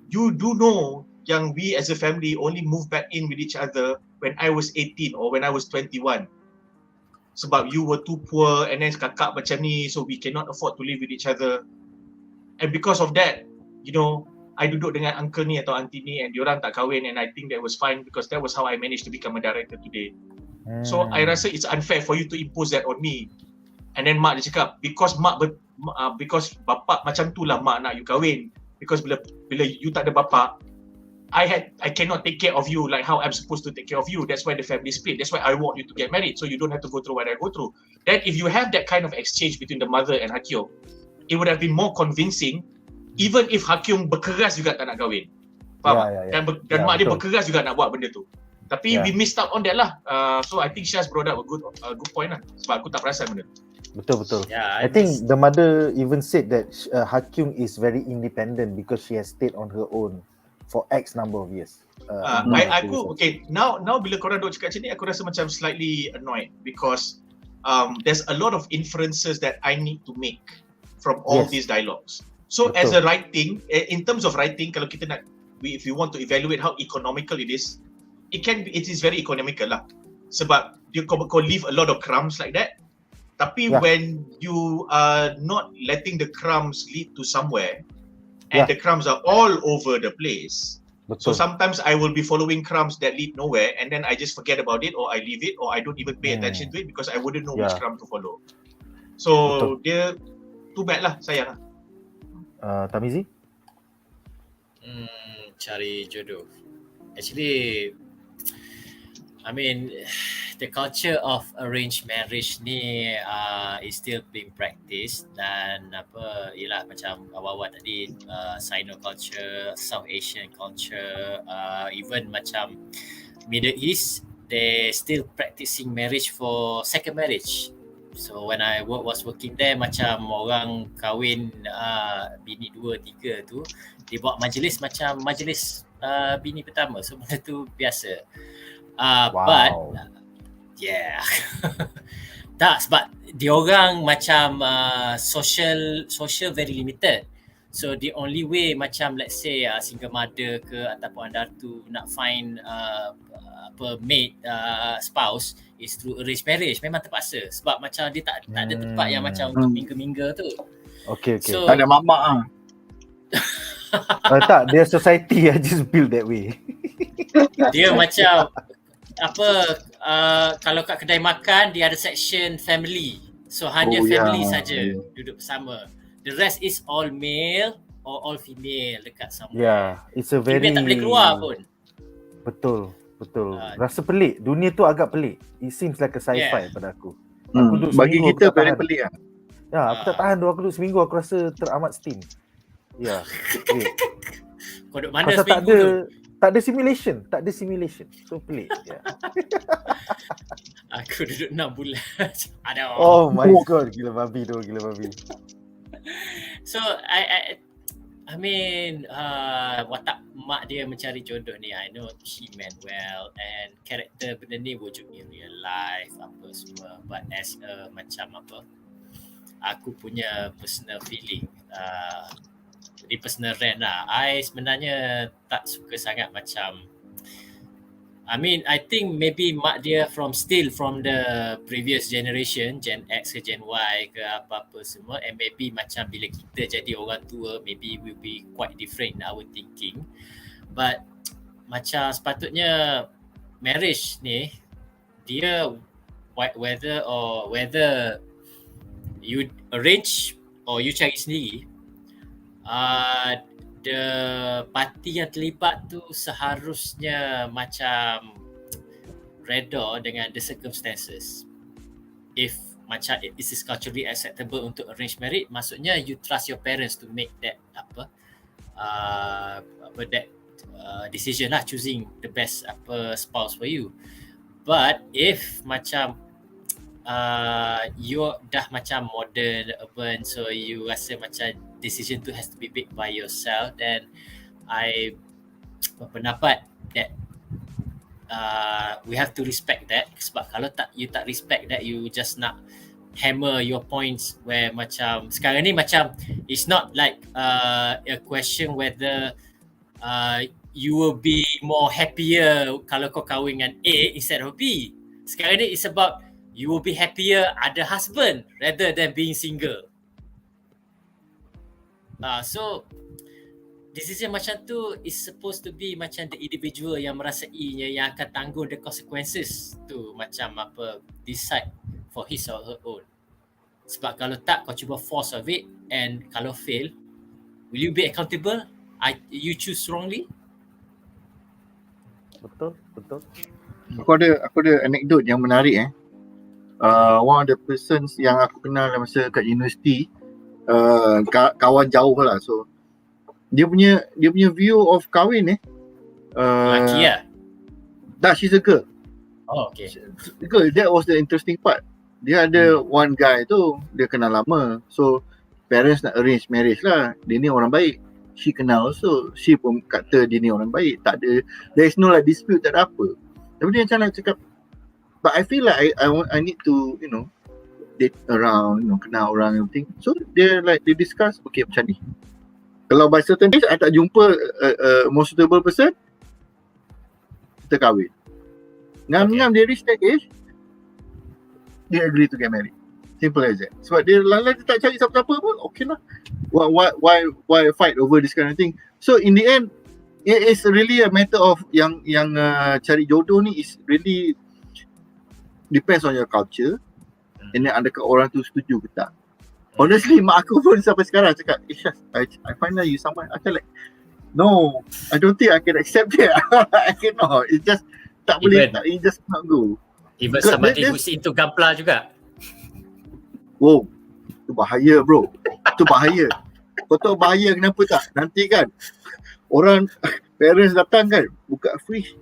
you do know yang we as a family only move back in with each other when I was 18 or when I was 21. Sebab you were too poor and then kakak macam ni, so we cannot afford to live with each other. And because of that, you know, I duduk dengan uncle ni atau auntie ni and diorang tak kahwin, and I think that was fine because that was how I managed to become a director today. So I rasa it's unfair for you to impose that on me." And then mak dia cakap, because bapak macam tu lah mak nak you kahwin. Because bila you tak ada bapak, I cannot take care of you like how I'm supposed to take care of you. That's why the family split. That's why I want you to get married, so you don't have to go through what I go through. Then if you have that kind of exchange between the mother and Ha-kyung, it would have been more convincing, even if Ha-kyung berkeras juga tak nak kahwin. Faham? Dan mak dia berkeras juga nak buat benda tu. Tapi we missed out on that lah. So I think Shaz brought up a good point lah. Sebab aku tak perasan benda. Betul. Yeah, I think the mother even said that Ha-kyung is very independent because she has stayed on her own for X number of years. Now bila korang duk cakap macam ni, aku rasa macam slightly annoyed because there's a lot of inferences that I need to make from all these dialogues. So as a writing, in terms of writing, kalau kita nak, if you want to evaluate how economical it is very economical lah. Sebab kau leave a lot of crumbs like that. Tapi when you are not letting the crumbs lead to somewhere, and the crumbs are all over the place. So sometimes I will be following crumbs that lead nowhere, and then I just forget about it, or I leave it, or I don't even pay attention to it because I wouldn't know which crumb to follow. So dia too bad lah, sayang lah. Tarmizi? Cari jodoh. Actually, I mean, the culture of arranged marriage ni is still being practiced, dan ialah macam awal-awal tadi, Sino culture, South Asian culture, even macam Middle East, they still practicing marriage for second marriage. So when I was working there, macam orang kahwin bini 2, 3 tu, dia buat majlis macam majlis bini pertama. So benda tu biasa. But tak, sebab diorang macam social very limited. So the only way macam let's say single mother ke ataupun anda tu nak find maid spouse is through arranged marriage. Memang terpaksa sebab macam dia tak ada tempat yang macam untuk minggu-minggu tu. Okay. So, tak ada mamak tak, their society just built that way. Dia macam kalau kat kedai makan dia ada section family. So hanya family saja duduk bersama. The rest is all male or all female dekat sama. It's a very, female tak boleh keluar pun. Betul. Rasa pelik. Dunia tu agak pelik. It seems like a sci-fi pada aku. Bagi kita very pelik lah. Aku tak tahan tu. Aku duduk seminggu, aku rasa teramat steam. Kau duduk mana seminggu tu? Tak ada simulation. So pelik. Aku duduk 6 bulan. Aduh. Oh my god, gila babi. So I mean watak mak dia mencari jodoh ni, I know she meant well, and karakter benda ni wujud in real life apa semua, but as a macam aku punya personal feeling, jadi personal rant lah. I sebenarnya tak suka sangat macam, I mean, I think maybe mak dia from the previous generation, Gen X ke Gen Y ke apa-apa semua, and maybe macam bila kita jadi orang tua, maybe will be quite different in our thinking. But macam sepatutnya marriage ni, dia whether you arrange or you cari sendiri, the parti yang terlibat tu seharusnya macam reda dengan the circumstances. If macam this is culturally acceptable untuk arrange marriage, maksudnya you trust your parents to make that decision lah, choosing the best spouse for you. But if macam you dah macam modern, urban, so you rasa macam decision tu has to be made by yourself, then I berpendapat that we have to respect that. Sebab kalau you tak respect that, you just nak hammer your points where macam sekarang ni macam it's not like a question whether you will be more happier kalau kau kahwin dengan A instead of B. Sekarang ni it's about you will be happier ada husband rather than being single. So decision macam tu is supposed to be macam the individual yang merasainya yang akan tanggung the consequences tu, macam decide for his or her own. Sebab kalau tak, kau cuba force of it, and kalau fail, will you be accountable? You choose wrongly? Betul. Aku ada anekdot yang menarik. One of the persons yang aku kenal masa kat universiti, kawan jauh lah, so dia punya view of kahwin Laki lah? She's a girl. Oh, okay. Girl, that was the interesting part. Dia ada one guy tu, dia kenal lama, so parents nak arrange marriage lah. Dia ni orang baik, she kenal also, she pun kata dia ni orang baik, tak ada, there is no like dispute, tak ada apa. Tapi dia macam nak cakap, but I feel like I need to, date around, kenal orang, everything. So they discuss, okay macam ni, kalau by certain days I tak jumpa more suitable person, kita kahwin. Ngam-ngam dia reach that age, dia agree to get married. Simple as that. Sebab dia lain-lain dia tak cari siapa-siapa pun, okay lah. Why fight over this kind of thing? So in the end, it is really a matter of yang cari jodoh ni is really depends on your culture, and then adakah orang tu setuju ke tak. Honestly, mak aku pun sampai sekarang cakap, Shaz, I find out you someone, I feel like, no, I don't think I can accept that. I cannot. It's just tak boleh, it just not go. Even somebody who's into gampla juga. Wow, tu bahaya bro. Tu bahaya. Kau tahu bahaya kenapa tak? Nanti kan orang, parents datang kan, buka fridge,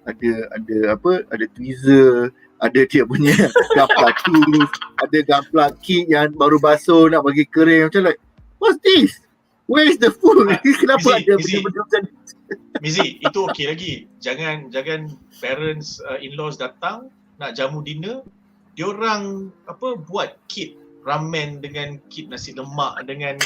ada tweezer, ada dia punya gampla tools, ada gampla kit yang baru basuh nak bagi kering, macam like, what's this? Where is the food? Kenapa ada benda-benda macam ni? Mizi, itu okey lagi. Jangan parents in-laws datang nak jamu dinner, diorang buat kit ramen dengan kit nasi lemak dengan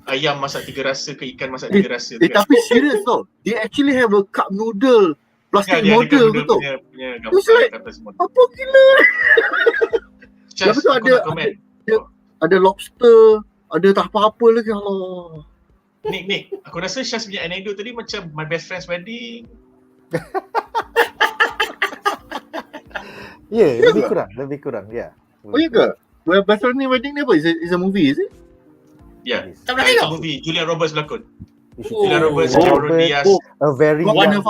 ayam masak 3 rasa ke ikan masak 3 rasa. Tapi serious tau. They actually have a cup noodle plastic model tu tau. It's like, apa gila? Lepas tu ada lobster, ada tak apa-apa lagi. Allah. Nick, aku rasa Shaz punya anekdot tadi macam my best friend's wedding. Lebih kurang, ya. Oh ya ke? Well, best friend ni wedding ni apa? Is a movie, is it? Ya. Tak pernah tengok. Movie Julia Roberts berlakon. Oh, Julia Roberts, Cameron Diaz. A very one of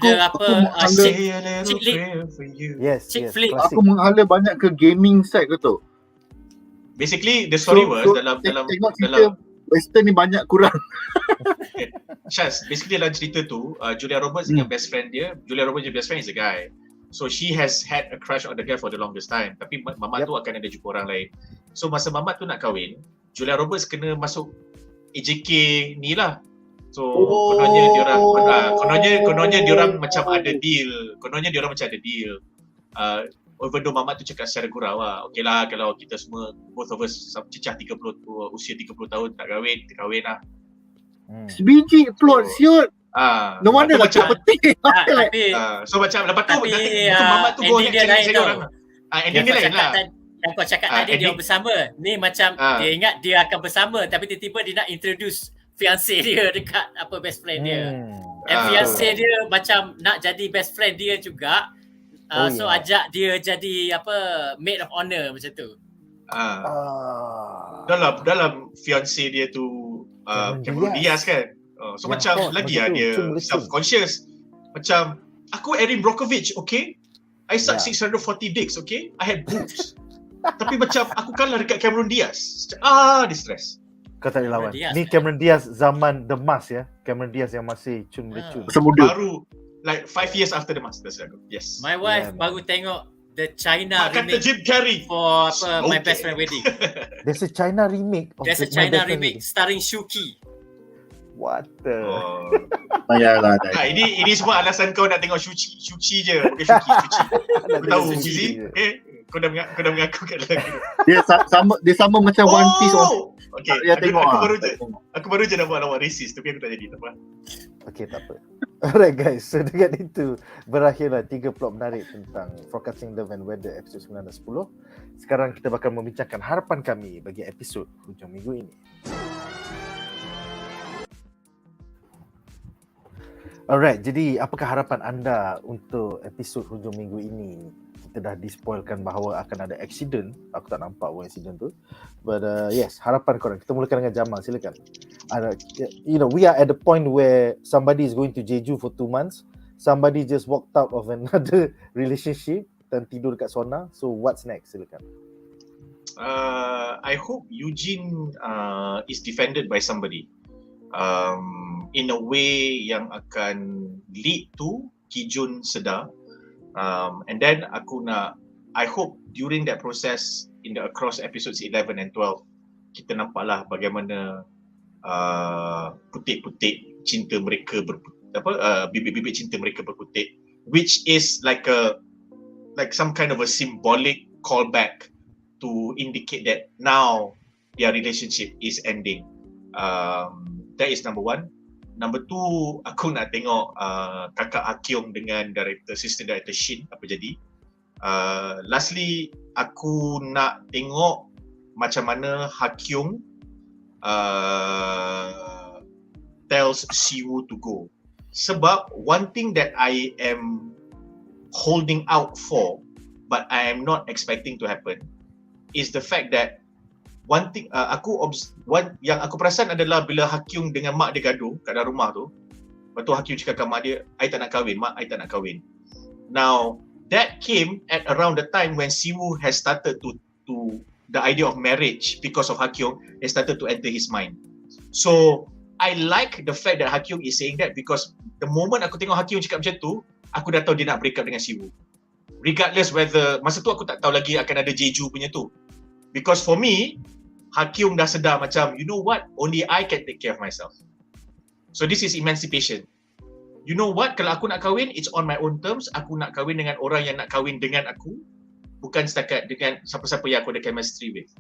the chick flick. Yes, chick flick. classic. Aku menghala banyak ke gaming side ke tu. Basically the story was dalam Western ni banyak kurang. Shaz, basically dalam cerita tu, Julia Roberts dengan best friend dia, Julia Roberts' best friend is a guy. So she has had a crush on the guy for the longest time. Tapi mamat tu akan ada jumpa orang lain. So masa mamat tu nak kahwin, Julia Roberts kena masuk AJK ni lah. So kononnya diorang macam ada deal. even though mamat tu cakap secara gurau lah, okay lah kalau kita semua both of us cecah 30 usia 30 tahun tak kahwin, kita kahwin lah. Sebiji plot siut. No wonder macam macam petik. Tapi so macam lepas tu Tapi, nanti mamat tu go ending ahead dia lain cari tau. orang. Ending dia lain lah. Yang kau cakap tadi dia ending- bersama. Ni macam dia ingat dia akan bersama tapi tiba-tiba dia nak introduce fiancé dia dekat best friend dia. And fiancé dia macam nak jadi best friend dia juga. So ajak dia jadi maid of honor macam tu. Dalam fiancé dia tu Cameron Diaz kan. So macam lagi dia self-conscious. Macam aku Erin Brockovich, okay? I suck 640 dicks, okay? I had boobs. Tapi macam aku kalah dekat Cameron Diaz. Dia stress. Kau tak boleh lawan. Diaz, Ni Cameron Diaz zaman The Mask ya. Cameron Diaz yang masih cun-cun. Masa muda. Baru like 5 years after the master aku. Yes. My wife baru tengok the China Mak kata remake Jim Carrey. for My Best Friend Wedding. There's a China remake of There's a My China Best Friend remake starring Shuki. What the? Payahlah. Ini semua alasan kau nak tengok Shuchi je. Bukan Shuki. Aku tahu Zizi. Kau dah mengaku kat lagu. Dia sama macam One Piece. Okay, aku baru je nak buat lawan racist tapi aku tak jadi, tak apa. Okay, tak apa. Alright guys, so dengan itu berakhirlah 3 plot menarik tentang Forecasting Love and Weather episod 9 dan 10. Sekarang kita bakal membincangkan harapan kami bagi episod hujung minggu ini. Alright, jadi apakah harapan anda untuk episod hujung minggu ini? Kita dah dispoilkan bahawa akan ada accident. Aku tak nampak pun accident tu. But yes, harapan korang. Kita mulakan dengan Jamal, silakan. We are at the point where somebody is going to Jeju for 2 months. Somebody just walked out of another relationship dan tidur dekat sauna. So what's next? Silakan. I hope Yoo-jin is defended by somebody. In a way yang akan lead to Ki-jun sedar. And then I hope during that process in the across episodes 11 and 12 kita nampaklah bagaimana putik-putik cinta mereka bibit-bibit cinta mereka berputik, which is like some kind of a symbolic callback to indicate that now their relationship is ending. That is number 1. Number 2, aku nak tengok kakak Ha-kyung dengan assistant director Shin apa jadi. Lastly, aku nak tengok macam mana Ha-kyung tells Siwoo to go. Sebab one thing that I am holding out for but I am not expecting to happen is the fact that one thing yang aku perasan adalah bila Ha-kyung dengan mak dia gaduh kat dalam rumah tu, lepas tu Ha-kyung cakap kat mak dia, I tak nak kahwin, mak I tak nak kahwin. Now that came at around the time when Siwoo has started to the idea of marriage because of Ha-kyung has started to enter his mind. So I like the fact that Ha-kyung is saying that because the moment aku tengok Ha-kyung cakap macam tu, aku dah tahu dia nak break up dengan Siwoo. Regardless whether masa tu aku tak tahu lagi akan ada Jeju punya tu. Because for me, Ha-kyung dah sedar macam, you know what, only I can take care of myself. So this is emancipation. You know what, kalau aku nak kahwin, it's on my own terms. Aku nak kahwin dengan orang yang nak kahwin dengan aku, bukan setakat dengan siapa-siapa yang aku ada chemistry with.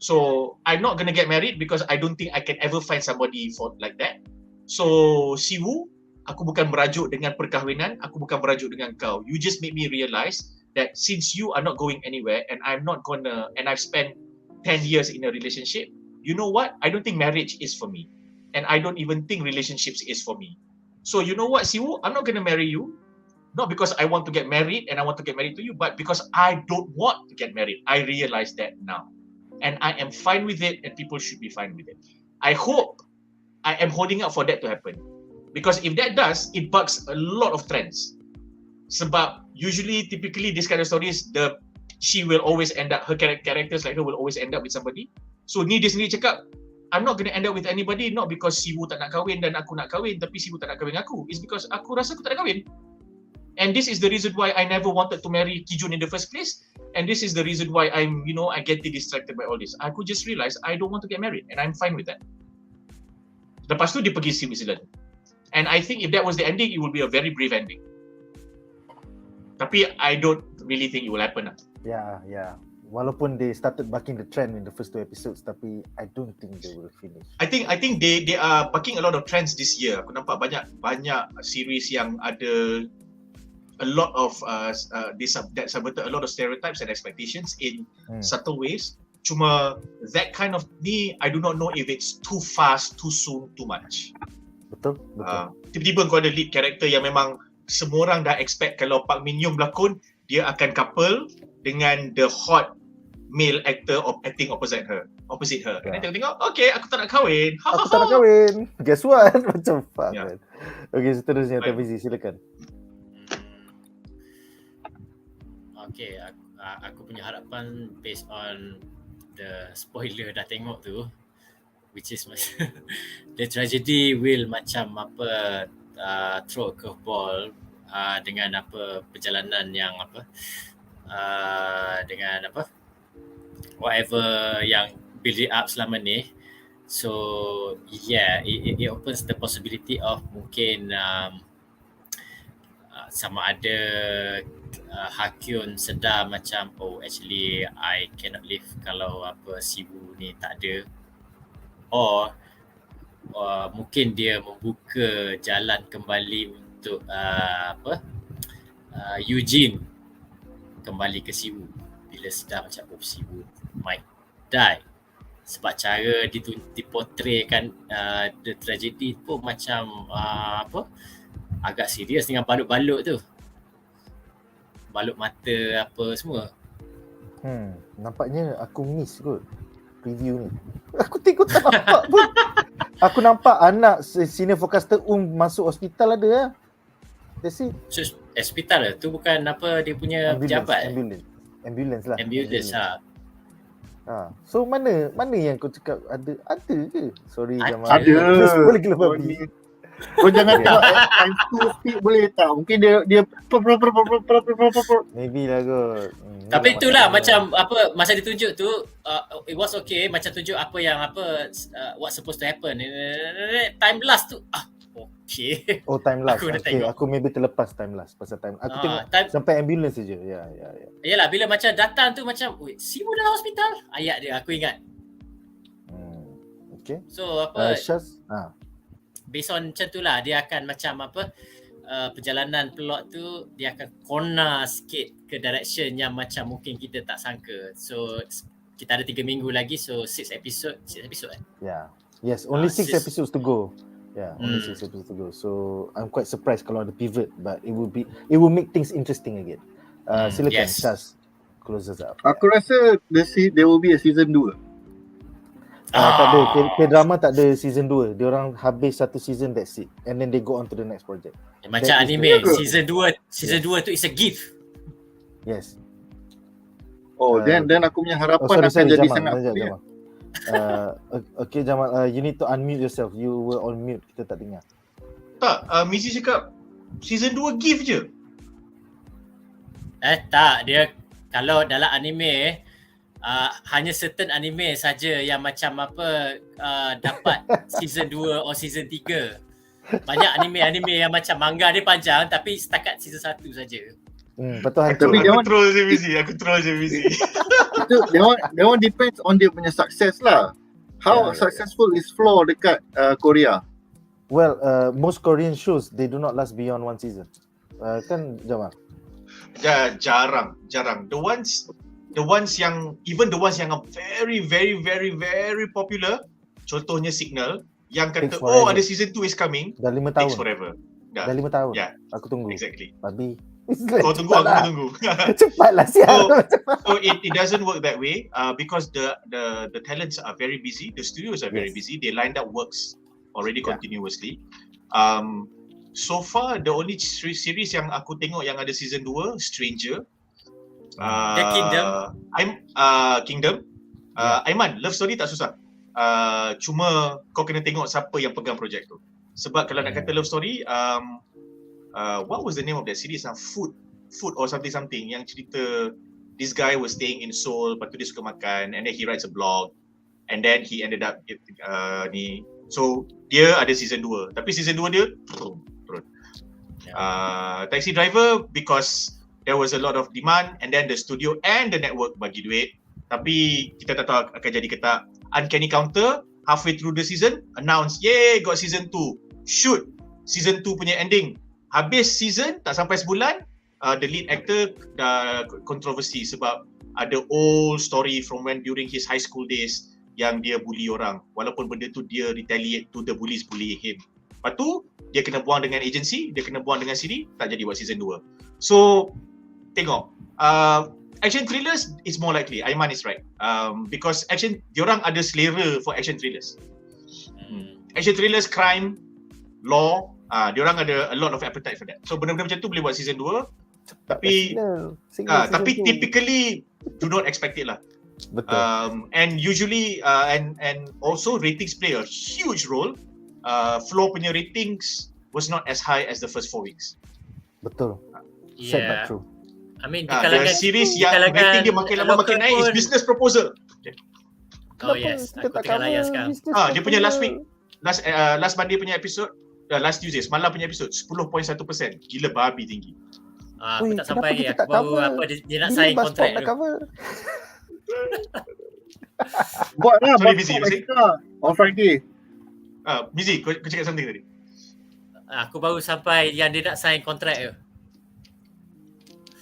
So I'm not gonna get married because I don't think I can ever find somebody for like that. So Siwoo, aku bukan merajuk dengan perkahwinan, aku bukan merajuk dengan kau. You just made me realize that since you are not going anywhere and I've spent 10 years in a relationship, you know what? I don't think marriage is for me. And I don't even think relationships is for me. So you know what, Siwoo? I'm not going to marry you. Not because I want to get married and I want to get married to you, but because I don't want to get married. I realize that now. And I am fine with it and people should be fine with it. I hope I am holding out for that to happen. Because if that does, it bugs a lot of trends. Sebab typically this kind of stories, she will always end up, her characters like her will always end up with somebody. So ni dia sendiri cakap, I'm not going to end up with anybody, not because Siwoo tak nak kahwin dan aku nak kahwin, tapi Siwoo tak nak kahwin aku. It's because aku rasa aku tak nak kahwin. And this is the reason why I never wanted to marry Ki-jun in the first place. And this is the reason why I get distracted by all this. Aku just realised I don't want to get married and I'm fine with that. Lepas tu dia pergi Switzerland. And I think if that was the ending, it would be a very brave ending. Tapi I don't really think it will happen lah. Yeah. Walaupun they started bucking the trend in the first 2 episodes, tapi I don't think they will finish. I think they are bucking a lot of trends this year. Aku nampak banyak series yang ada a lot of that subverted a lot of stereotypes and expectations in subtle ways. Cuma that kind of ni, I do not know if it's too fast, too soon, too much. Betul. Tiba-tiba kau ada lead character yang memang semua orang dah expect kalau Park Min Young berlakon, dia akan couple dengan the hot male actor acting opposite her. And tengok, okay, aku tak nak kahwin. Aku tak nak kahwin. Guess what? Macam fuck, Yeah. man. Okay, seterusnya Tarmizi, silakan. Okay, aku punya harapan based on the spoiler dah tengok tu, which is the tragedy will macam throw a curveball dengan perjalanan yang dengan whatever yang build it up selama ni. So yeah, it opens the possibility of mungkin sama ada Ha-kyung sedar macam actually I cannot live kalau Siwu ni tak ada, or mungkin dia membuka jalan kembali untuk Yoo-jin kembali ke Siwu bila sedar macam Siwu might die, sebab cara diportraykan the tragedy pun macam agak serius dengan balut-balut tu, balut mata semua. Nampaknya aku miss kot preview ni. Aku tengok tak nampak pun. Aku nampak anak senior forecaster masuk hospital ada lah. That's it. So, hospital lah tu bukan dia punya pejabat. Ambulance lah. Ambulance lah. So mana yang kau cakap ada ke? Sorry Jamal. Ada. Boleh gila babi. Kau jangan tengok time to speak boleh tak? Mungkin dia Maybe lah kot. Tapi itulah macam masa ditunjuk tu it was okay, macam tunjuk apa yang what's supposed to happen. Time lapse tu okay. Oh, time lapse. Aku dah Okay, tengok. aku maybe terlepas time lapse pasal time. Aku tengok sampai ambulance saja. Ya. Yalah, bila macam datang tu macam Siwu dalam hospital. Ayat dia aku ingat. Okay. So Shaz. based on macam tu lah, dia akan macam perjalanan plot tu dia akan corner sikit ke direction yang macam mungkin kita tak sangka. So kita ada 3 minggu lagi, so 6 episode Yeah. Yes, only 6 6 episodes to go. Yeah, only 6 episodes to go. So I'm quite surprised kalau ada pivot, but it will make things interesting again. Silakan yes. Shaz, close us up. Aku rasa there will be a season 2. Tak ada, K-drama tak ada season 2. Dia orang habis satu season, that's it. And then they go on to the next project. Macam anime, season 2 tu is a gift. Yes. Then aku punya harapan akan jadi sangat Jamal. Okay Jamal, you need to unmute yourself. You were on mute, kita tak dengar. Tak, Mizi cakap season 2 gift je. Tak, dia kalau dalam anime hanya certain anime saja yang macam dapat season 2 or season 3. Banyak anime yang macam manga dia panjang tapi setakat season 1 saja. Betul. Aku troll je Mizi. Itu that one depends on dia punya success lah. How successful is Floor dekat Korea? Well, most Korean shows they do not last beyond 1 season. Kan Jamal? Jarang. The ones yang are very very very very popular, contohnya Signal yang kata ada season 2 is coming, Dah 5 tahun. takes forever. Dah 5 tahun. Yeah. Aku tunggu. Exactly. Babi. Kau tunggu, aku tunggu. Cepatlah sial. So it doesn't work that way because the talents are very busy, the studios are very busy. They lined up works already continuously. So far the only series yang aku tengok yang ada season 2 Stranger, The Kingdom. Kingdom. Aiman, love story tak susah. Cuma kau kena tengok siapa yang pegang projek tu. Sebab kalau nak kata love story, what was the name of that series? Food or something yang cerita this guy was staying in Seoul, lepas tu dia suka makan, and then he writes a blog, and then he ended up ni. So dia ada season 2, tapi season 2 dia turun. Taxi Driver, because there was a lot of demand, and then the studio and the network bagi duit. Tapi kita tak tahu akan jadi ke tak. Uncanny Counter, halfway through the season, announce, yay, got season 2. Shoot, season 2 punya ending. Habis season, tak sampai sebulan, the lead actor kontroversi sebab ada old story from when during his high school days yang dia bully orang. Walaupun benda tu dia retaliate to the bullies bullying him. Lepas tu, dia kena buang dengan agency, dia kena buang dengan siri, tak jadi buat season 2. So, tengok. Action thrillers is more likely. Aiman is right. Because diorang ada selera for action thrillers. Action thrillers, crime, law, diorang ada a lot of appetite for that. So benda-benda macam tu boleh buat season 2. Tapi typically do not expect it lah. Betul. And usually and also ratings play a huge role. Flow punya ratings was not as high as the first 4 weeks. Betul. Sad but true. I mean, di The kalangan series yang rating dia makin lama makin naik is Business Proposal. Oh yes, aku tengah layan sekarang. Dia punya last week, last Monday punya episode, last Tuesday, semalam punya episode 10.1%. Gila babi tinggi. Aku tak sampai lagi. Aku baru dia nak sign kontrak tu. Buatlah Sorry, busy, on Friday. Busy, kau cakap something tadi. Aku baru sampai yang dia nak sign kontrak tu.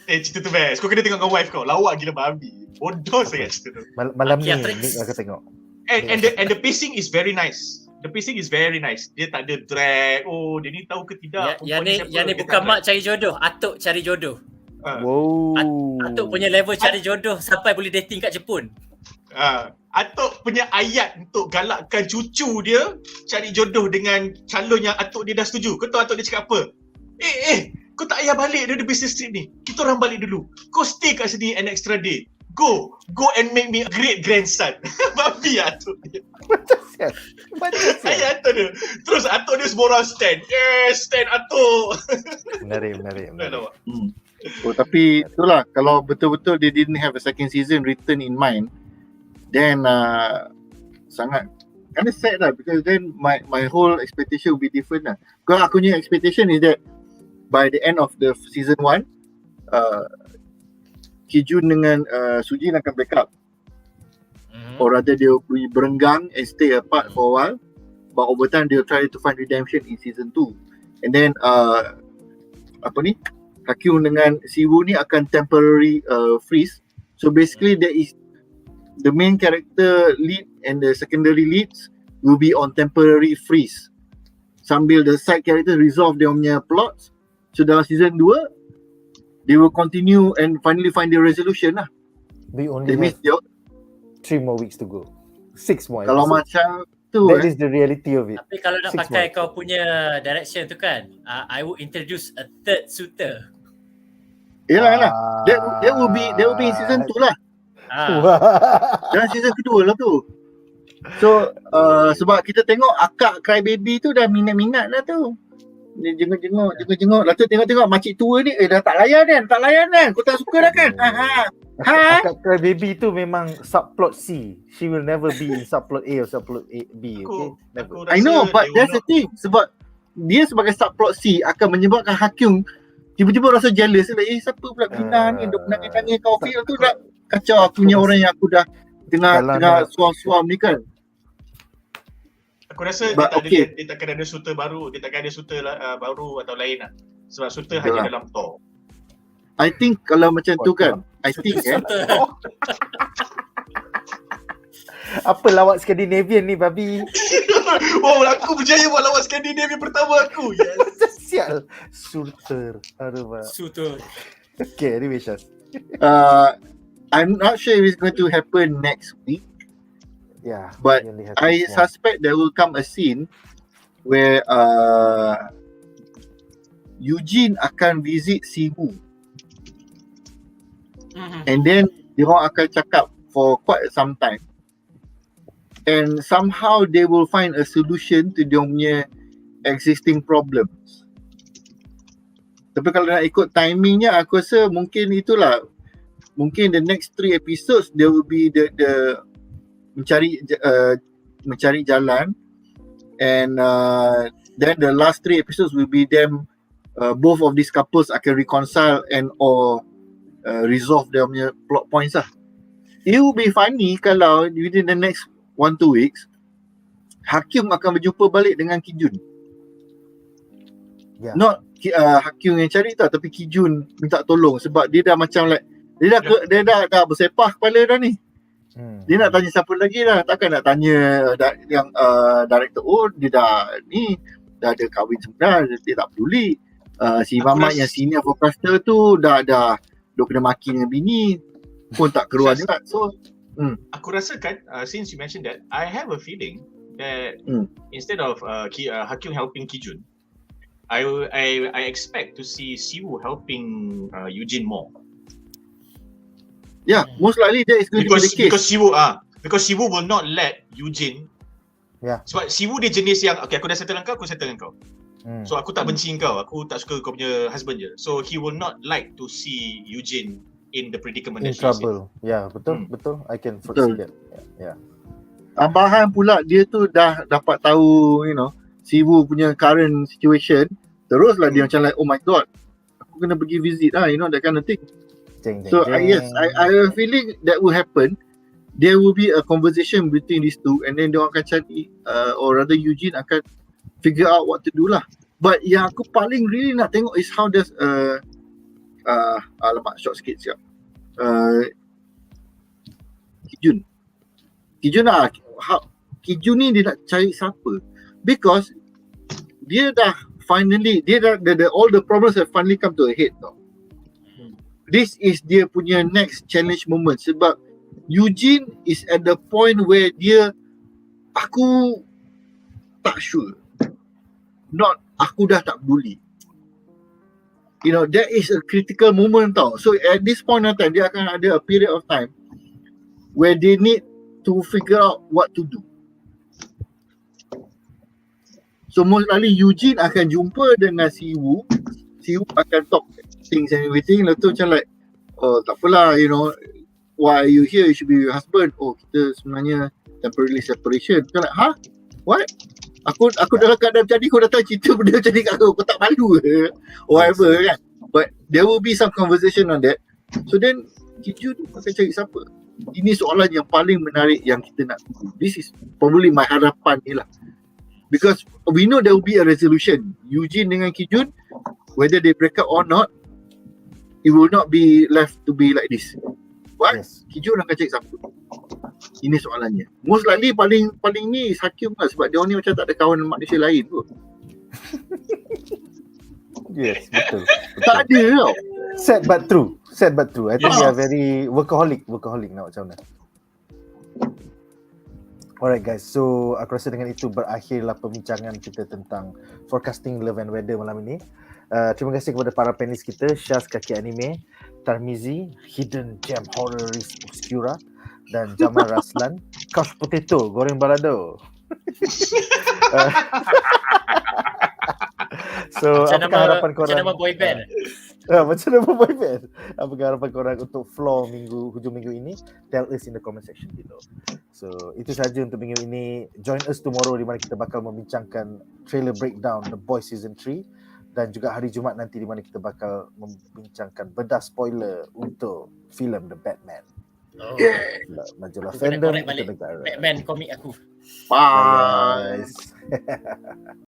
Cerita tu best. Kau kena tengok dengan wife kau. Lawak gila babi. Bodoh sangat cerita tu. Malam ni Nick akan tengok. And the pacing is very nice. The pacing is very nice. Dia tak ada drag. Oh, dia ni tahu ke tidak? Yang ni bukan mak cari jodoh, atuk cari jodoh. Wow. Atuk punya level cari jodoh sampai boleh dating kat Jepun. Atuk punya ayat untuk galakkan cucu dia cari jodoh dengan calon yang atuk dia dah setuju. Kau tahu atuk dia cakap apa? Kau tak payah balik dari business trip ni. Kita orang balik dulu. Kau stay kat sini an extra day. Go and make me a great grandson. Babi atuk dia. Macam Ayat atuk dia. Terus atuk dia semua orang stand. Yes, stand atuk. Menarik. Tapi itulah, kalau betul-betul they didn't have a second season written in mind, then sangat kind of sad lah, because then my whole expectation will be different lah. Kalau aku punya expectation is that by the end of the season 1, Ki-jun dengan Soo-jin akan break up. Or rather they will be berenggang and stay apart for a while, but over time they will try to find redemption in season 2. And then Ha-kyung dengan Si-woo ni akan temporary freeze. So basically there is the main character lead and the secondary leads will be on temporary freeze sambil the side character resolve dia punya plots. So dalam season 2 they will continue and finally find the resolution lah. We only have 3 more weeks to go. 6 more. Kalau macam tu that is the reality of it. Tapi kalau nak pakai kau punya direction tu kan, I would introduce a third suitor. Yelah. That will be in season 2 lah. Dalam season kedua lah tu. So sebab kita tengok akak cry baby tu dah minat-minat lah tu. Dia jenguk. Lepas tu tengok makcik tua ni dah tak layan kan. Kau tak suka dah kan? Akak cry baby tu memang subplot C. She will never be in subplot A or subplot B. Okay? Never. I know, but that's the thing. Sebab dia sebagai subplot C akan menyebabkan Ha-kyung tiba-tiba rasa jealous. Siapa pula Bina ni duk nangis-nangis kau feel tu dah kacau aku punya orang yang aku dah tengah suam-suam ni kan. Aku rasa dia takkan ada shooter baru. Dia takkan ada shooter baru atau lain lah. Sebab shooter hanya dalam Thor. I think kalau macam tu kan, I think apa lawak Scandinavian ni babi? Aku berjaya buat lawak Scandinavian pertama aku. Yes. Sial. Shooter. Shooter. Okay, anyway Shaz. I'm not sure if it's going to happen next week. Yeah. But I suspect there will come a scene where Yoo-jin akan visit Si-woo. And then diorang akan cakap for quite some time. And somehow they will find a solution to dia punya existing problems. Tapi kalau nak ikut timingnya, aku rasa mungkin itulah. Mungkin the next 3 episodes there will be the mencari jalan, and then the last 3 episodes will be them both of these couples akan reconcile and or resolve dia punya plot points lah. It will be funny kalau within the next 1-2 weeks Ha-kyung akan berjumpa balik dengan Ki-jun. Yeah. Not Ha-kyung yang cari tau, tapi Ki-jun minta tolong sebab dia dah macam like dia dah bersepah kepala dah ni. Dia nak tanya siapa lagi dah. Takkan nak tanya yang director, oh dia dah ada kahwin sebenar, dia tak peduli. Si Mamat yang senior forecaster tu dah kena maki dengan bini pun tak keluar juga. So aku rasa kan, since you mentioned that, I have a feeling that instead of Ha-kyung helping Ki-jun, I expect to see Siwoo helping Yoo-jin more. Yeah, most likely that is going to be the case. Because Siwoo will not let Yoo-jin. Yeah. Sebab Siwoo dia jenis yang okay, aku dah settle dengan kau, aku settle dengan kau. So aku tak benci kau, aku tak suka kau punya husband je. So he will not like to see Yoo-jin in the predicament In that she is in. trouble. Yeah, betul. I can foresee that. Yeah. Tambahan pula dia tu dah dapat tahu, Siwoo punya current situation. Teruslah dia macam like, oh my god, aku kena pergi visit lah, that kind of thing. So yes, I have a feeling that will happen. There will be a conversation between these two, and then dia akan cari, or rather Yoo-jin akan figure out what to do lah. But yang aku paling really nak tengok is how does alamak short sikit siap. Ki-jun lah. Ki-jun ni dia nak cari siapa? Because dia dah finally, all the problems have finally come to a head tau. This is dia punya next challenge moment sebab Yoo-jin is at the point where aku tak sure. Aku dah tak peduli. That is a critical moment tau. So at this point of time, dia akan ada a period of time where they need to figure out what to do. So most likely Yoo-jin akan jumpa dengan Siwoo akan talk things and everything. Lepas tu macam like, oh tak apalah, why are you here? You should be your husband. Oh, kita sebenarnya temporary separation. Macam like, huh? What? Aku dalam keadaan macam ni, kau datang cerita benda macam ni kat aku. Kau tak malu ke? Whatever kan. But there will be some conversation on that. So then Ki-jun akan cari siapa? Ini soalan yang paling menarik yang kita nak tunggu. This is probably my harapan ni lah. Because we know there will be a resolution. Yoo-jin dengan Ki-jun, whether they break up or not, it will not be left to be like this. But Ki-jun akan cari siapa? Ini soalannya. Most likely paling ni is Ha-kyung lah, sebab dia ni macam tak ada kawan manusia lain pun. Yes, betul. Tak ada tau. Sad but true. I think we are very workaholic nak macam mana. Alright guys, so aku rasa dengan itu berakhirlah perbincangan kita tentang forecasting love and weather malam ini. Terima kasih kepada para panelis kita, Shaz Kaki Anime, Tarmizi, Hidden Gem Horrorist Obscura, dan Jamal Raslan, Couch Potato, Goreng Balado. So, apakah harapan korang? Macam nama boy band. Macam nama boy band. Apakah harapan korang untuk floor hujung minggu ini? Tell us in the comment section below. So, itu sahaja untuk minggu ini. Join us tomorrow di mana kita bakal membincangkan trailer breakdown The Boys Season 3, dan juga hari Jumaat nanti di mana kita bakal membincangkan bedah spoiler untuk filem The Batman. Majalah fandom kita negara. Batman komik aku. Bye. Bye guys.